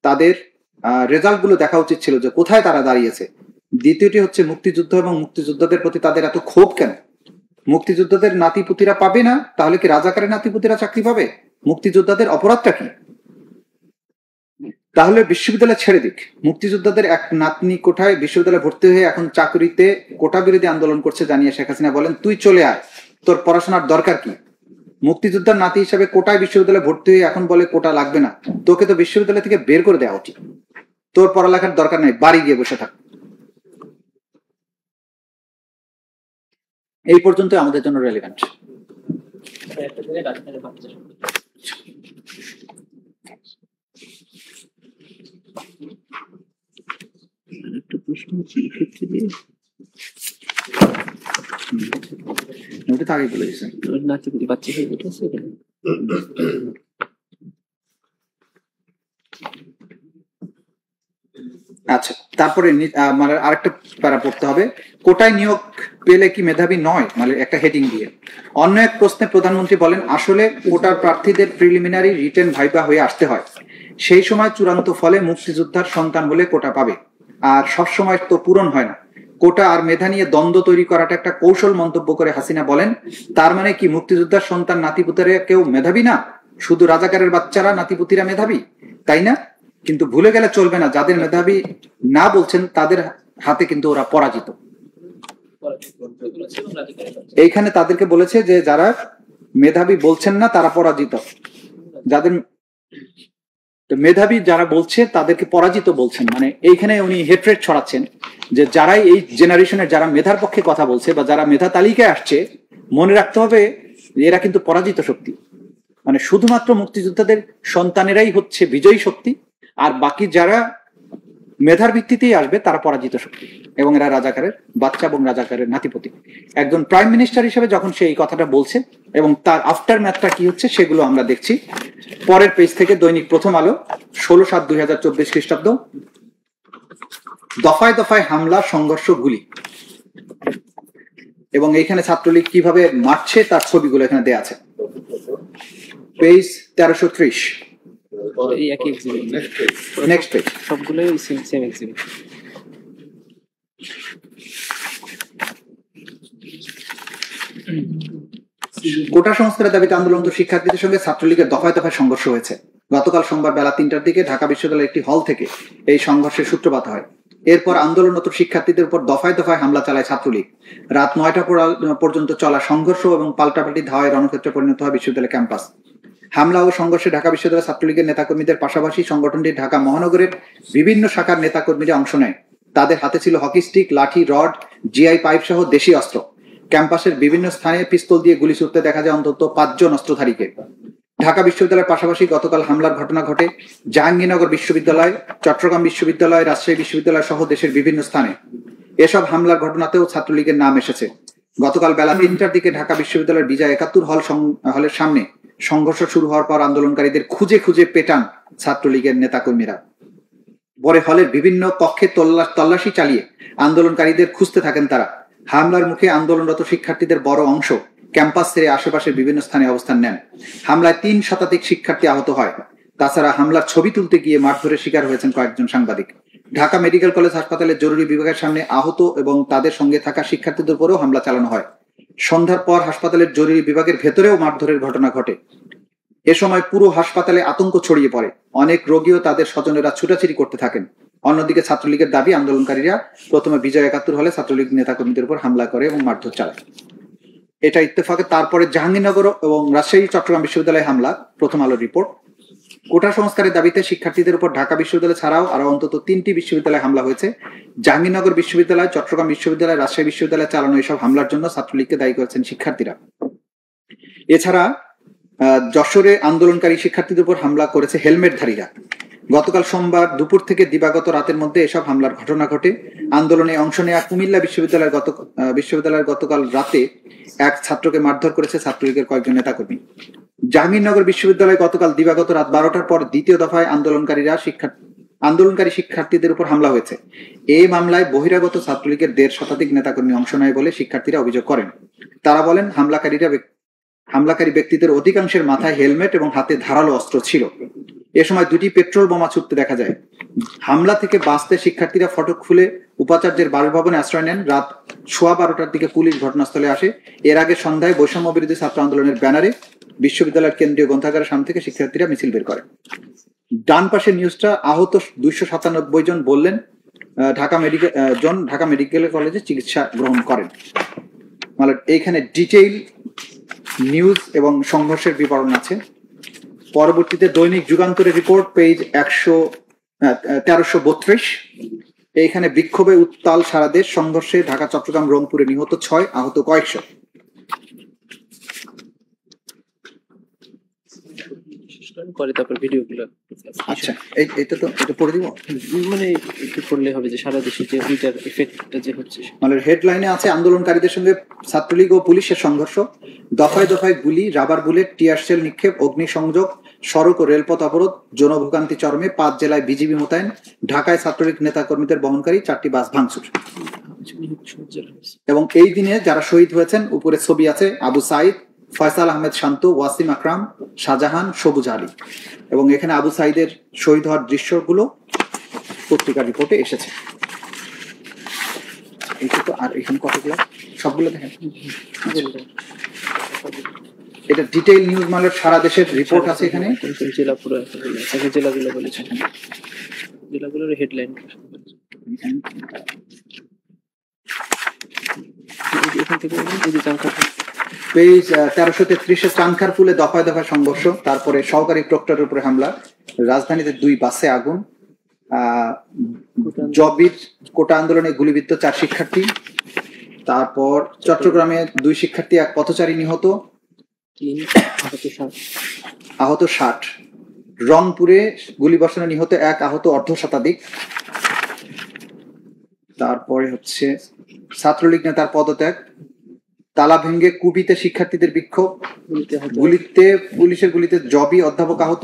তাদের রেজাল্ট গুলো দেখা উচিত ছিল যে কোথায় তারা দাঁড়িয়েছে। দ্বিতীয়টি হচ্ছে মুক্তিযুদ্ধ এবং মুক্তিযোদ্ধাদের প্রতি তাদের এত ক্ষোভ কেন? মুক্তিযোদ্ধাদের নাতিপুতিরা পাবে না, তাহলে কি রাজাকারের নাতিপুতিরা চাকরি পাবে? মুক্তিযোদ্ধাদের অপরাধটা কি? তাহলে বিশ্ববিদ্যালয় ছেড়ে দিক। মুক্তিযোদ্ধাদের এক নাতনি কোঠায় বিশ্ববিদ্যালয়ে ভর্তি হয়ে এখন চাকরিতে কোটা বিরোধী আন্দোলন করছে জানিয়ে শেখ হাসিনা বলেন, তুই চলে আয়, তোর পড়াশোনার দরকার কি? মুক্তিযোদ্ধার নাতি হিসাবে কোটায় বিশ্ববিদ্যালয়ে ভর্তি হয়ে এখন বলে কোটা লাগবে না। তোকে তো বিশ্ববিদ্যালয় থেকে বের করে দেওয়া উচিত। তোর পড়ালেখার দরকার নেই, বাড়ি গিয়ে বসে থাক। এই পর্যন্ত আমাদের জন্য রেলিভেন্ট। একটা জায়গায় ডাক্তারের বাচ্চা একটা প্রশ্ন হচ্ছে ক্ষেত্রে দিয়ে ওটা তো আগে বলে দিয়েছেন, নাতিপুতি বাচ্চা হয়ে গেছে এখানে। আচ্ছা, তারপরে মানে আরেকটা প্যারা পড়তে হবে, কোটায় নিয়োগ পেলে কি মেধাবী নয়, মানে একটা হেডিং দিয়ে। অন্য এক প্রশ্নে প্রধানমন্ত্রী বলেন, আসলে কোটার প্রার্থীদের প্রিলিমিনারি রিটেন ভাইবা হয়ে আসতে হয়, সেই সময় চূড়ান্ত ফলে মুক্তিযোদ্ধার সন্তান হলে কোটা পাবে, আর সব সময় তো পূরণ হয় না। কোটা আর মেধা নিয়ে দ্বন্দ্ব তৈরি করাটা একটা কৌশল মন্তব্য করে হাসিনা বলেন, তার মানে কি মুক্তিযোদ্ধার সন্তান নাতিপুতিরা কেউ মেধাবী না, শুধু রাজাকারের বাচ্চারা নাতিপুতিরা মেধাবী, তাই না? কিন্তু ভুলে গেলে চলবে না, যাদের মেধাবী না বলছেন তাদের হাতে কিন্তু ওরা পরাজিত। এইখানে তাদেরকে বলেছে যে যারা মেধাবী বলছেন না তারা পরাজিত, যাদের মেধাবী যারা বলছে তাদেরকে পরাজিত বলছেন। মানে এইখানে উনি হেট্রেট ছড়াচ্ছেন যে যারাই এই জেনারেশনের যারা মেধার পক্ষে কথা বলছে বা যারা মেধা তালিকায় আসছে, মনে রাখতে হবে এরা কিন্তু পরাজিত শক্তি। মানে শুধুমাত্র মুক্তিযোদ্ধাদের সন্তানেরাই হচ্ছে বিজয়ী শক্তি, আর বাকি যারা মেধার ভিত্তিতেই আসবে তারা পরাজিত শক্তি, এবং এরা রাজাকারের বাচ্চা এবং রাজাকারের নাতিপতি। একজন প্রাইম মিনিস্টার হিসেবে যখন সে এই কথাটা বলছে এবং তার আফটার ম্যাথটা কি হচ্ছে সেগুলো আমরা দেখছি পরের পেজ থেকে। দৈনিক প্রথম আলো 16/7/2024 খ্রিস্টাব্দ। দফায় দফায় হামলা, সংঘর্ষ, গুলি, এবং এইখানে ছাত্রলীগ কিভাবে মারছে তার ছবিগুলো এখানে দেয়া আছে। পেজ 1330। এই একই এক্সিবিট, নেক্সট পেজ। সবগুলোই সেম এক্সিবিট। কোটা সংস্কারের দাবিতে আন্দোলনরত শিক্ষার্থীদের সঙ্গে ছাত্রলীগের দফায় দফায় সংঘর্ষ হয়েছে। গতকাল সোমবার বেলা 3টার দিকে ঢাকা বিশ্ববিদ্যালয়ের একটি হল থেকে এই সংঘর্ষের সূত্রপাত হয়। এরপর আন্দোলনরত শিক্ষার্থীদের উপর দফায় দফায় হামলা চালায় ছাত্রলীগ। রাত 9টা পর্যন্ত চলা সংঘর্ষ এবং পাল্টাপাল্টি ধাওয়ায় রণক্ষেত্রে পরিণত হয় বিশ্ববিদ্যালয় ক্যাম্পাস। হামলা ও সংঘর্ষে ঢাকা বিশ্ববিদ্যালয় ছাত্রলীগের নেতাকর্মীদের পাশাপাশি সংগঠনটি ঢাকা মহানগরের বিভিন্ন শাখার নেতাকর্মীরা অংশ নেয়। তাদের হাতে ছিল হকি স্টিক, লাঠি, রড, জিআই পাইপ সহ দেশি অস্ত্র। ক্যাম্পাসের বিভিন্ন স্থানে পিস্তল দিয়ে গুলি ছুড়তে দেখা যায় অন্তত 5 জন অস্ত্রধারীকে। ঢাকা বিশ্ববিদ্যালয়ের পাশাপাশি গতকাল হামলার ঘটনা ঘটে জাহাঙ্গীরনগর বিশ্ববিদ্যালয়, চট্টগ্রাম বিশ্ববিদ্যালয়, রাজশাহী বিশ্ববিদ্যালয় সহ দেশের বিভিন্ন স্থানে। এসব হামলার ঘটনাতেও ছাত্রলীগের নাম এসেছে। গতকাল বেলা 3টার দিকে ঢাকা বিশ্ববিদ্যালয়ের বিজয় 71 হলের সামনে সংঘর্ষ শুরু হওয়ার পর আন্দোলনকারীদের খুঁজে খুঁজে পেটান ছাত্রলীগের নেতাকর্মীরা। পরে হলের বিভিন্ন কক্ষে তল্লাশি চালিয়ে আন্দোলনকারীদের খুঁজতে থাকেন তারা। হামলার মুখে আন্দোলনরত শিক্ষার্থীদের বড় অংশ ক্যাম্পাস ছেড়ে আশেপাশের বিভিন্ন স্থানে অবস্থান নেন। হামলায় 3 শতাধিক শিক্ষার্থী আহত হয়। তাছাড়া হামলার ছবি তুলতে গিয়ে মারধরের শিকার হয়েছেন কয়েকজন সাংবাদিক। ঢাকা মেডিকেল কলেজ হাসপাতালের জরুরি বিভাগের সামনে আহত এবং তাদের সঙ্গে থাকা শিক্ষার্থীদের উপরেও হামলা চালানো হয়। সন্ধ্যার পর হাসপাতালের জরুরি বিভাগের ভেতরেও মারধরের ঘটনা ঘটে। এ সময় পুরো হাসপাতালে আতঙ্ক ছড়িয়ে পড়ে। অনেক রোগীও তাদের স্বজনেরা ছুটাছুটি করতে থাকেন। অন্যদিকে ছাত্রলীগের দাবি, আন্দোলনকারীরা প্রথমে বিজয় 71 হলে ছাত্রলীগ নেতাকর্মীদের উপর হামলা করে এবং মারধর চালায়। এটা ইত্তেফাকে। তারপরে জাহাঙ্গীরনগর এবং রাজশাহী, চট্টগ্রাম বিশ্ববিদ্যালয়ে হামলা, প্রথম আলোর রিপোর্ট। কোটা সংস্কারের দাবিতে শিক্ষার্থীদের উপর ঢাকা বিশ্ববিদ্যালয় ছাড়াও আরো অন্তত 3টি বিশ্ববিদ্যালয়ে হামলা হয়েছে। জাহাঙ্গীরনগর বিশ্ববিদ্যালয়, চট্টগ্রাম বিশ্ববিদ্যালয়, রাজশাহী বিশ্ববিদ্যালয়ে চালানো এসব হামলার জন্য ছাত্রলীগকে দায়ী করেছেন শিক্ষার্থীরা। এছাড়া যশোরে আন্দোলনকারী শিক্ষার্থীদের উপর হামলা করেছে হেলমেটধারীরা। গতকাল সোমবার দুপুর থেকে দিবাগত রাতের মধ্যে এসব হামলার ঘটনা ঘটে। আন্দোলনে অংশ নেওয়া কুমিল্লা বিশ্ববিদ্যালয়ের গতকাল রাতে এক ছাত্রকে মারধর করেছে ছাত্রলীগের কয়েকজন নেতাকর্মী। জাহাঙ্গীরনগর বিশ্ববিদ্যালয়ে গতকাল দিবাগত রাত 12টার পর দ্বিতীয় দফায় আন্দোলনকারী শিক্ষার্থীদের উপর হামলা হয়েছে। এই মামলায় বহিরাগত ছাত্রলীগের 1.5 শতাধিক নেতাকর্মী অংশ নেয় বলে শিক্ষার্থীরা অভিযোগ করেন। তারা বলেন, হামলাকারী ব্যক্তিদের অধিকাংশের মাথায় হেলমেট এবং হাতে ধারালো অস্ত্র ছিল। এ সময় 2টি পেট্রোল বোমা ছুটতে দেখা যায়। হামলা থেকে বাঁচতে শিক্ষার্থীরা ফটক খুলে উপাচার্যের বাসভবনে আশ্রয় নেন। রাত 12:15টার দিকে পুলিশ ঘটনাস্থলে আসে। এর আগে সন্ধ্যায় বৈষম্য বিরোধী ছাত্র আন্দোলনের ব্যানারে বিশ্ববিদ্যালয়ের কেন্দ্রীয় গ্রন্থাগারের সামনে থেকে শিক্ষার্থীরা মিছিল বের করে। ডান পাশের নিউজটা আহত 297 জন বললেন ঢাকা মেডিকেল কলেজে চিকিৎসা গ্রহণ করেন। মানে এইখানে ডিটেইল নিউজ এবং সংঘর্ষের বিবরণ আছে। পরবর্তীতে দৈনিক যুগান্তরের রিপোর্ট পেজ 1332। এইখানে বিক্ষোভে উত্তাল সারা দেশ, সংঘর্ষে ঢাকা, চট্টগ্রাম, রংপুরে নিহত 6, আহত কয়েকশো। করে তারপর ভিডিওগুলো। আচ্ছা, এটা পড়ে দিব, মানে একটু পড়লে হবে যে সারা দেশে যে ওইটার এফেক্টটা যে হচ্ছে। মানে হেডলাইনে আছে আন্দোলনকারীদের সঙ্গে ছাত্রলীগ ও পুলিশের সংঘর্ষ, দফায় দফায় গুলি, রাবার বুলেট, টিয়ার শেল নিক্ষেপ, অগ্নিসংযোগ, সড়ক ও রেলপথ অবরোধ, জনভোগান্তি চরমে, 5 জেলায় বিজিবি মোতায়েন, ঢাকায় ছাত্রলীগ নেতাকর্মীদের বহনকারী 4টি বাস ভাঙচুর। এবং এই দিনে যারা শহীদ হয়েছেন, উপরে ছবি আছে আবু সাইদ, ফয়সাল আহমেদ শান্ত, ওয়াসিম আকরাম, শাহজাহান, সবুজ আলী। এবং এখানে আবু সাইদের শহীদ হওয়ার দৃশ্যগুলো পত্রিকার রিপোর্টে এসেছে। আর এখানে কতগুলো, সবগুলো দেখেন। এটা ডিটেইল নিউজ, মানে সারা দেশের রিপোর্ট আছে এখানে। জেলা পুরো জেলাগুলো বলেছে, জেলাগুলোর হেডলাইন। পেজ 1333 চানখারপুলে দফায় দফায় সংঘর্ষ, তারপরে সহকারী প্রক্টরের উপরে হামলা, রাজধানীতে 2 বাসে আগুন, জবির কোটা আন্দোলনে গুলিবিদ্ধ 4 শিক্ষার্থী, তারপর চট্টগ্রামে 2 শিক্ষার্থী, 1 পথচারী নিহত, আহত 60, রংপুরে গুলিবর্ষণে নিহত 1, আহত অর্ধশতাধিক। তারপরে হচ্ছে ছাত্রলীগ নেতার পদত্যাগ, তালা ভেঙ্গে কুপিতে শিক্ষার্থীদের বিক্ষোভ, পুলিশের গুলিতে জবি অধ্যাপক আহত,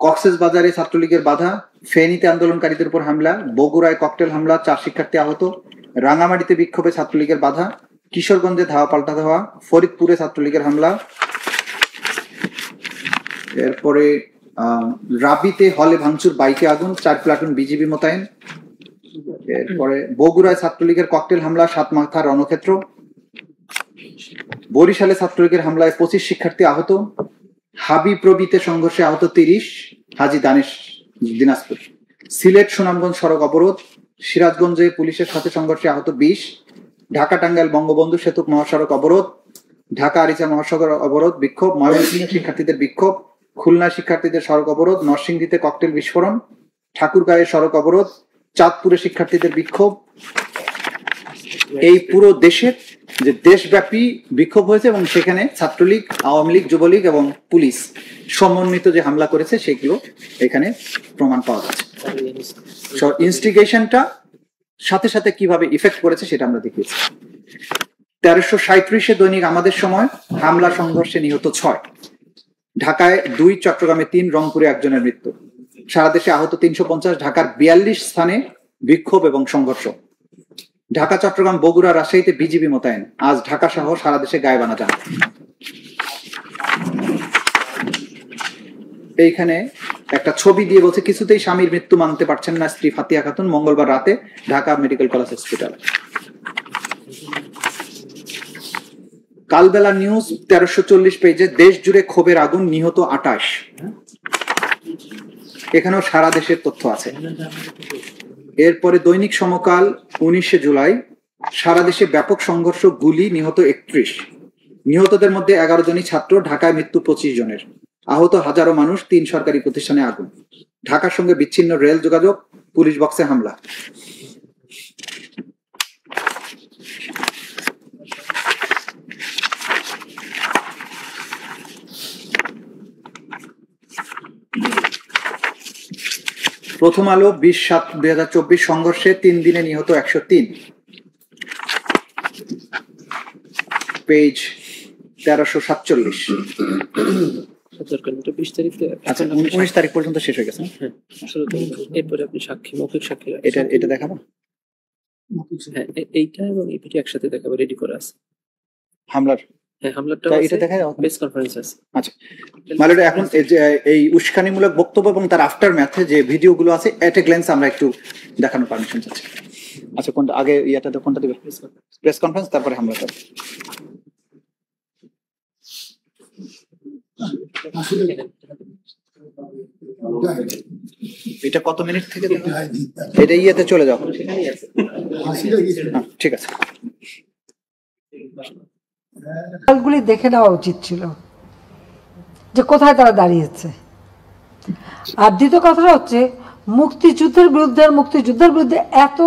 কক্সবাজারে ছাত্রলীগের বাধা, ফেনীতে আন্দোলনকারীদের উপর হামলা, বগুড়ায় ককটেল হামলা, 4 শিক্ষার্থী আহত, রাঙামাটিতে বিক্ষোভে ছাত্রলীগের বাধা, কিশোরগঞ্জে ধাওয়া পাল্টা ধাওয়া, ফরিদপুরে ছাত্রলীগের হামলা, এরপরে রাবিতে হলে ভাঙচুর, বাইকে আগুন, 4 প্লাটুন বিজিবি মোতায়েন, এরপরে বগুড়ায় ছাত্রলীগের ককটেল হামলা, 7 মাথার রণক্ষেত্র, বরিশালে ছাত্রলীগের হামলায় 25 শিক্ষার্থী আহত, হাবি প্রবিতে সংঘর্ষে আহত 30, হাজী দানেশ দিনাজপুর, সিলেট সুনামগঞ্জ সড়ক অবরোধ, সিরাজগঞ্জে পুলিশের সাথে সংঘর্ষে আহত 20, ঢাকা টাঙ্গাইল বঙ্গবন্ধু সেতু মহাসড়ক অবরোধ, ঢাকা আরিচা মহাসড়ক অবরোধ বিক্ষোভ, ময়মনসিংহে শিক্ষার্থীদের বিক্ষোভ, খুলনা শিক্ষার্থীদের সড়ক অবরোধ, নরসিংদীতে ককটেল বিস্ফোরণ, ঠাকুরগাঁয়ে সড়ক অবরোধ, চাঁদপুরে শিক্ষার্থীদের বিক্ষোভ। এই পুরো দেশের যে দেশব্যাপী বিক্ষোভ হয়েছে এবং সেখানে ছাত্রলীগ, আওয়ামী লীগ, যুবলীগ এবং পুলিশ সমন্বিত যে হামলা করেছে সেগুলো এখানে প্রমাণ পাওয়া যাচ্ছে। ইনস্টিগেশনটা সাথে সাথে কিভাবে ইফেক্ট করেছে সেটা আমরা দেখিয়েছি। 1337 দৈনিক আমাদের সময় হামলা সংঘর্ষে নিহত 6, ঢাকায় 2, চট্টগ্রামে 3, রংপুরে 1 জনের মৃত্যু, সারা দেশে আহত 350, ঢাকার 42 স্থানে বিক্ষোভ এবং সংঘর্ষ, ঢাকা, চট্টগ্রাম, বগুড়া, রাজশাহীতে বিজিবি মোতায়েন, আজ ঢাকা সহ সারা দেশে গায়েবানা যান। এইখানে একটা ছবি দিয়ে বলছে কিছুতেই স্বামীর মৃত্যু মানতে পারছেন না স্ত্রী ফাতিয়া খাতুন, মঙ্গলবার রাতে ঢাকা মেডিকেল কলেজ হসপিটাল। কালবেলা নিউজ 1340 পেজে দেশ জুড়ে ক্ষোভের আগুন, নিহত 28। এখানেও সারা দেশের তথ্য আছে। এরপরে দৈনিক সমকাল 19 জুলাই, সারা দেশে ব্যাপক সংঘর্ষ, গুলি, নিহত 31, নিহতদের মধ্যে 11 জনই ছাত্র, ঢাকায় মৃত্যু 25 জনের, আহত হাজারো মানুষ, 3 সরকারি প্রতিষ্ঠানে আগুন। ঢাকার সঙ্গে বিচ্ছিন্ন রেল যোগাযোগ, পুলিশ বক্সে হামলা। প্রথম আলো 20/7/2024 সংঘর্ষে 3 দিনে নিহত 103। পেজ 1347। সরকারটা 20 তারিখ আচ্ছা, 19 তারিখ পর্যন্ত শেষ হয়ে গেছে। হ্যাঁ, এরপরে আপনি সাক্ষী মৌখিক সাক্ষী এটা দেখাবো। হ্যাঁ, এইটা এবং এই ভিডিও একসাথে দেখাবো, রেডি করে আছে। হামলার হ্যাঁ, হামলাটা এটা দেখায় প্রেস কনফারেন্স আছে। আচ্ছা, মালটা এখন এই উস্কানিমূলক বক্তব্য এবং তার আফটার ম্যাথে যে ভিডিওগুলো আছে এট এ গ্ল্যান্স আমরা একটু দেখানোর পারমিশন চাচ্ছি। আচ্ছা, কোনটা আগে? ইয়াটাতে কোনটা দিবে? প্রেস কনফারেন্স, তারপরে হামলাটা। এটা কত মিনিট থেকে এটা ইয়েতে চলে যাও? ঠিক আছে। গুলি দেখে নেওয়া উচিত ছিল যে কোথায় তারা দাঁড়িয়েছে। আর দ্বিতীয় কথাটা হচ্ছে মুক্তিযুদ্ধের বিরুদ্ধে এত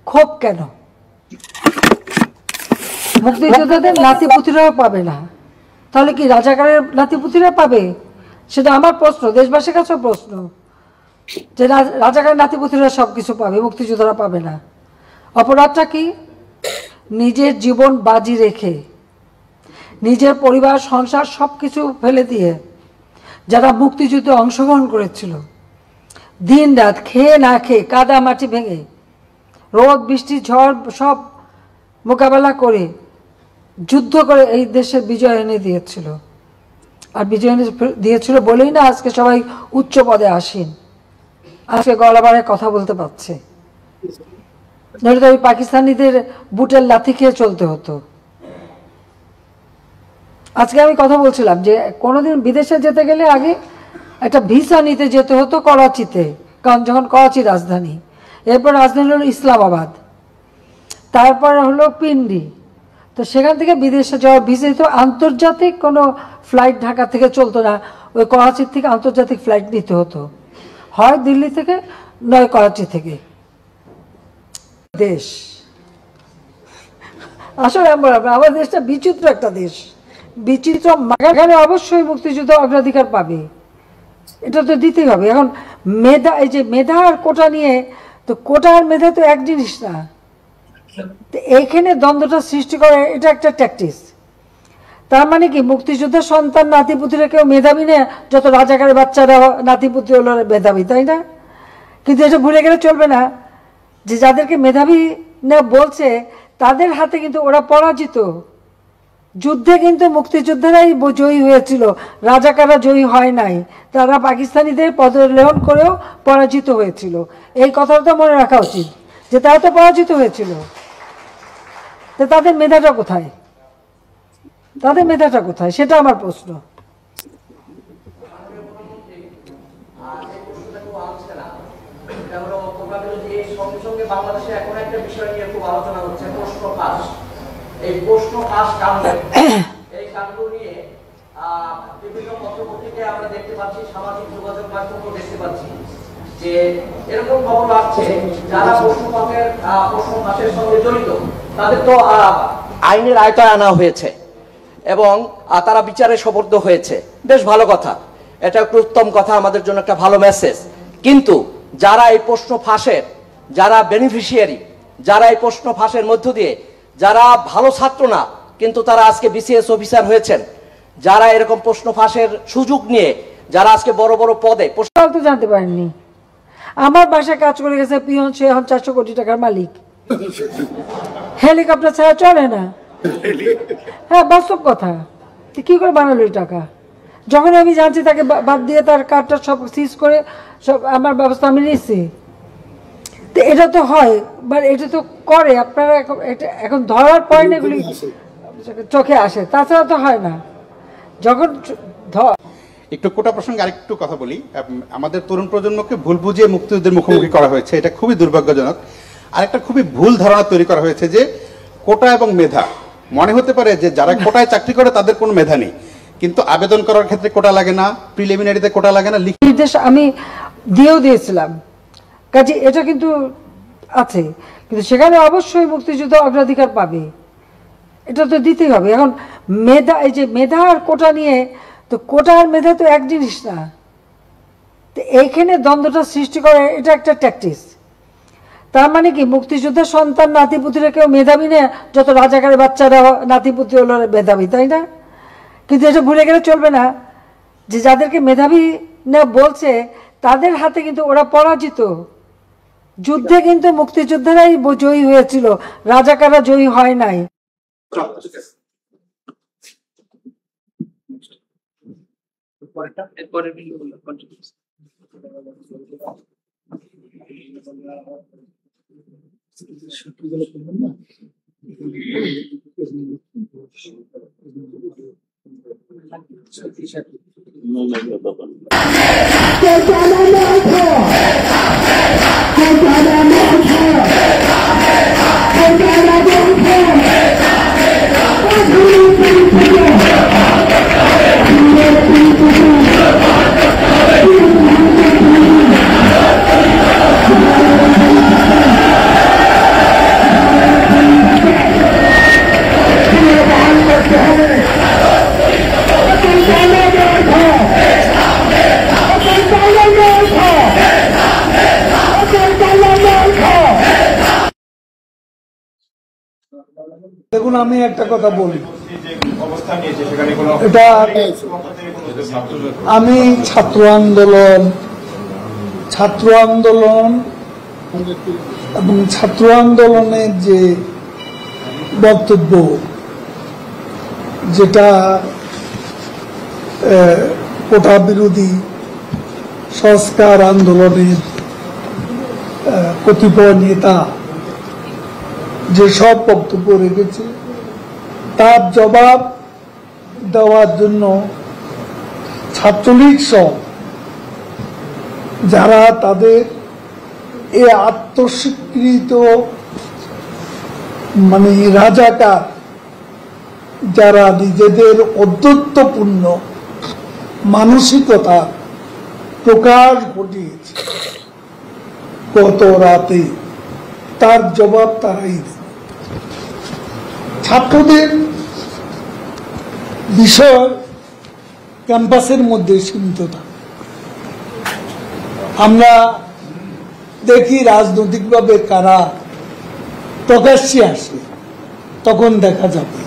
ক্ষোভ কেন? মুক্তিযোদ্ধাদের নাতিপুতিরাও পাবে না, তাহলে কি রাজাকারের নাতিপুতিরা পাবে? সেটা আমার প্রশ্ন, দেশবাসীর কাছেও প্রশ্ন, যে রাজাকারের নাতিপুতিরা সবকিছু পাবে, মুক্তিযোদ্ধারা পাবে না। অপরাধটা কি? নিজের জীবন বাজি রেখে, নিজের পরিবার সংসার সবকিছু ফেলে দিয়ে যারা মুক্তিযুদ্ধে অংশগ্রহণ করেছিল, দিন রাত খেয়ে না খেয়ে, কাদা মাটি ভেঙে, রোদ বৃষ্টি ঝড় সব মোকাবেলা করে যুদ্ধ করে এই দেশের বিজয় এনে দিয়েছিল। আর বিজয় এনে দিয়েছিল বলেই না আজকে সবাই উচ্চ পদে আসেন, আজকে গলাবারে কথা বলতে পারছে। নয়তো ওই পাকিস্তানিদের বুটের লাথি খেয়ে চলতে হতো। আজকে আমি কথা বলছিলাম যে কোনোদিন বিদেশে যেতে গেলে আগে একটা ভিসা নিতে যেতে হতো করাচিতে, কারণ যখন করাচি রাজধানী, এরপর রাজধানী হলো ইসলামাবাদ, তারপর হলো পিন্ডি। তো সেখান থেকে বিদেশে যাওয়ার ভিসা দিত। আন্তর্জাতিক কোনো ফ্লাইট ঢাকা থেকে চলতো না, ওই করাচির থেকে আন্তর্জাতিক ফ্লাইট নিতে হতো, হয় দিল্লি থেকে নয় করাচি থেকে। দেশ আসলে আমার দেশটা বিচিত্র একটা দেশ, বিচিত্র। এখানে অবশ্যই মুক্তিযুদ্ধ অগ্রাধিকার পাবে, এটা তো দিতেই হবে। এখন মেধা, এই যে মেধা আর কোটা নিয়ে, তো কোটা আর মেধা তো এক জিনিস না। এইখানে দ্বন্দ্বটা সৃষ্টি করে, এটা একটা ট্যাকটিস। তার মানে কি মুক্তিযুদ্ধের সন্তান নাতিপুতিরা কেউ মেধাবী না, যত রাজাকারের বাচ্চারা নাতিপুতি হলো মেধাবী, তাই না? কিন্তু এটা ভুলে গেলে চলবে না যে যাদেরকে মেধাবী না বলছে তাদের হাতে কিন্তু ওরা পরাজিত। যুদ্ধে কিন্তু মুক্তিযোদ্ধারাই জয়ী হয়েছিল, রাজাকাররা জয়ী হয় নাই। তারা পাকিস্তানিদের পদলেহন করেও পরাজিত হয়েছিল। এই কথাটা তো মনে রাখা উচিত যে তারা তো পরাজিত হয়েছিল। তো তাদের মেধাটা কোথায়? তাদের মেধাটা কোথায়, সেটা আমার প্রশ্ন। বাংলাদেশে এখন একটা বিষয় নিয়ে খুব আলোচনা হচ্ছে, প্রশ্ন ফাঁস। এই প্রশ্ন ফাঁস কাণ্ড, এই কাণ্ড নিয়ে বিভিন্ন পত্রপত্রিকায় আমরা দেখতে পাচ্ছি, সামাজিক যোগাযোগ মাধ্যমেও দেখতে পাচ্ছি যে এরকম খবর আসছে যারা প্রশ্ন ফাঁসের সঙ্গে জড়িত তাদের তো আইনের আয়তায় আনা হয়েছে এবং তারা বিচারে সোপর্দ হয়েছে। বেশ ভালো কথা, এটা একটা উত্তম কথা, আমাদের জন্য একটা ভালো মেসেজ। কিন্তু যারা এই প্রশ্ন ফাঁসের, যারা বেনিফিশিয়ারি, যারা এই প্রশ্ন ফাঁসের মধ্য দিয়ে যারা ভালো ছাত্র না কিন্তু তারা আজকে বিসিএস অফিসার হয়েছেন, যারা এরকম প্রশ্ন ফাঁসের সুযোগ নিয়ে যারা আজকে বড় বড় পদে, তো জানতে পারেননি আমার বাসায় কাজ করে গেছে পিয়ন, সে এখন 400 কোটি টাকার মালিক। হেলিকপ্টার ছাড়া চলে না। হ্যাঁ, বাস্তব কথা। কি করে বানালো এই টাকা? যখন আমি জানছি তাকে বাদ দিয়ে তার কার্ডটা সব সিজ করে সব আমার ব্যবস্থা আমি নিচ্ছি। তো এটা তো হয়, বাট এটা তো করে আপনারা এখন ধরার পয়েন্ট এগুলি চোখে আসে, তাছাড়া তো হয় না। যখন একটু কোটা প্রসঙ্গে আরেকটু কথা বলি। আমাদের তরুণ প্রজন্মকে ভুল বুঝিয়ে মুক্তিযুদ্ধের মুখোমুখি করা হয়েছে, এটা খুবই দুর্ভাগ্যজনক। আরেকটা খুবই ভুল ধারণা তৈরি করা হয়েছে যে কোটা এবং মেধা, মনে হতে পারে যে যারা কোটায় চাকরি করে তাদের কোনো মেধা নেই, কিন্তু আবেদন করার ক্ষেত্রে কোটা লাগে না, প্রিলিমিনারিতে কোটা লাগে না, নির্দেশ আমি দিয়েছিলাম, কাজে এটা কিন্তু আছে, কিন্তু সেখানে অবশ্যই মুক্তিযুদ্ধ অগ্রাধিকার পাবে, এটা তো দিতেই হবে। এখন মেধা, এই যে মেধা আর কোটা নিয়ে, তো কোটা আর মেধা তো এক জিনিস না, তো এইখানে দ্বন্দ্বটা সৃষ্টি করে, এটা একটা ট্যাকটিস। তার মানে কি মুক্তিযোদ্ধার সন্তান নাতিপুতিরা কেউ মেধাবী না, যত রাজাকারের বাচ্চারা নাতিপুতি হলো মেধাবী, তাই না? কিন্তু এটা ভুলে গেলে চলবে না যে যাদেরকে মেধাবী না বলছে তাদের হাতে কিন্তু ওরা পরাজিত। যুদ্ধে কিন্তু মুক্তিযোদ্ধারাই জয়ী হয়েছিল, রাজাকাররা জয়ী হয় নাই। এরপরের ভিডিওগুলো কন্টিনিউ। দেখুন, আমি একটা কথা বলি, এটা আমি ছাত্র আন্দোলন এবং ছাত্র আন্দোলনের যে বক্তব্য, যেটা কোটা বিরোধী সংস্কার আন্দোলনের কতিপয় নেতা যেসব বক্তব্য রেখেছে, তার জবাব দেওয়ার জন্য ছাত্রলীগ সহ যারা তাদের এই আত্মস্বীকৃত মানে রাজাকার, যারা নিজেদের অদ্বৈতপূর্ণ মানসিকতা প্রকাশ ঘটিয়েছে গত রাতে, তার জবাব তারাই দেবে। ছাত্রদের বিষয় ক্যাম্পাসের মধ্যে সীমিত থাকে। আমরা দেখি রাজনৈতিকভাবে কারা প্রকাশ্যে আসে, তখন দেখা যাবে,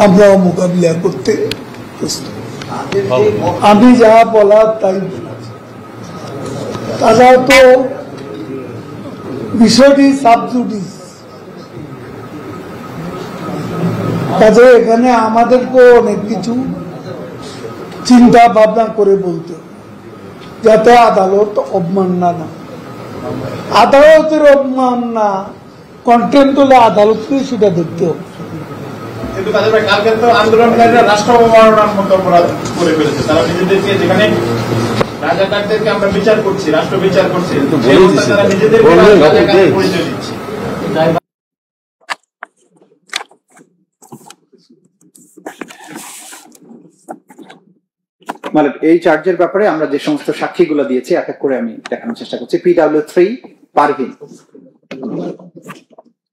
আমরাও মোকাবিলা করতে প্রস্তুত। আমি যা বলার তাই বলেছি। তাছাড়া তো বিষয়টি সাবজুডিস, কাজে এখানে আমাদেরকেও অনেক কিছু চিন্তা ভাবনা করে বলতে হবে, যাতে আদালত অবমাননা না, আদালতের অবমাননা কন্টেন্ট হলে আদালতকে সেটা দেখতে হবে। কিন্তু কালকে তো আন্দোলনকারীরা রাষ্ট্র অবমাননার মতো অপরাধ করে ফেলেছে, তারা নিজেদেরকে যেখানে রাজাকারদেরকে আমরা বিচার করছি, রাষ্ট্র বিচার করছি, তারা নিজেদেরকে রাজাকার পরিচয় দিচ্ছে। মানে এই চার্জের ব্যাপারে আমরা যে সমস্ত সাক্ষীগুলো দিয়েছি এক এক করে আমি দেখানোর চেষ্টা করছি। PW3 পারভিন,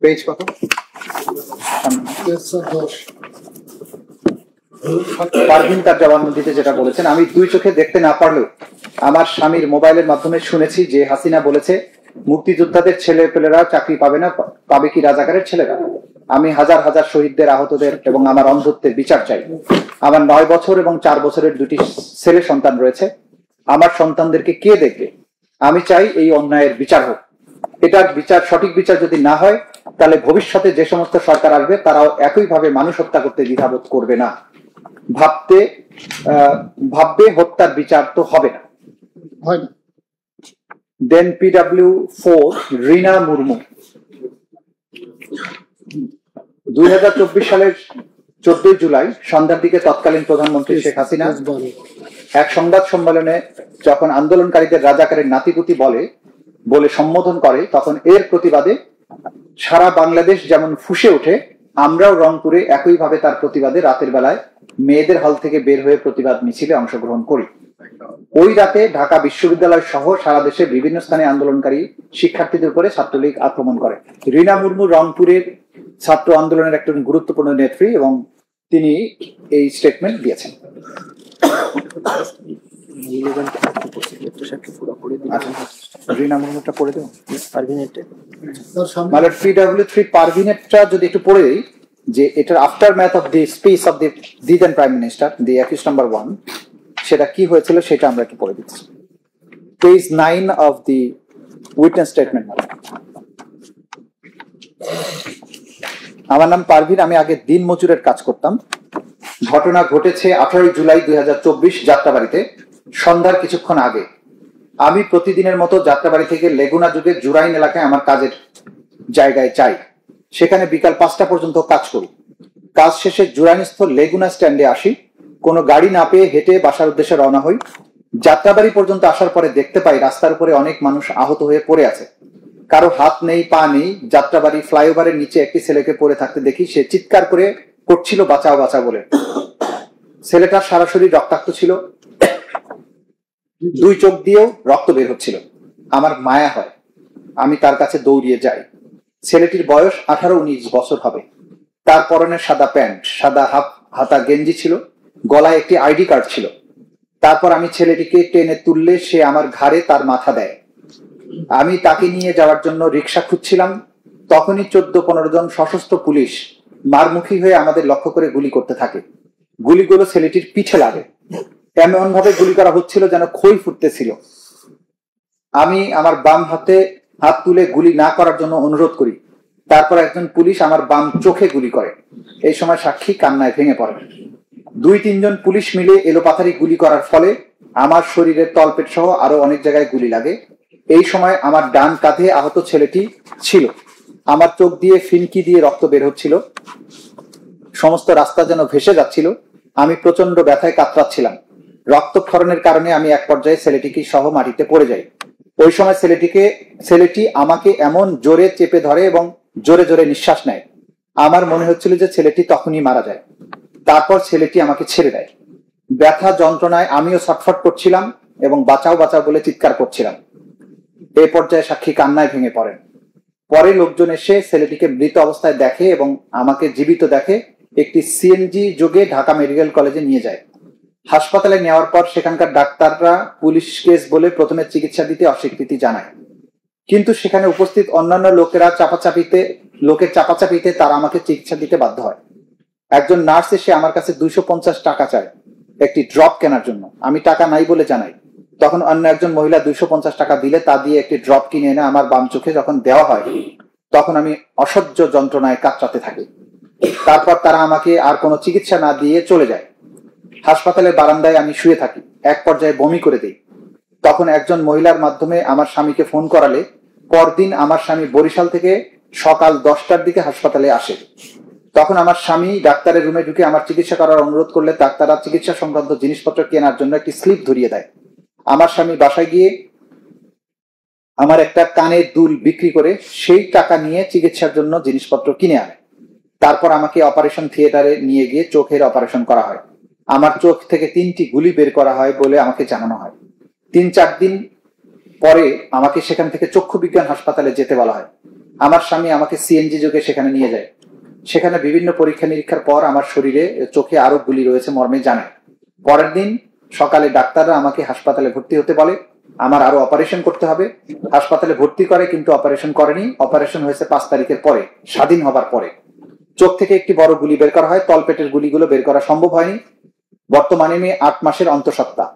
পেজ কত? পারভিন তার জবানবন্দিতে যেটা বলেছেন, আমি দুই চোখে দেখতে না পারলেও আমার স্বামীর মোবাইলের মাধ্যমে শুনেছি যে হাসিনা বলেছে মুক্তিযোদ্ধাদের ছেলে পেলেরা চাকরি পাবে না, পাবে কি রাজাকারের ছেলেরা। আমি হাজার হাজার শহীদদের, আহতদের এবং আমার অন্ধত্বের বিচার চাই। আমার 9 বছর এবং 4 বছরের 2টি ছেলে সন্তান রয়েছে। আমার সন্তানদেরকে কে দেখবে? আমি চাই এই অন্যায়ের বিচার হোক। এটার বিচার, সঠিক বিচার যদি না হয়, তাহলে ভবিষ্যতে যে সমস্ত সরকার আসবে তারাও একইভাবে মানুষ হত্যা করতে দ্বিধাবোধ করবে না। ভাববে হত্যার বিচার তো হবে না। দেন PW4 রিনা মুর্মু, 2024 সালের 14 জুলাই সন্ধ্যার দিকে তৎকালীন প্রধানমন্ত্রী শেখ হাসিনা এক সংবাদ সম্মেলনে যখন আন্দোলনকারীদের রাজাকারের নাতিপুতি বলে সম্বোধন করে, তখন এর প্রতিবাদে সারা বাংলাদেশ যেমন ফুঁসে ওঠে, আমরাও রংপুরে একইভাবে তার প্রতিবাদে রাতের বেলায় মেয়েদের হল থেকে বের হয়ে প্রতিবাদ মিছিলে অংশগ্রহণ করি। ওই রাতে ঢাকা বিশ্ববিদ্যালয় সহ সারা দেশে বিভিন্ন স্থানে আন্দোলনকারী শিক্ষার্থীদের উপরে ছাত্রলীগ আক্রমণ করে। রীনা মুর্মু রংপুরের ছাত্র আন্দোলনের একজন গুরুত্বপূর্ণ নেত্রী এবং তিনি এই স্টেটমেন্ট দিয়েছেন। রীনা মুর্মুটা পড়ে দেবো, মানে PW3 পারভিনেটটা যদি একটু পড়ে দিই, যে এটার aftermath of the speech of the then prime minister, the accused number 1, সেটা কি হয়েছিল সেটা আমরা একটু পড়ে দিচ্ছি। Page 9 of the witness statement. আমার নাম পারভিন, আমি আগে দিন মজুরের কাজ করতাম। ঘটনা ঘটেছে 18 জুলাই 2024 যাত্রাবাড়িতে সন্ধ্যার কিছুক্ষণ আগে। আমি প্রতিদিনের মতো যাত্রাবাড়ি থেকে লেগুনা যুগের জুরাইন এলাকায় আমার কাজের জায়গায় যাই। সেখানে বিকাল 5টা পর্যন্ত কাজ করি। কাজ শেষে জুরাইনস্থ লেগুনা স্ট্যান্ডে আসি। কোনো গাড়ি না পেয়ে হেঁটে বাসার উদ্দেশ্যে রওনা হই। যাত্রাবাড়ি পর্যন্ত আসার পরে দেখতে পাই রাস্তার উপরে অনেক মানুষ আহত হয়ে পড়ে আছে। কারো হাত নেই, পা নেই। যাত্রাবাড়ি ফ্লাইওভারের নিচে একটি ছেলেকে পড়ে থাকতে দেখি। সে চিৎকার করে করছিল বাঁচাও বাঁচাও বলে। ছেলেটার সারা শরীর রক্তাক্ত ছিল, 2 চোখ দিয়েও রক্ত বের হচ্ছিল। আমার মায়া হয়, আমি তার কাছে দৌড়িয়ে যাই। ছেলেটির বয়স 18-19 বছর হবে। তার পরনে সাদা প্যান্ট, সাদা হাতা গেঞ্জি ছিল, গলায় একটি আইডি কার্ড ছিল। তারপর আমি ছেলেটিকে টেনে তুললে সে আমার ঘাড়ে তার মাথা দেয়। আমি তাকে নিয়ে যাওয়ার জন্য রিক্সা খুঁজছিলাম, তখনই 14-15 জন সশস্ত্র পুলিশ মারমুখী হয়ে আমাদের লক্ষ্য করে গুলি করতে থাকে। গুলিগুলো ছেলেটির পিঠে লাগে, এমন ভাবে গুলি করা হচ্ছিল যেন খই ফুটতেছিল। আমি আমার বাম হাতে হাত তুলে গুলি না করার জন্য অনুরোধ করি। তারপর একজন পুলিশ আমার বাম চোখে গুলি করে। এই সময় সাক্ষী কান্নায় ভেঙে পড়ে। 2-3 জন পুলিশ মিলে এলোপাথারি গুলি করার ফলে আমার শরীরের তলপেট সহ আরো অনেক জায়গায় গুলি লাগে। এই সময় আমার ডান কাঁধে আহত ছেলেটি ছিল। আমার চোখ দিয়ে ফিনকি দিয়ে রক্ত বের হচ্ছিল। সমস্ত রাস্তা যেন ভেসে যাচ্ছিল। আমি প্রচন্ড ব্যথায় কাতরাচ্ছিলাম। রক্তক্ষরণের কারণে আমি এক পর্যায়ে ছেলেটিকে সহ মাটিতে পড়ে যাই। ওই সময় ছেলেটি আমাকে এমন জোরে চেপে ধরে এবং জোরে জোরে নিঃশ্বাস নেয়। আমার মনে হচ্ছিল যে ছেলেটি তখনই মারা যায়। তারপর ছেলেটি আমাকে ছেড়ে দেয়। ব্যথা যন্ত্রণায় আমিও ছটফট করছিলাম এবং বাঁচাও বাঁচাও বলে চিৎকার করছিলাম। এই পর্যায়ে সাক্ষী কান্নায় ভেঙে পড়েন। পরে লোকজন এসে ছেলেটিকে মৃত অবস্থায় দেখে এবং আমাকে জীবিত দেখে একটি সিএনজি যোগে ঢাকা মেডিকেল কলেজে নিয়ে যায়। হাসপাতালে নেওয়ার পর সেখানকার ডাক্তাররা পুলিশ কেস বলে প্রথমে চিকিৎসা দিতে অস্বীকৃতি জানায়, কিন্তু সেখানে উপস্থিত অন্যান্য লোকের চাপাচাপিতে তারা আমাকে চিকিৎসা দিতে বাধ্য হয়। একজন নার্স এসে আমার কাছে 250 টাকা চায় একটি ড্রপ কেনার জন্য। আমি টাকা নাই বলে জানাই। তখন অন্য একজন মহিলা 250 টাকা দিলে তা দিয়ে একটি ড্রপ কিনে এনে আমার বাম চোখে যখন দেওয়া হয়, তখন আমি অসহ্য যন্ত্রণায় কাতরাতে থাকি। তারপর তারা আমাকে আর কোনো চিকিৎসা না দিয়ে চলে যায়। হাসপাতালের বারান্দায় আমি শুয়ে থাকি। এক পর্যায়ে বমি করে দিই। তখন একজন মহিলার মাধ্যমে আমার স্বামীকে ফোন করালে পরদিন আমার স্বামী বরিশাল থেকে সকাল 10টার দিকে হাসপাতালে আসে। তখন আমার স্বামী ডাক্তারের রুমে ঢুকে আমার চিকিৎসা করার অনুরোধ করলে ডাক্তাররা চিকিৎসা সংক্রান্ত জিনিসপত্র কেনার জন্য একটি স্লিপ ধরিয়ে দেয়। আমার স্বামী বাসায় গিয়ে আমার একটা কানের দুল বিক্রি করে সেই টাকা নিয়ে চিকিৎসার জন্য জিনিসপত্র কিনে আনে। তারপর আমাকে অপারেশন থিয়েটারে নিয়ে গিয়ে চোখের অপারেশন করা হয়। আমার চোখ থেকে 3টি গুলি বের করা হয় বলে আমাকে জানানো হয়। 3-4 দিন পরে আমাকে সেখান থেকে চক্ষু বিজ্ঞান হাসপাতালে যেতে বলা হয়। আমার স্বামী আমাকে সিএনজি যোগে সেখানে নিয়ে যায়। সেখানে বিভিন্ন পরীক্ষা নিরীক্ষার পর আমার শরীরে চোখে আরো গুলি রয়েছে মর্মে জানায়। পরের দিন সকালে ডাক্তাররা আমাকে হাসপাতালে ভর্তি হতে বলে। আমার আরো অপারেশন করতে হবে। হাসপাতালে ভর্তি করে, কিন্তু অপারেশন করেনি। অপারেশন হয়েছে 5 তারিখের পরে, স্বাধীন হবার পরে। চোখ থেকে একটি বড় গুলি বের করা হয়। তলপেটের গুলিগুলো বের করা সম্ভব হয়নি। বর্তমানে আমি 8 মাসের অন্তঃসত্ত্বা।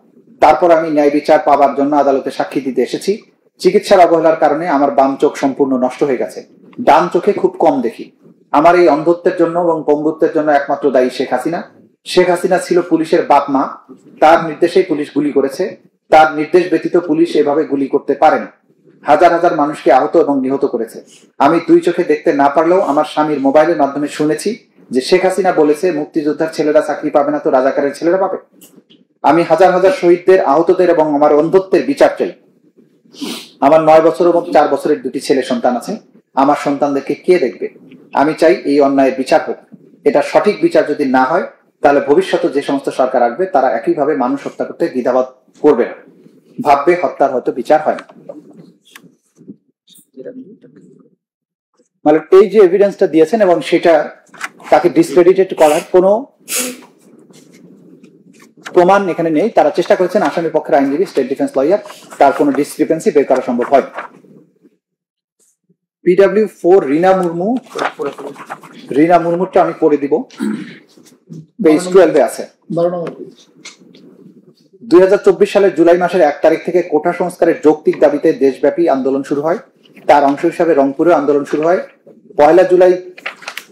তারপর আমি ন্যায় বিচার পাবার জন্য আদালতে সাক্ষী দিতে এসেছি। চিকিৎসার অবহেলার কারণে আমার বাম চোখ সম্পূর্ণ নষ্ট হয়ে গেছে। ডান চোখে খুব কম দেখি। আমার এই অন্ধত্বের জন্য এবং পঙ্গুত্বের জন্য একমাত্র দায়ী শেখ হাসিনা। শেখ হাসিনা ছিল পুলিশের বাপ মা। তার নির্দেশেই পুলিশ গুলি করেছে। তার নির্দেশ ব্যতীত পুলিশ এভাবে গুলি করতে পারে না। হাজার হাজার মানুষকে আহত এবং নিহত করেছে। আমি 2 চোখে দেখতে না পারলেও আমার স্বামীর মোবাইলের মাধ্যমে শুনেছি যে শেখ হাসিনা বলেছে মুক্তিযোদ্ধার ছেলেরা চাকরি পাবে না তো রাজাকারের ছেলেরা পাবে। আমি হাজার হাজার শহীদদের, আহতদের এবং আমার অন্ধত্বের বিচার চাই। আমার 9 বছর এবং 4 বছরের 2টি ছেলে সন্তান আছে। আমার সন্তানদেরকে কে দেখবে? আমি চাই এই অন্যায়ের বিচার হোক। এটা সঠিক বিচার যদি না হয় তাহলে ভবিষ্যতে যে সমস্ত সরকার আসবে তারা একইভাবে মানুষ হত্যা করতে দ্বিধাবোধ করবে না, ভাববে হত্যার হয়তো বিচার হয় না। মানে এই যে এভিডেন্সটা দিয়েছেন এবং সেটা তাকে ডিসক্রেডিটেড করার কোনো প্রমাণ এখানে নেই। তারা চেষ্টা করেছেন, আসামির পক্ষের আইনজীবী স্টেট ডিফেন্স লয়ার, তার কোনো ডিসক্রিপেন্সি বের করা সম্ভব হয়। PW4 রিনা মুর্মুরটা আমি পড়ে দিব, পেজ 12 আছে। 2024 সালের জুলাই মাসের 1 তারিখ থেকে কোটা সংস্কারের যৌক্তিক দাবিতে দেশব্যাপী আন্দোলন শুরু হয়। তার অংশ হিসাবে রংপুরে আন্দোলন শুরু হয়। 1 জুলাই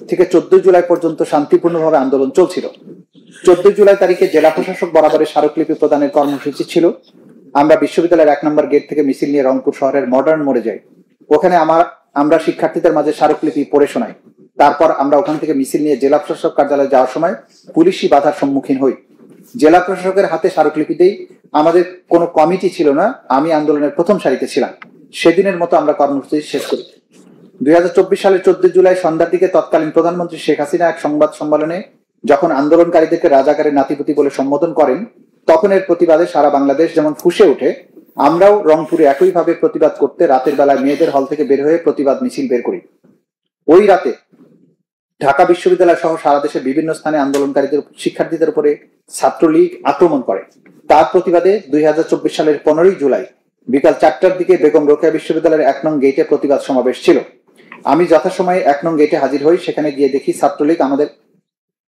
থেকে 14 জুলাই পর্যন্ত শান্তিপূর্ণভাবে আন্দোলন চলছিল। 14 জুলাই তারিখে জেলা প্রশাসক বরাবরের স্মারকলিপি প্রদানের কর্মসূচি ছিল। আমরা বিশ্ববিদ্যালয়ের 1 নম্বর গেট থেকে মিছিল নিয়ে রংপুর শহরের মডার্ন মোড়ে যাই। ওখানে আমরা শিক্ষার্থীদের মাঝে স্মারকলিপি পড়ে শোনাই। তারপর আমরা ওখান থেকে মিছিল নিয়ে জেলা প্রশাসক কার্যালয়ে যাওয়ার সময় পুলিশি বাধার সম্মুখীন হই। জেলা প্রশাসকের হাতে স্মারকলিপি দেই। আমাদের কোনো কমিটি ছিল না, আমি আন্দোলনের প্রথম সারিতে ছিলাম। সেদিনের মতো আমরা কর্মসূচি শেষ করি। 2024 সালের 14 জুলাই সন্ধ্যার দিকে তৎকালীন প্রধানমন্ত্রী শেখ হাসিনা এক সংবাদ সম্মেলনে যখন আন্দোলনকারীদেরকে রাজাকারের নাতিপুতি বলে সম্বোধন করেন, তখন এর প্রতিবাদে সারা বাংলাদেশ যেমন ফুঁসে ওঠে, আমরাও রংপুরে একইভাবে প্রতিবাদ করতে রাতের বেলায় মেয়েদের হল থেকে বের হয়ে প্রতিবাদ মিছিল বের করি। ওই রাতে ঢাকা বিশ্ববিদ্যালয় সহ সারা দেশের বিভিন্ন স্থানে আন্দোলনকারীদের শিক্ষার্থীদের উপরে ছাত্রলীগ আক্রমণ করে। তার প্রতিবাদে 2024 সালের 15 জুলাই বিকাল 4টার দিকে বেগম রোকেয়া বিশ্ববিদ্যালয়ের 1 নং গেটে প্রতিবাদ সমাবেশ ছিল। আমি যথাসময়ে 1 নং গেটে হাজির হই। সেখানে গিয়ে দেখি ছাত্রলীগ আমাদের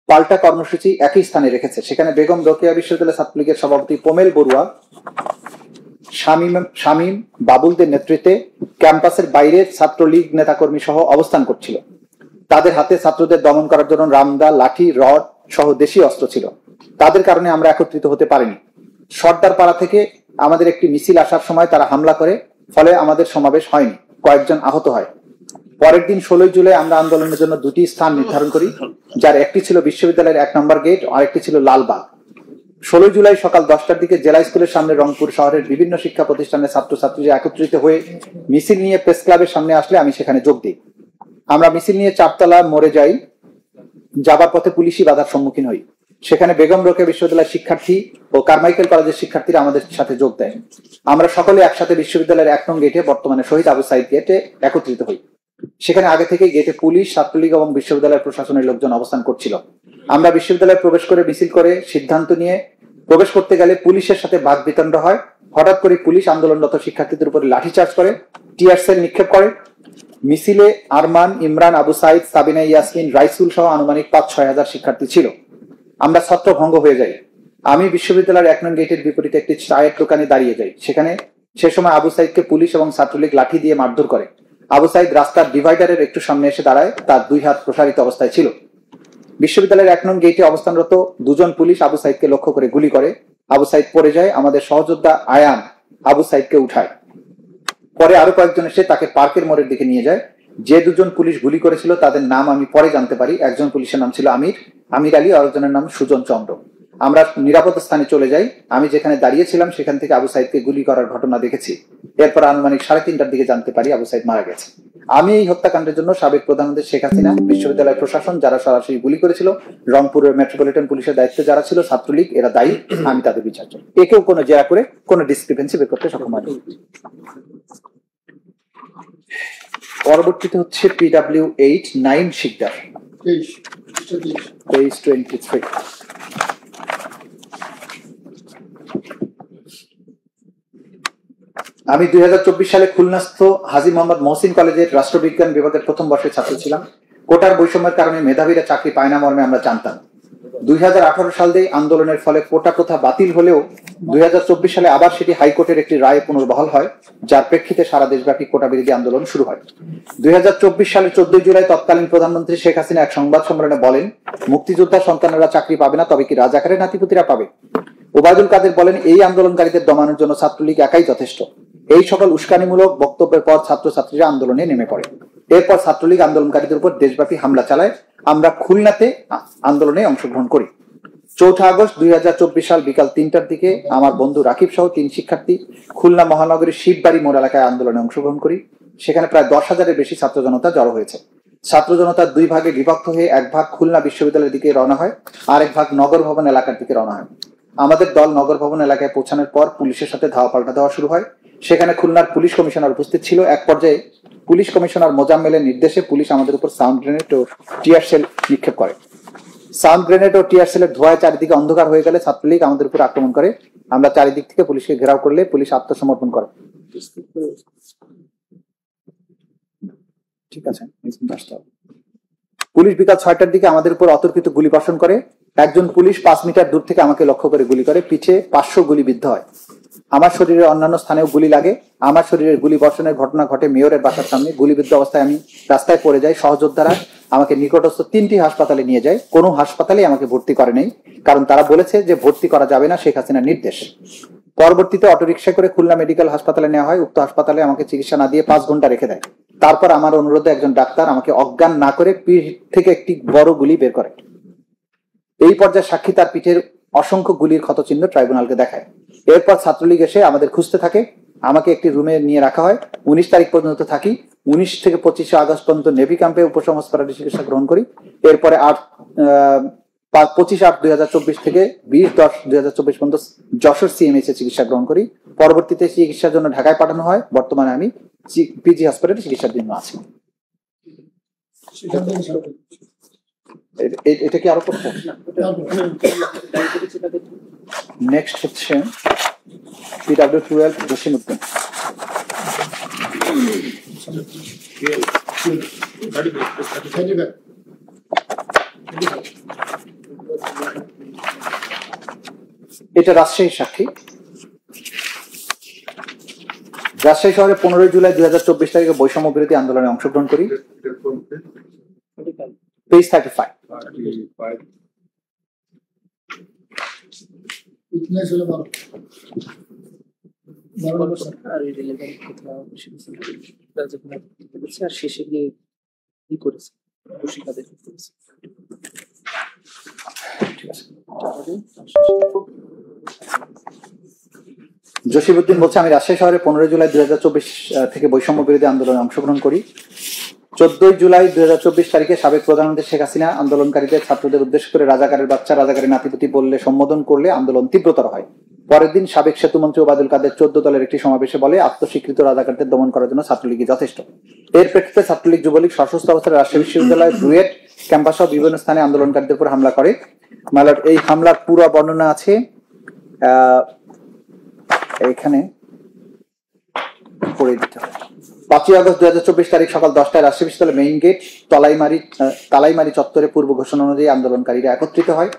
পাল্টা কর্মসূচি একই স্থানে রেখেছে। সেখানে বেগম রোকেয়া বিশ্ববিদ্যালয় ছাত্রলীগের সভাপতি পোমেল বড়ুয়া, শামীম বাবুলদের নেতৃত্বে ক্যাম্পাসের বাইরে ছাত্রলীগ নেতাকর্মী সহ অবস্থান করছিল। তাদের হাতে ছাত্রদের দমন করার জন্য রামদা, লাঠি, রড সহ দেশীয় অস্ত্র ছিল। তাদের কারণে আমরা একত্রিত হতে পারিনি। সর্দার পাড়া থেকে আমাদের একটি মিছিল আসার সময় তারা হামলা করে, ফলে আমাদের সমাবেশ হয়নি, কয়েকজন আহত হয়। পরের দিন 16 জুলাই আমরা আন্দোলনের জন্য 2টি স্থান নির্ধারণ করি, যার একটি ছিল বিশ্ববিদ্যালয়ের 1 নম্বর গেট, আরেকটি ছিল লালবাগ। 16 জুলাই সকাল 10টার দিকে জেলা স্কুলের সামনে রংপুর শহরের বিভিন্ন শিক্ষা প্রতিষ্ঠানের ছাত্রছাত্রীরা একত্রিত হয়ে মিছিল নিয়ে প্রেস ক্লাবের সামনে আসলে আমি সেখানে যোগ দিই। আমরা মিছিল নিয়ে 4তলা মোড়ে যাই। যাবার পথে পুলিশি বাধার সম্মুখীন হই। সেখানে বেগম রোকেয়া বিশ্ববিদ্যালয়ের শিক্ষার্থী ও কারমাইকেল কলেজের শিক্ষার্থীরা আমাদের সাথে যোগ দেয়। আমরা সকলে একসাথে বিশ্ববিদ্যালয়ের 1 নং গেটে, বর্তমানে শহীদ আবু সাইদ গেটে একত্রিত হই। সেখানে আগে থেকে গেটে পুলিশ, ছাত্রলীগ এবং বিশ্ববিদ্যালয়ের প্রশাসনের লোকজন অবস্থান করছিল। আমরা বিশ্ববিদ্যালয়ে প্রবেশ করে মিছিল করে সিদ্ধান্ত নিয়ে প্রবেশ করতে গেলে পুলিশের সাথে বাকবিতণ্ড হয়। হঠাৎ করে পুলিশ আন্দোলনরত শিক্ষার্থীদের উপরে লাঠিচার্জ করে, টিয়ার সেল নিক্ষেপ করে। মিছিলে আরমান, ইমরান, আবু সাইদ, সাবিনা, ইয়াসমিন, রাইসুল সহ আনুমানিক 5-6 হাজার শিক্ষার্থী ছিল। আমরা ছত্রভঙ্গ হয়ে যাই। আমি বিশ্ববিদ্যালয়ের 1 নং গেটের বিপরীতে একটি চায়ের দোকানে দাঁড়িয়ে যাই। সে সময় আবু সাইদকে পুলিশ এবং ছাত্রলীগ লাঠি দিয়ে মারধর করে। আবু সাইদ রাস্তার ডিভাইডারের একটু সামনে এসে দাঁড়ায়, তার 2 হাত প্রসারিত অবস্থায় ছিল। বিশ্ববিদ্যালয়ের 1 নং গেটে অবস্থানরত 2 জন পুলিশ আবু সাইদকে লক্ষ্য করে গুলি করে। আবু সাইদ পড়ে যায়। আমাদের সহযোদ্ধা আয়ান আবু সাইদকে উঠায়। পরে আরো কয়েকজন এসে তাকে পার্কের মোড়ের দিকে নিয়ে যায়। যে 2 জন পুলিশ গুলি করেছিল তাদের নাম আমি পরে জানতে পারি। একজন পুলিশের নাম ছিল আমির আলী, আরেকজনের নাম সুজন চন্দ্র। আমরা নিরাপদ স্থানে চলে যাই। আমি যেখানে দাঁড়িয়েছিলাম সেখান থেকে আবু সাইদকে গুলি করার ঘটনা দেখেছি। এরপর আনুমানিক 3:30টার দিকে জানতে পারি আবু সাইদ মারা গেছে। আমি এই হত্যাকাণ্ডের জন্য সাবেক প্রধানমন্ত্রী শেখ হাসিনা, বিশ্ববিদ্যালয় প্রশাসন যারা সরাসরি গুলি করেছিল, রংপুরের মেট্রোপলিটন পুলিশের দায়িত্বে যারা ছিল, ছাত্রলীগ, এরা দায়ী। আমি তাদের বিচার চাই। একেও কোনো জেরা করে কোনো ডিসক্রিপেন্সি বের করতে সক্ষম হয়নি। পরবর্তীতে হচ্ছে PW8 9 শিকদার, পেজ 23। আমি 2024 সালে খুলনাস্থ হাজী মোহাম্মদ মহসিন কলেজের রাষ্ট্রবিজ্ঞান বিভাগের প্রথম বর্ষের ছাত্র ছিলাম। কোটার বৈষম্যের কারণে মেধাবীরা চাকরি পায় না মর্মে আমরা জানতাম। 2018 সালে আন্দোলনের ফলে কোটা প্রথা বাতিল হলেও 2024 সালে আবার সেটি হাইকোর্টের একটি রায়ে পুনর্বহাল হয়, যার প্রেক্ষিতে সারা দেশব্যাপী কোটা বিরোধী আন্দোলন শুরু হয়। 2024 সালের 14 জুলাই তৎকালীন প্রধানমন্ত্রী শেখ হাসিনা এক সংবাদ সম্মেলনে বলেন, মুক্তিযোদ্ধা সন্তানেরা চাকরি পাবে না, তবে কি রাজাকারের নাতিপুতিরা পাবে? ওবায়দুল কাদের বলেন, এই আন্দোলনকারীদের দমানোর জন্য ছাত্রলীগ একাই যথেষ্ট। এই সকল উস্কানিমূলক বক্তব্যের পর ছাত্রছাত্রীরা আন্দোলনে নেমে পড়ে। এরপর ছাত্রলীগ আন্দোলনকারীদের উপর দেশব্যাপী হামলা চালায়। আমরা খুলনাতে আন্দোলনে অংশগ্রহণ করি। 4 আগস্ট 2024 সাল বিকাল 3টার দিকে আমার বন্ধু রাকিব সহ 3 শিক্ষার্থী খুলনা মহানগরীর শিববাড়ি মোড় এলাকায় আন্দোলনে অংশগ্রহণ করি। সেখানে প্রায় 10,000-এর বেশি ছাত্র জনতা জড়ো হয়েছে। ছাত্র জনতার দুই ভাগে বিভক্ত হয়ে এক ভাগ খুলনা বিশ্ববিদ্যালয়ের দিকে রওনা হয়, আরেক ভাগ নগর ভবন এলাকার দিকে রওনা হয়। আমাদের দল নগর ভবন এলাকায় পৌঁছানোর পর পুলিশের সাথে ধাওয়া পাল্টা দেওয়া শুরু হয়। সেখানে খুলনার পুলিশ কমিশনার উপস্থিত ছিল। এক পর্যায়ে পুলিশ কমিশনার মোজাম্মেলের নির্দেশে পুলিশ আমাদের উপর সাউন্ড গ্রেনেড ও টিয়ার সেল নিক্ষেপ করে। সাউন্ড গ্রেনেড ও টিয়ার সেলের ধোঁয়ায় চারিদিকে অন্ধকার হয়ে গেলে ছাত্রলীগ আমাদের উপর আক্রমণ করে। আমরা চারিদিক থেকে পুলিশকে ঘেরাও করলে পুলিশ আত্মসমর্পণ করে। ঠিক আছে, পুলিশ বিকাল 6টার দিকে আমাদের উপর অতর্কিত গুলি বর্ষণ করে। একজন পুলিশ 5 মিটার দূর থেকে আমাকে লক্ষ্য করে গুলি করে। পিঠে 500 গুলি বিদ্ধ হয়। আমার শরীরের অন্যান্য স্থানেও গুলি লাগে। আমার শরীরের গুলি বর্ষণের ঘটনা ঘটে মেয়রের বাসার সামনে। গুলিবিদ্ধ অবস্থায় আমি রাস্তায় পড়ে যাই। সহযোদ্ধারা আমাকে নিকটস্থ 3টি হাসপাতালে নিয়ে যায়। কোনো হাসপাতালে আমাকে ভর্তি করে নেই, কারণ তারা বলেছে যে ভর্তি করা যাবে না, শেখ হাসিনার নির্দেশ। পরবর্তীতে অটোরিকশা করে খুলনা মেডিকেল হাসপাতালে নেওয়া হয়। উক্ত হাসপাতালে আমাকে চিকিৎসা না দিয়ে 5 ঘন্টা রেখে দেয়। তারপর আমার অনুরোধে একজন ডাক্তার আমাকে অজ্ঞান না করে পিঠ থেকে একটি বড় গুলি বের করে। এই পর্যায়ে সাক্ষী তার পিঠের অসংখ্য গুলির ক্ষতচিহ্ন ট্রাইব্যুনালকে দেখায়। এরপর ছাত্রলীগ এসে আমাদের খুঁজতে থাকে। আমাকে একটি রুমে নিয়ে রাখা হয়। 19 তারিখ পর্যন্ত থাকি। 19 থেকে 25 আগস্ট পর্যন্ত নেভি ক্যাম্পে উপসংস্কারের চিকিৎসা গ্রহণ করি। এরপরে 25/8/2024 থেকে 20/10/2024 পর্যন্ত যশোর সিএমএইচ এ চিকিৎসা গ্রহণ করি। পরবর্তীতে চিকিৎসার জন্য ঢাকায় পাঠানো হয়। বর্তমানে আমি পিজি হাসপাতালে চিকিৎসার জন্য আছি। এটা কি আরো করতে? নেক্সট হচ্ছে PW12 জসিমউদ্দিন। এটা রাজশাহী সাক্ষী। রাজশাহী শহরে 15 জুলাই 2024 তারিখে বৈষম্য বিরোধী আন্দোলনে অংশগ্রহণ করি। পেজ 35। আর শেষে গিয়ে কি করেছে জসিমউদ্দিন বলছে, আমি রাজশাহী শহরে 15 জুলাই 2024 থেকে বৈষম্য বিরোধী আন্দোলনে অংশগ্রহণ করি। 14 জুলাই 2024 তারিখে সাবেক প্রধানমন্ত্রী শেখ হাসিনা আন্দোলনকারীদের ছাত্রদের উদ্দেশ্য করে রাজাকারের বাচ্চা, রাজাকারের নাতিপুতি বললে সম্বোধন করলে আন্দোলন তীব্রতর হয়। পরের দিন সাবেক সেতুমন্ত্রী ওবায়দুল কাদের 14 দলের একটি সমাবেশে বলে, আত্মস্বীকৃত রাজাকারদের দমন করার জন্য ছাত্রলীগই যথেষ্ট। এর প্রেক্ষিতে ছাত্রলীগ যুবলীগ সশস্ত্র অবস্থায় রাজশাহী বিশ্ববিদ্যালয় বুয়েট ক্যাম্পাস সহ বিভিন্ন স্থানে আন্দোলনকারীদের উপর হামলা করে। এই হামলার পুরো বর্ণনা আছে এখানে পড়ে দিতে হবে। 5 আগস্ট 2024 তারিখ সকাল 10টায় রাজশাহী বিশ্ববিদ্যালয় মেইন গেট তালাইমারি চত্বরে পূর্ব ঘোষণা অনুযায়ী আন্দোলনকারীরা একত্রিত হয়।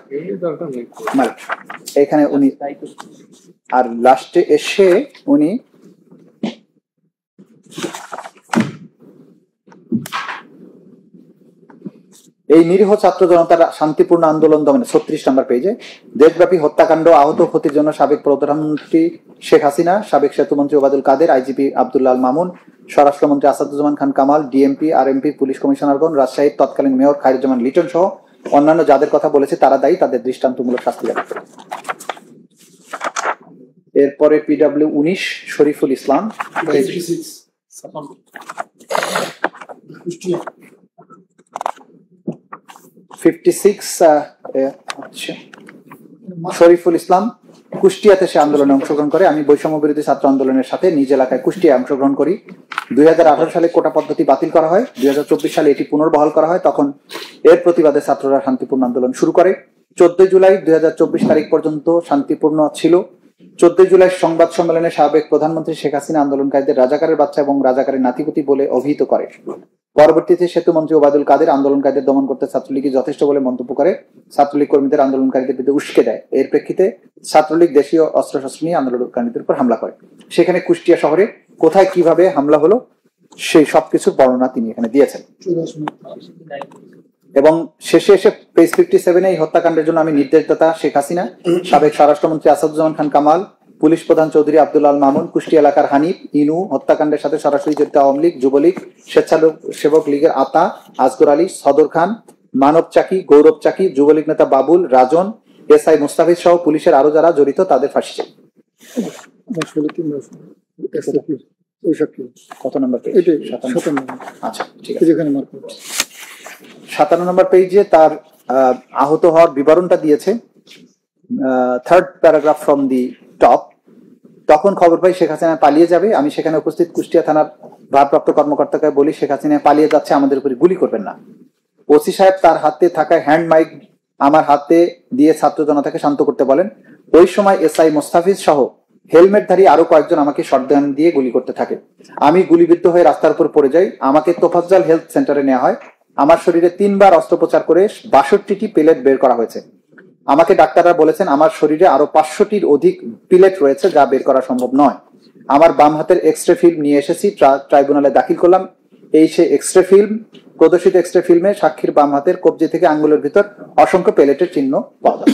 এখানে উনি আর লাস্টে এসে উনি এই নিরীহ ছাত্র জনতার শান্তিপূর্ণ আন্দোলন দমনে 36 নম্বর পেজে দেশব্যাপী হত্যাকাণ্ড, আহত ক্ষতির জন্য সাবেক প্রধানমন্ত্রী শেখ হাসিনা, সাবেক সেতুমন্ত্রী ওবায়দুল কাদের, আইজিপি আব্দুল্লাহ মামুন, স্বরাষ্ট্রমন্ত্রী Asaduzzaman Khan Kamal, DMP RMP police কমিশনারগণ, রাজশাহীর তৎকালীন মেয়র খায়রুজ্জামান লিটন সহ অন্যান্য যাদের কথা বলেছে তারা দায়ী, তাদের দৃষ্টান্তমূলক শাস্তি দেওয়া। এরপরে PW19 শরীফুল ইসলাম, 56 শরীফুল ইসলাম কুষ্টিয়াতে সে আন্দোলনে অংশগ্রহণ করে। আমি বৈষম্য বিরোধী ছাত্র আন্দোলনের সাথে নিজ এলাকায় কুষ্টিয়ায় অংশগ্রহণ করি। 2018 সালে কোটা পদ্ধতি বাতিল করা হয়। 2024 সালে এটি পুনর্বহাল করা হয়। তখন এর প্রতিবাদে ছাত্ররা শান্তিপূর্ণ আন্দোলন শুরু করে। 14 জুলাই 2024 তারিখ পর্যন্ত শান্তিপূর্ণ ছিল। 14 জুলাই সংবাদ সম্মেলনে সাবেক প্রধানমন্ত্রী শেখ হাসিনা আন্দোলনকারীদের রাজাকারের বাচ্চা এবং রাজাকারের নাতিপুতি বলে অভিহিত করে। পরবর্তীতে সেতুমন্ত্রী ওবায়দুল কাদের আন্দোলনকারীদের দমন করতে ছাত্রলীগই যথেষ্ট বলে মন্তব্য করে। ছাত্রলীগ কর্মীদের আন্দোলনকারীদের বিরুদ্ধে উস্কে দেয়। এর প্রেক্ষিতে ছাত্রলীগ দেশীয় অস্ত্রশস্ত্র নিয়ে আন্দোলনকারীদের উপর হামলা করে। সেখানে কুষ্টিয়া শহরে কোথায় কিভাবে হামলা হলো সেই সবকিছুর বর্ণনা তিনি এখানে দিয়েছেন। এবং শেষে এসে পেজ 57 এই হত্যাকাণ্ডের জন্য আমি নির্দেশদাতা শেখ হাসিনা, সাবেক স্বরাষ্ট্রমন্ত্রী আসাদুজ্জামান খান কামাল, পুলিশ প্রধান চৌধুরী আব্দুল্লাহ মামুন, কুষ্টিয়া এলাকার হানিফ, ইনু হত্যাকাণ্ডের সাথে সরাসরি জড়িত আওয়ামী লীগ, যুবলীগ, স্বেচ্ছাসেবক লীগের আতা, আসগর আলী, সদর খান, মানব চাকি, গৌরব চাকি, যুবলীগ নেতা বাবুল, রাজন, এসআই মুস্তাফিজ সহ পুলিশের আরো যারা জড়িত তাদের ফাঁসি চাই। কত নম্বর? আচ্ছা ঠিক আছে। 57 নম্বর পেজে তার আহত হওয়ার বিবরণটা দিয়েছে, 3rd paragraph from the top. তখন খবর পাই শেখ হাসিনা পালিয়ে যাবে। আমি সেখানে উপস্থিত কুষ্টিয়া থানার ভারপ্রাপ্ত কর্মকর্তাকে বলি, শেখ হাসিনা পালিয়ে যাচ্ছে, আমাদের উপরে গুলি করবেন না। ওসি সাহেব তার হাতে থাকা হ্যান্ড মাইক আমার হাতে দিয়ে ছাত্র জনতাকে শান্ত করতে বলেন। ওই সময় এসআই মোস্তাফিজ সহ হেলমেটধারী আরো কয়েকজন আমাকে শটগান দিয়ে গুলি করতে থাকে। আমি গুলিবিদ্ধ হয়ে রাস্তার উপর পড়ে যাই। আমাকে তোফাজ্জল হেলথ সেন্টারে নেওয়া হয়। আমার শরীরে 3 বার অস্ত্রোপচার করে 62টি পিলেট বের করা হয়েছে। আমাকে ডাক্তাররা বলেছেন আমার শরীরে আরো 500টির অধিক পিলেট রয়েছে, যা বের করা সম্ভব নয়। আমার বাম হাতের এক্সরে ফিল্ম নিয়ে এসেছি, ট্রাইব্যুনালে দাখিল করলাম। এই সে এক্সরে ফিল্ম। প্রদর্শিত এক্সরে ফিল্মে সাক্ষীর বাম হাতের কবজি থেকে আঙ্গুলের ভিতর অসংখ্য পেলেটের চিহ্ন পাওয়া যায়।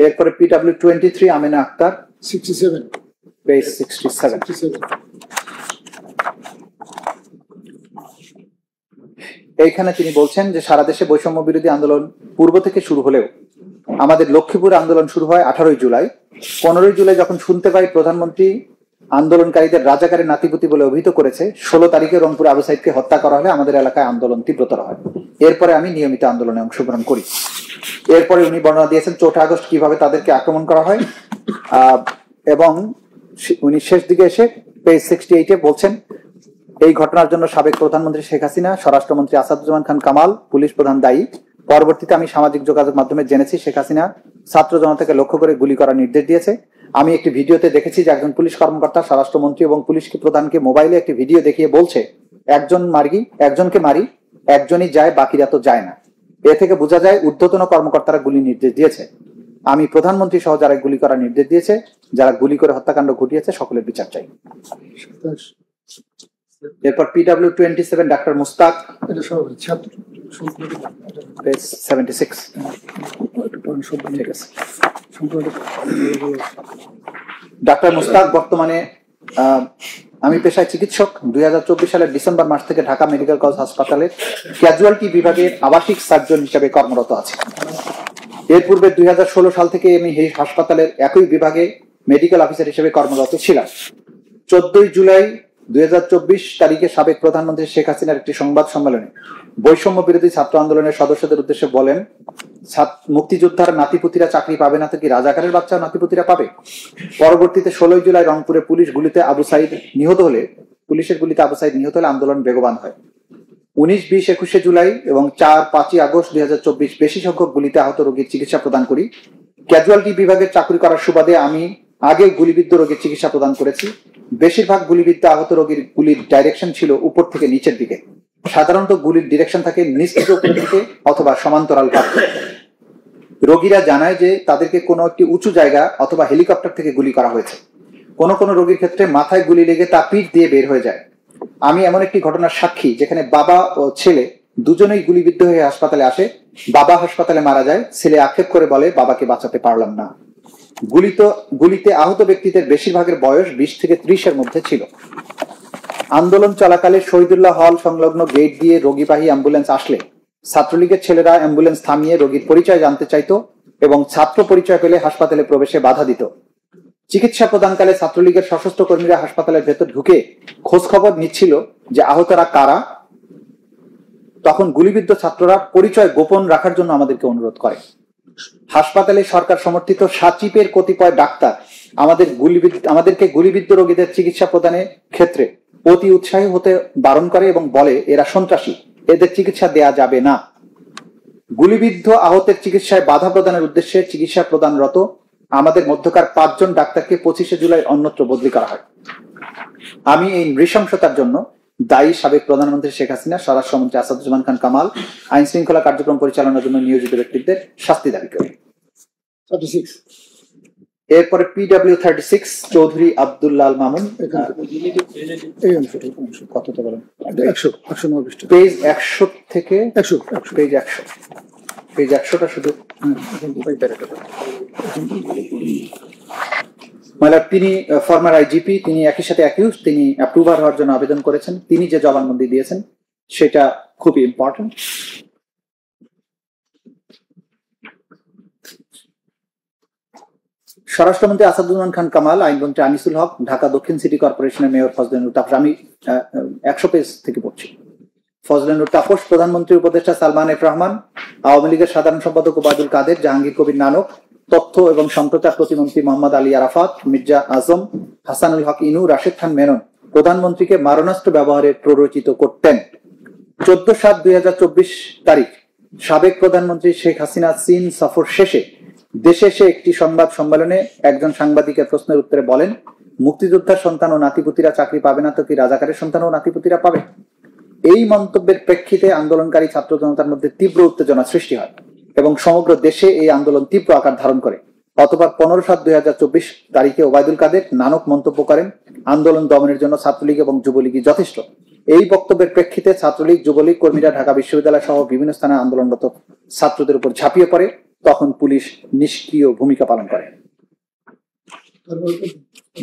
এরপরে PW23 আমিনা আক্তার 67 পেজ 67। এইখানে তিনি বলছেন যে সারা দেশে বৈষম্য বিরোধী আন্দোলন পূর্ব থেকে শুরু হলেও আমাদের লক্ষ্মীপুর আন্দোলন শুরু হয় 18 জুলাই। 15 জুলাই যখন শুনতে পাই প্রধানমন্ত্রী আন্দোলনকারীদের রাজাকারের নাতিপুতি বলে অভিহিত করেছে, 16 তারিখে রংপুরে আবু সাইদকে হত্যা করা হলে আমাদের এলাকায় আন্দোলন তীব্রতর হয়। এরপরে আমি নিয়মিত আন্দোলনে অংশগ্রহণ করি। এরপরে উনি বর্ণনা দিয়েছেন 4 আগস্ট কিভাবে তাদেরকে আক্রমণ করা হয়, এবং উনি শেষ দিকে এসে পেজ 68-এ বলছেন এই ঘটনার জন্য সাবেক প্রধানমন্ত্রী শেখ হাসিনা, স্বরাষ্ট্রমন্ত্রী আসাদুজ্জামান খান কামাল, পুলিশ প্রধান দায়ী। পরবর্তীতে আমি সামাজিক যোগাযোগ মাধ্যমে জেনেছি শেখ হাসিনা ছাত্র জনতাকে লক্ষ্য করে গুলি করার নির্দেশ দিয়েছে। আমি একটি ভিডিওতে দেখেছি যে একজন পুলিশ কর্মকর্তা স্বরাষ্ট্রমন্ত্রী এবং পুলিশ প্রধানকে মোবাইলে একটি ভিডিও দেখিয়ে বলছে একজনকে মারি, একজনই যায়, বাকিরা তো যায় না। এ থেকে বোঝা যায় ঊর্ধ্বতন কর্মকর্তারা গুলি নির্দেশ দিয়েছে। আমি প্রধানমন্ত্রী সহ যারা গুলি করার নির্দেশ দিয়েছে, যারা গুলি করে হত্যাকাণ্ড ঘটিয়েছে, সকলের বিচার চাই। এরপর PW27 ডাক্তার মুস্তাক 76। ঠিক আছে। ডাক্তার মুস্তাক বর্তমানে আমি পেশায় চিকিৎসক। 2024 সালের ডিসেম্বর মাস থেকে ঢাকা মেডিকেল কলেজ হাসপাতালের ক্যাজুয়ালিটি বিভাগের আবাসিক সার্জন হিসেবে কর্মরত আছে। এর পূর্বে 2016 সাল থেকে আমি এই হাসপাতালের একই বিভাগে মেডিকেল অফিসার হিসেবে কর্মরত ছিলাম। 14 জুলাই 2024 তারিখে সাবেক প্রধানমন্ত্রী শেখ হাসিনার একটি সংবাদ সম্মেলনে বৈষম্য বিরোধী ছাত্র আন্দোলনের সদস্যদের উদ্দেশ্যে বলেন, মুক্তিযোদ্ধার নাতিপুতিরা চাকরি পাবে না তো কি রাজাকারের বাচ্চা নাতিপুতিরা পাবে? পরবর্তীতে 16 জুলাই রংপুরে পুলিশের গুলিতে আবু সাইদ নিহত হলে আন্দোলন বেগবান হয়। 19, 20, 21 জুলাই এবং 4, 5 আগস্ট 2024 বেশি সংখ্যক গুলিতে আহত রোগীর চিকিৎসা প্রদান করি। ক্যাজুয়ালিটি বিভাগের চাকরি করার সুবাদে আমি আগে গুলিবিদ্ধ রোগীর চিকিৎসা প্রদান করেছি। বেশিরভাগ গুলিবিদ্ধ আহত রোগীর গুলির ডাইরেকশন ছিল উপর থেকে নিচের দিকে। সাধারণত গুলির ডিরেকশন থাকে নিচ থেকে উপরের দিকে অথবা সমান্তরাল ভাবে। রোগীরা জানায় যে তাদেরকে কোনো একটি উঁচু জায়গা অথবা হেলিকপ্টার থেকে গুলি করা হয়েছে। কোনো রোগীর ক্ষেত্রে মাথায় গুলি লেগে তা পিঠ দিয়ে বের হয়ে যায়। আমি এমন একটি ঘটনার সাক্ষী যেখানে বাবা ও ছেলে দুজনেই গুলিবিদ্ধ হয়ে হাসপাতালে আসে। বাবা হাসপাতালে মারা যায়, ছেলে আক্ষেপ করে বলে বাবাকে বাঁচাতে পারলাম না। গুলিতে আহত ব্যক্তিদের বেশিরভাগের বয়স 20 থেকে 30-এর মধ্যে ছিল। আন্দোলন চলাকালে শহীদুল্লাহ হল সংলগ্ন গেট দিয়ে রোগীবাহী অ্যাম্বুলেন্স আসলে ছাত্রলীগের ছেলেরা অ্যাম্বুলেন্স থামিয়ে রোগীর পরিচয় জানতে চাইতো এবং ছাত্র পরিচয় পেলে হাসপাতালে প্রবেশে বাধা দিত। চিকিৎসা প্রদানকালে ছাত্রলীগের সশস্ত্র কর্মীরা হাসপাতালের ভেতর ঢুকে খোঁজ খবর নিচ্ছিল যে আহতরা কারা। তখন গুলিবিদ্ধ ছাত্ররা পরিচয় গোপন রাখার জন্য আমাদেরকে অনুরোধ করে। হাসপাতালে সরকার সমর্থিত সাচিপের কতিপয় ডাক্তার আমাদেরকে গুলিবিদ্ধ রোগীদের চিকিৎসা প্রদানের ক্ষেত্রে অতি উৎসাহী হতে বারণ করে এবং বলে এরা সন্ত্রাসী, এদের চিকিৎসা দেয়া যাবে না। গুলিবিদ্ধ আহতের চিকিৎসায় বাধা প্রদানের উদ্দেশ্যে চিকিৎসা প্রদানরত আমাদের মধ্যকার 5 জন ডাক্তারকে 25 জুলাই অন্যত্র বদলি করা হয়। আমি এই নৃশংসতার জন্য দায়ী সাবেক প্রধানমন্ত্রী শেখ হাসিনা, স্বরাষ্ট্রমন্ত্রী আসাদুজ্জামান খান কামাল, আইন শৃঙ্খলা কার্যক্রম পরিচালনার জন্য নিয়োজিত ব্যক্তিদের শাস্তি দাবি করি। এরপরে PW36 চৌধুরী আব্দুল্লাহ আল মামুন, কতটা বলেন? 100 পেজ 100 থেকে 100 পেজ 100টা শুধু তিনি ফর্মার আইজিপি, তিনি একই সাথে অ্যাকিউজ, তিনি অ্যাপ্রুভার হওয়ার জন্য আবেদন করেছেন। তিনি যে জবানবন্দি দিয়েছেন সেটা খুবই ইম্পর্টেন্ট। স্বরাষ্ট্রমন্ত্রী আসাদুজ্জামান খান কামাল, আইনমন্ত্রী আনিসুল হক, ঢাকা দক্ষিণ সিটি কর্পোরেশনের মেয়র ফজলেনুর তাপস। আমি 100 পেজ থেকে পড়ছি। ফজলেনুর তাপস, প্রধানমন্ত্রীর উপদেষ্টা সালমান এফ রহমান, আওয়ামী লীগের সাধারণ সম্পাদক ওবায়দুল কাদের, জাহাঙ্গীর কবির নানক, তথ্য এবং সম্প্রচার প্রতিমন্ত্রী মোহাম্মদ আলী আরাফাত, মির্জা আজম, হাসানুল হক ইনু, রাশেদ খান মেনন প্রধানমন্ত্রীকে মারণাস্ত্র ব্যবহারে প্ররোচিত করতেন। 14/7/2024 তারিখ সাবেক প্রধানমন্ত্রী শেখ হাসিনা চীন সফর শেষে দেশে এসে একটি সংবাদ সম্মেলনে একজন সাংবাদিকের প্রশ্নের উত্তরে বলেন, মুক্তিযোদ্ধার সন্তান ও নাতিপুতিরা চাকরি পাবে না তো কি রাজাকারের সন্তান ও নাতিপুতিরা পাবে? এই মন্তব্যের প্রেক্ষিতে আন্দোলনকারী ছাত্র জনতার মধ্যে তীব্র উত্তেজনা সৃষ্টি হয় এবং সমগ্র দেশে এই আন্দোলন তীব্র আকার ধারণ করে। অতঃপর 15/7/2024 তারিখে ওবায়দুল কাদের নানক মন্তব্য করেন, আন্দোলন দমনের জন্য ছাত্রলীগ এবং যুবলীগই যথেষ্ট। এই বক্তব্যের প্রেক্ষিতে ছাত্রলীগ, যুবলীগ কর্মীরা ঢাকা বিশ্ববিদ্যালয় সহ বিভিন্ন স্থানে আন্দোলনরত ছাত্রদের উপর ঝাঁপিয়ে পড়ে। তখন পুলিশ নিষ্ক্রিয় ভূমিকা পালন করে।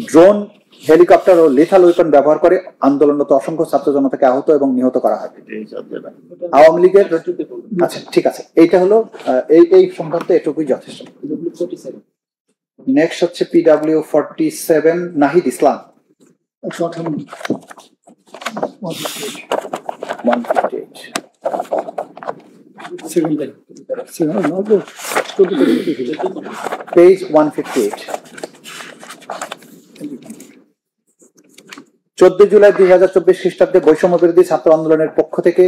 ড্রোন, হেলিকপ্টার ও লেথাল ওয়েপন ব্যবহার করে আন্দোলনরত অসংখ্য ছাত্র জনতাকে আহত এবং নিহত করা হয়। আওয়ামী লীগের, আচ্ছা ঠিক আছে, এইটা হলো এই সংক্রান্ত এটুকুই যথেষ্ট। নেক্সট হচ্ছে PW47 নাহিদ ইসলাম, 158 পেজ 158। 14 জুলাই 2024 খ্রিস্টাব্দে বৈষম্য বিরোধী ছাত্র আন্দোলনের পক্ষ থেকে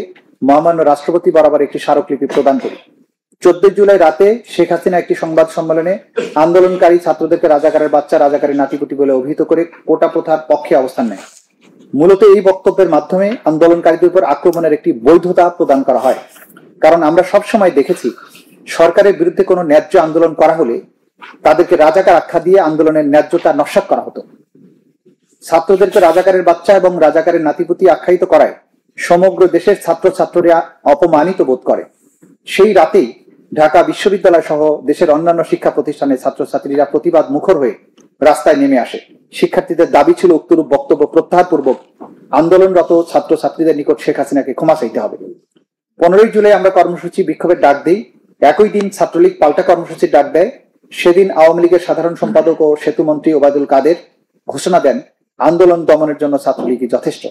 মহামান্য রাষ্ট্রপতি বরাবর একটি স্মারকলিপি প্রদান করি। 14 জুলাই রাতে শেখ হাসিনা একটি সংবাদ সম্মেলনে আন্দোলনকারী ছাত্রদেরকে রাজাকারের বাচ্চা, রাজাকারী নাতিপুতি বলে অভিহিত করে কোটা প্রথার পক্ষে অবস্থান নেয়। মূলত এই বক্তব্যের মাধ্যমে আন্দোলনকারীদের উপর আক্রমণের একটি বৈধতা প্রদান করা হয়। কারণ আমরা সবসময় দেখেছি, সরকারের বিরুদ্ধে কোনো ন্যায্য আন্দোলন করা হলে তাদেরকে রাজাকার আখ্যা দিয়ে আন্দোলনের ন্যায্যতা নস্যাৎ করা হতো। ছাত্রদেরকে রাজাকারের বাচ্চা এবং রাজাকারের নাতিপুতি আখ্যায়িত করায় সমগ্র দেশের ছাত্রছাত্রীরা অপমানিত বোধ করে। সেই রাতেই ঢাকা বিশ্ববিদ্যালয় সহ দেশের অন্যান্য শিক্ষা প্রতিষ্ঠানের ছাত্রছাত্রীরা প্রতিবাদ মুখর হয়ে রাস্তায় নেমে আসে। শিক্ষার্থীদের দাবি ছিল উক্তরূপ বক্তব্য প্রত্যাহার পূর্বক আন্দোলনরত ছাত্রছাত্রীদের নিকট শেখ হাসিনাকে ক্ষমা চাইতে হবে। 15 জুলাই আমরা কর্মসূচি বিক্ষোভের ডাক দিই। একই দিন ছাত্রলীগ পাল্টা কর্মসূচির ডাক দেয়। সেদিন আওয়ামী লীগের সাধারণ সম্পাদক ও সেতুমন্ত্রী ওবায়দুল কাদের ঘোষণা দেন, আন্দোলন দমনের জন্য ছাত্রলীগই যথেষ্ট।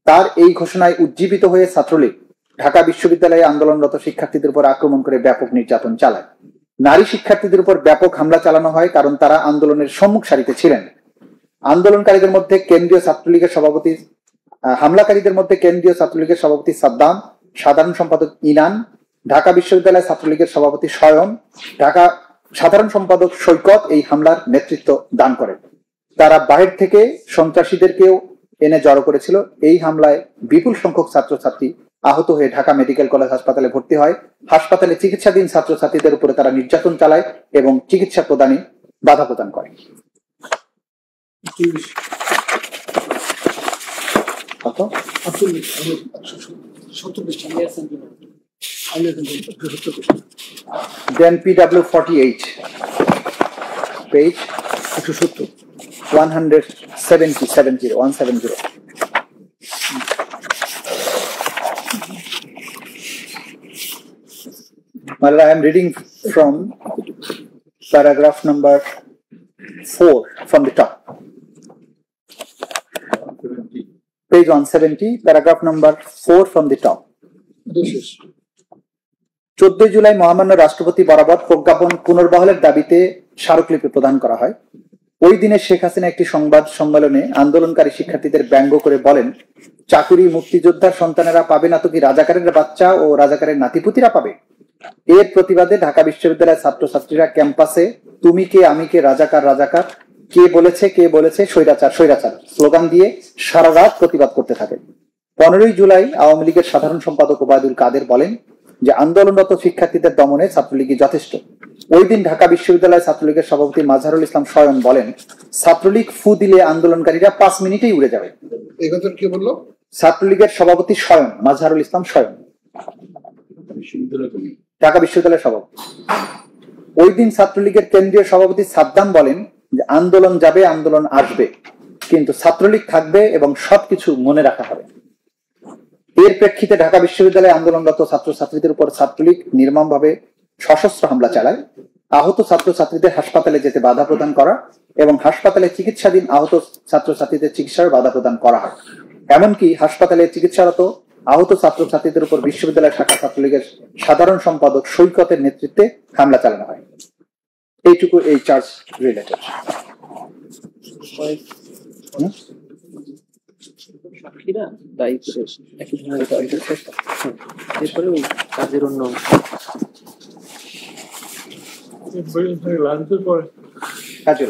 তার এই ঘোষণায় উজ্জীবিত হয়ে ছাত্রলীগ ঢাকা বিশ্ববিদ্যালয়ে আন্দোলনরত শিক্ষার্থীদের উপর আক্রমণ করে ব্যাপক নির্যাতন চালায়। নারী শিক্ষার্থীদের উপর ব্যাপক হামলা চালানো হয়, কারণ তারা আন্দোলনের সম্মুখ সারিতে ছিলেন। আন্দোলনকারীদের মধ্যে কেন্দ্রীয় ছাত্রলীগের সভাপতি হামলাকারীদের মধ্যে কেন্দ্রীয় ছাত্রলীগের সভাপতি সাদ্দাম, সাধারণ সম্পাদক ইনান, ঢাকা বিশ্ববিদ্যালয় ছাত্রলীগের সভাপতি স্বয়ন, ঢাকা সাধারণ সম্পাদক সৈকত এই হামলার নেতৃত্ব দান করেন। তারা বাহির থেকে সন্ত্রাসীদেরকেও এনে জড়ো করেছিল। এই হামলায় বিপুল সংখ্যক ছাত্রছাত্রী আহত হয়ে ঢাকা মেডিকেল কলেজ হাসপাতালে ভর্তি হয়। হাসপাতালে চিকিৎসাধীন ছাত্রছাত্রীদের উপরে তারা নির্যাতন চালায় এবং চিকিৎসা প্রদানে বাধা প্রদান করে। Then PW48 page 170. Well, I am reading from paragraph number 4 from the top. Page 170, paragraph number 4 from the top. 14 July মহামান্য রাষ্ট্রপতি বরাবর প্রজ্ঞাপন পুনর্বহালের দাবিতে স্মারকলিপি প্রদান করা হয়। ওই দিনে শেখ হাসিনা একটি সংবাদ সম্মেলনে আন্দোলনকারী শিক্ষার্থীদের ব্যঙ্গ করে বলেন, চাকুরি মুক্তিযোদ্ধার সন্তানেরা পাবে না তো কি রাজাকারের বাচ্চা ও রাজাকারের নাতিপুতিরা পাবে? এর প্রতিবাদে ঢাকা বিশ্ববিদ্যালয়ের ছাত্রছাত্রীরা ক্যাম্পাসে তুমি কে আমি কে রাজাকার রাজাকার, কে বলেছে স্বৈরাচার স্বৈরাচার স্লোগান দিয়ে সারা রাত প্রতিবাদ করতে থাকে। 15 জুলাই আওয়ামী লীগের সাধারণ সম্পাদক ওবায়দুল কাদের বলেন যে আন্দোলনরত শিক্ষার্থীদের দমনে ছাত্রলীগই যথেষ্ট। ওই দিন ঢাকা বিশ্ববিদ্যালয় ছাত্রলীগের সভাপতি মাজহারুল ইসলাম স্বয়ন বলেন, ছাত্রলীগ ফু দিলে আন্দোলনকারীরা 5 মিনিটেই উড়ে যাবে। এই কথা কি বললো? ছাত্রলীগের সভাপতি স্বয়ন, মাজহারুল ইসলাম স্বয়ন, ঢাকা বিশ্ববিদ্যালয়ের সভাপতি। ওই দিন ছাত্রলীগের কেন্দ্রীয় সভাপতি সাদ্দাম বলেন যে আন্দোলন যাবে, আন্দোলন আসবে, কিন্তু ছাত্রলীগ থাকবে এবং সবকিছু মনে রাখা হবে। এর প্রেক্ষিতে ঢাকা বিশ্ববিদ্যালয়ে আন্দোলনরত ছাত্রছাত্রীদের উপর ছাত্রলীগ নির্মমভাবে সশস্ত্র হামলা চালায়। আহত ছাত্রছাত্রীদের হাসপাতালে যেতে বাধা প্রদান করা এবং হাসপাতালে চিকিৎসাধীন আহত ছাত্রছাত্রীদের চিকিৎসার বাধা প্রদান করা হয়। এমনকি হাসপাতালে চিকিৎসারত আহত ছাত্রছাত্রীদের উপর বিশ্ববিদ্যালয় শাখা ছাত্রলীগের সাধারণ সম্পাদক সৈকতের নেতৃত্বে হামলা চালানো হয়। এইটুকু এই চার্জ রিলেটেড। সাক্ষীরা দায়ী করে একই ধরনের দায়িত্বের চেষ্টা। এরপরে ওই কাজের অন্য কাজে